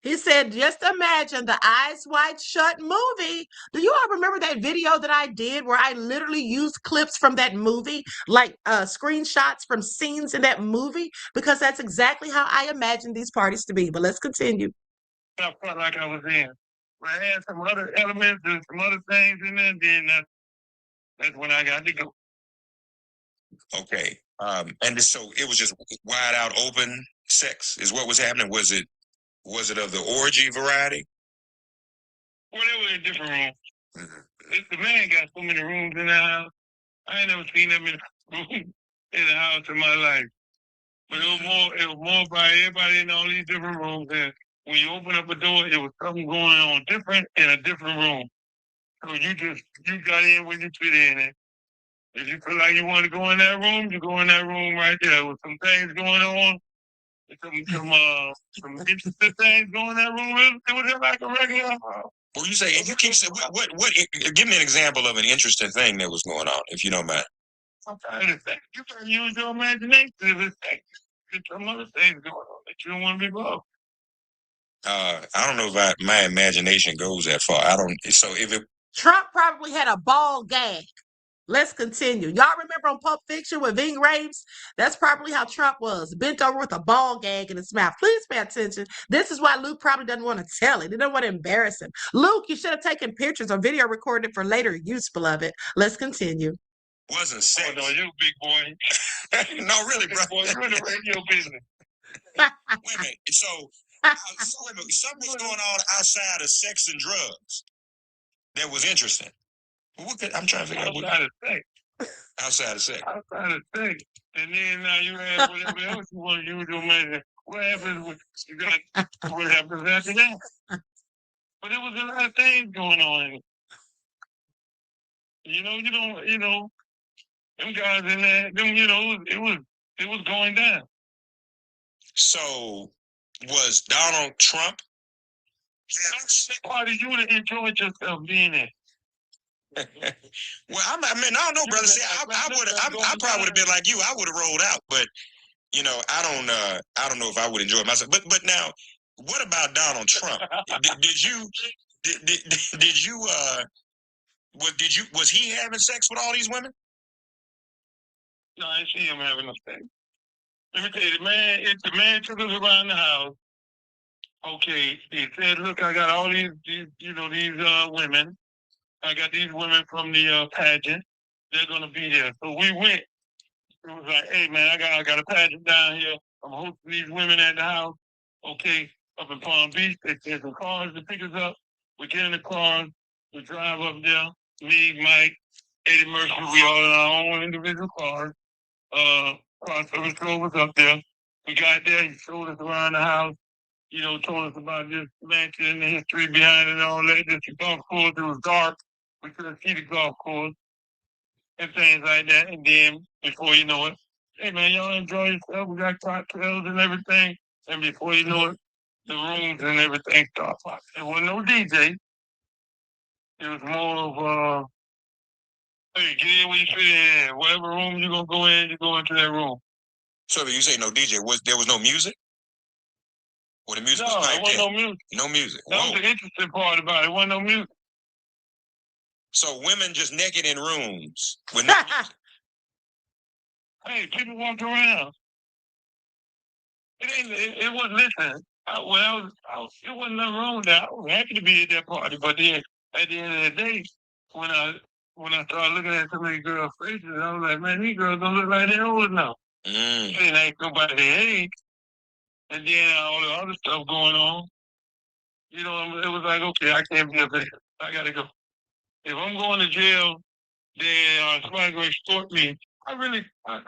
He said, just imagine the Eyes Wide Shut movie. Do you all remember that video that I did where I literally used clips from that movie, like screenshots from scenes in that movie? Because that's exactly how I imagined these parties to be. But let's continue. I felt like I was in. But I had some other elements and some other things in there, then that's when I got to go. Okay. And so it was just wide out open sex is what was happening? Was it of the orgy variety? Well, they were in different rooms. The man got so many rooms in the house. I ain't never seen that many rooms in the house in my life. But it was more by everybody in all these different rooms. And when you open up a door, it was something going on different in a different room. So you got in when you fit in it. If you feel like you want to go in that room, you go in that room right there with some things going on. Some interesting things going in that room. It was just like a regular house. Well, you say, and you keep saying, what, give me an example of an interesting thing that was going on, if you don't mind. I'm trying to think. You can use your imagination if it's there's some other things going on that you don't want to be involved. I don't know if my imagination goes that far. I don't. So if it. Trump probably had a ball gag. Let's continue. Y'all remember on Pulp Fiction with Ving Rhames? That's probably how Trump was, bent over with a ball gag in his mouth. Please pay attention. This is why Luke probably doesn't want to tell it. He doesn't want to embarrass him. Luke, you should have taken pictures or video recorded for later use, beloved. Let's continue. Wasn't sex. Oh, no, you big boy. No, really, bro. Boy, you're in the radio business. Wait a minute. So wait a minute. Something was going on outside of sex and drugs that was interesting. I'm trying to figure out what. Outside of sex. Outside of sex. Outside of sex. And then now you have whatever else you want to use your measure. What happens when you got what happens after that? But there was a lot of things going on. You know, them guys in there, it was going down. So was Donald Trump? Why did you would have enjoyed yourself being there? Well, I don't know, brother. See, I probably would have been like you. I would have rolled out, but I don't know if I would enjoy myself. But now, what about Donald Trump? Was he having sex with all these women? No, I see him having no sex. Let me tell you, the man took us around the house. Okay, he said, "Look, I got all these women. I got these women from the pageant. They're gonna be there." So we went. It was like, "Hey, man, I got a pageant down here. I'm hosting these women at the house. Okay, up in Palm Beach. They send some cars to pick us up. We get in the cars. We drive up there. Me, Mike, Eddie Murphy. We all in our own individual cars. Car service drove us up there. We got there. He showed us around the house. Told us about this mansion, the history behind it, and all that. This golf course. It was dark. We couldn't see the golf course and things like that. And then before you know it, hey man, y'all enjoy yourself. We got cocktails and everything. And before you know it, the rooms and everything start popping. There wasn't no DJ. It was more of hey, get in where you fit in. Whatever room you're gonna go in, you go into that room. So you say no DJ? There was no music? Or the music No, was there wasn't no music. No music. That was the interesting part about it. There wasn't no music. So women just naked in rooms with no music. Hey, people walk around. It wasn't, listen, it wasn't nothing wrong with that. I was happy to be at that party, but then at the end of the day, when I started looking at some of these girls' faces, I was like, man, these girls don't look like they're old enough. They didn't ask nobody their age. And then all the other stuff going on. It was like, okay, I can't be up there. I gotta go. If I'm going to jail, then somebody gonna extort me. I really, I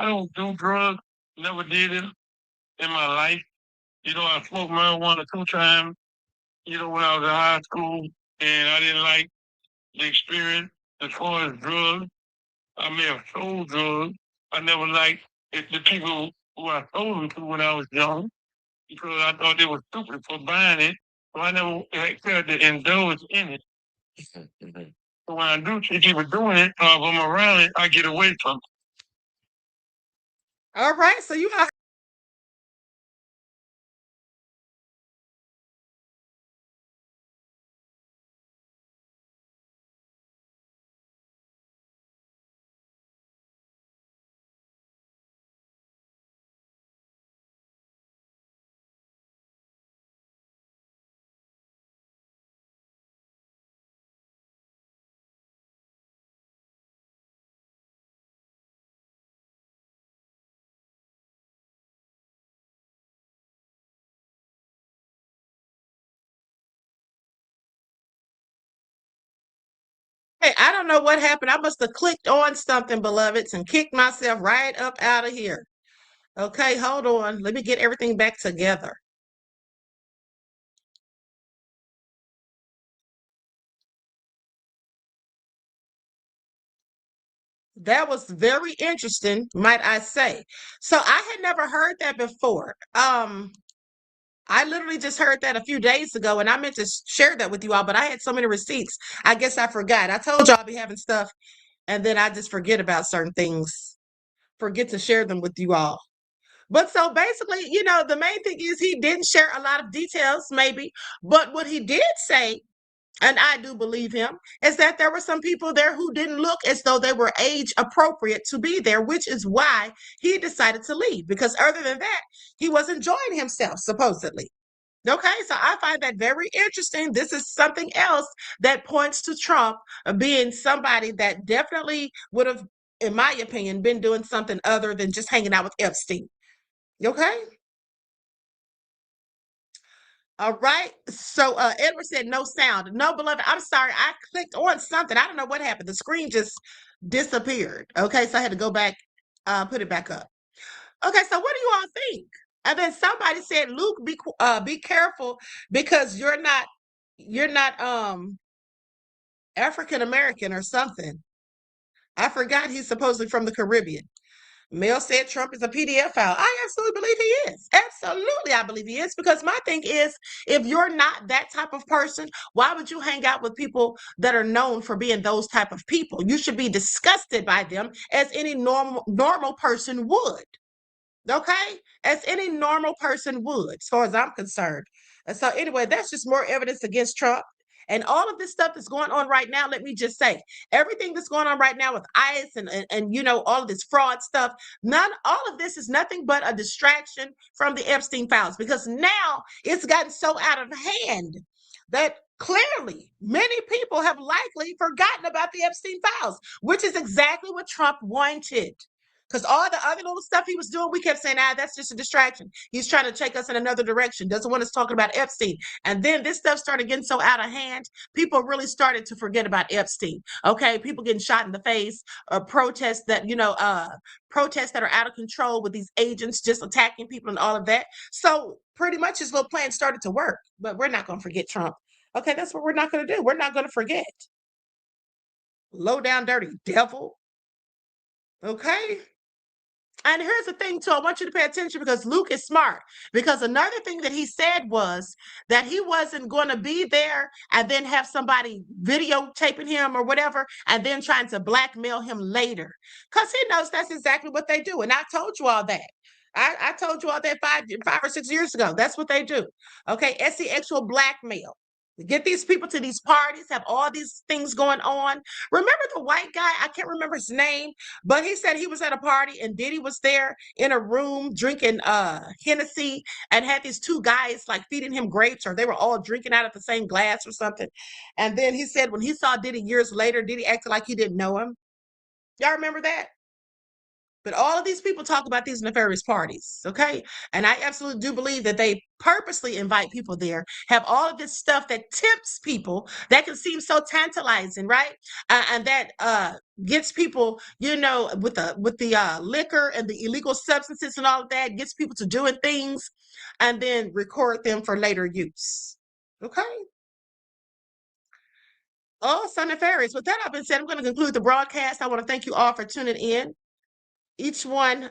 don't do drugs. Never did it in my life. I smoked marijuana 2 times, when I was in high school, and I didn't like the experience as far as drugs. I may have sold drugs. I never liked the people who I sold them to when I was young, because I thought they were stupid for buying it. So I never cared to indulge in it. So when I do see people doing it, if I'm around it, I get away from it. All right, so you have Hey, I don't know what happened. I must have clicked on something, beloveds, and kicked myself right up out of here. Okay, hold on. Let me get everything back together. That was very interesting, might I say. So I had never heard that before. I literally just heard that a few days ago, and I meant to share that with you all, but I had so many receipts. I guess I forgot. I told you I'll be having stuff, and then I just forget about certain things, forget to share them with you all. But so basically, the main thing is he didn't share a lot of details, maybe, but what he did say, and I do believe him, is that there were some people there who didn't look as though they were age appropriate to be there, which is why he decided to leave. Because other than that, he was enjoying himself, supposedly. Okay, so I find that very interesting. This is something else that points to Trump being somebody that definitely would have, in my opinion, been doing something other than just hanging out with Epstein. Okay. All right. So Edward said no sound. No, beloved, I'm sorry. I clicked on something. I don't know what happened. The screen just disappeared. Okay, so I had to go back, put it back up. Okay, so what do you all think? And then somebody said, Luke, be careful because you're not African American or something. I forgot he's supposedly from the Caribbean. Mel said Trump is a PDF file. I absolutely believe he is. Absolutely, I believe he is. Because my thing is, if you're not that type of person, why would you hang out with people that are known for being those type of people? You should be disgusted by them as any normal person would. Okay? As any normal person would, as far as I'm concerned. And so anyway, that's just more evidence against Trump. And all of this stuff that's going on right now, let me just say, everything that's going on right now with ICE and all of this fraud stuff, all of this is nothing but a distraction from the Epstein files, because now it's gotten so out of hand that clearly many people have likely forgotten about the Epstein files, which is exactly what Trump wanted. Because all the other little stuff he was doing, we kept saying, that's just a distraction. He's trying to take us in another direction. Doesn't want us talking about Epstein. And then this stuff started getting so out of hand, people really started to forget about Epstein. Okay, people getting shot in the face, protests that, protests that are out of control with these agents just attacking people and all of that. So pretty much his little plan started to work. But we're not going to forget Trump. Okay, that's what we're not going to do. We're not going to forget. Low down, dirty devil. Okay. And here's the thing, too. I want you to pay attention because Luke is smart. Because another thing that he said was that he wasn't going to be there and then have somebody videotaping him or whatever and then trying to blackmail him later. Because he knows that's exactly what they do. And I told you all that. I told you all that 5 or 6 years ago. That's what they do. Okay, actual blackmail. Get these people to these parties, have all these things going on. Remember the white guy? I can't remember his name, but he said he was at a party and Diddy was there in a room drinking Hennessy and had these two guys like feeding him grapes, or they were all drinking out of the same glass or something. And then he said when he saw Diddy years later, Diddy acted like he didn't know him. Y'all remember that? But all of these people talk about these nefarious parties, okay? And I absolutely do believe that they purposely invite people there, have all of this stuff that tempts people, that can seem so tantalizing, right? And that gets people, with the liquor and the illegal substances and all of that, gets people to doing things and then record them for later use, okay? Oh, so nefarious. With that I've been said, I'm going to conclude the broadcast. I want to thank you all for tuning in. Each one,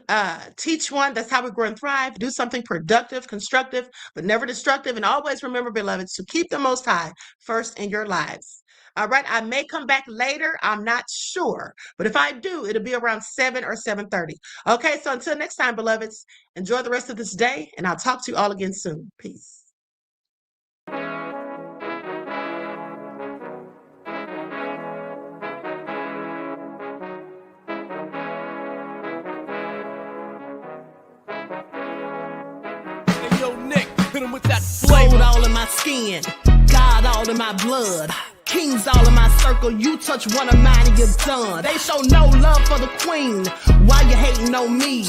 teach one. That's how we grow and thrive. Do something productive, constructive, but never destructive. And always remember, beloveds, to keep the Most High first in your lives. All right. I may come back later. I'm not sure. But if I do, it'll be around 7 or 7:30. Okay. So until next time, beloveds, enjoy the rest of this day. And I'll talk to you all again soon. Peace. With that gold all in my skin, God all in my blood, kings all in my circle. You touch one of mine and you're done. They show no love for the queen. Why you hating on me?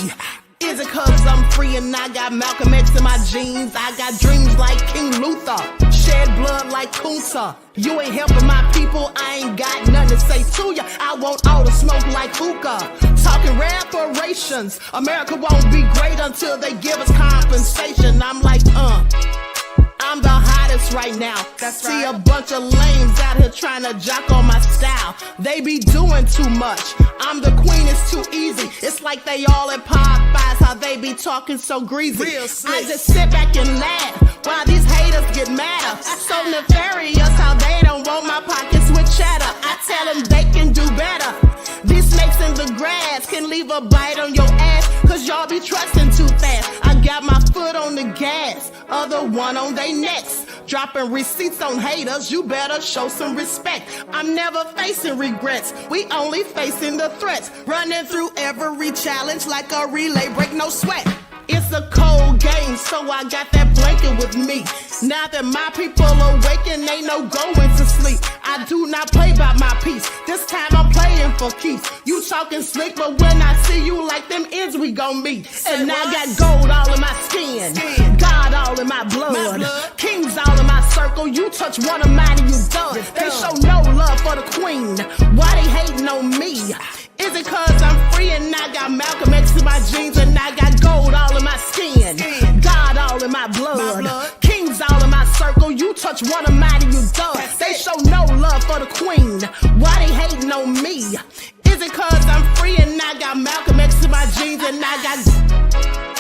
Is it cause I'm free and I got Malcolm X in my jeans? I got dreams like King Luther, shed blood like Kunsa. You ain't helping my people, I ain't got nothing to say to ya. I want all the smoke like hookah. Talking reparations. America won't be great until they give us compensation. I'm like, I'm the hottest right now. See a bunch of lames out here trying to jock on my style. They be doing too much. I'm the queen, it's too easy. It's like they all at Popeyes, how they be talking so greasy. I just sit back and laugh while these haters get madder. So nefarious how they don't want my pockets with cheddar. I tell them they can do better. These snakes in the grass can leave a bite on your ass, cause y'all be trusting too fast. I got my foot on the gas, other one on they necks. Dropping receipts on haters, you better show some respect. I'm never facing regrets, we only facing the threats. Running through every challenge like a relay, break no sweat. It's a cold game, so I got that blanket with me. Now that my people awaken, ain't no going to sleep. I do not play by my piece. This time I'm playing for keeps. You talking slick, but when I see you like them ends, we gon' meet. And I got gold all in my skin, God all in my blood, kings all in my circle. You touch one of mine and you done. They show no love for the queen. Why they hating on me? Is it cause I'm free and I got Malcolm X in my jeans and I got gold all in my skin, God all in my blood, kings all in my circle. You touch one of mine and you done. They show no love for the queen. Why they hating on me? Is it cause I'm free and I got Malcolm X in my jeans and I got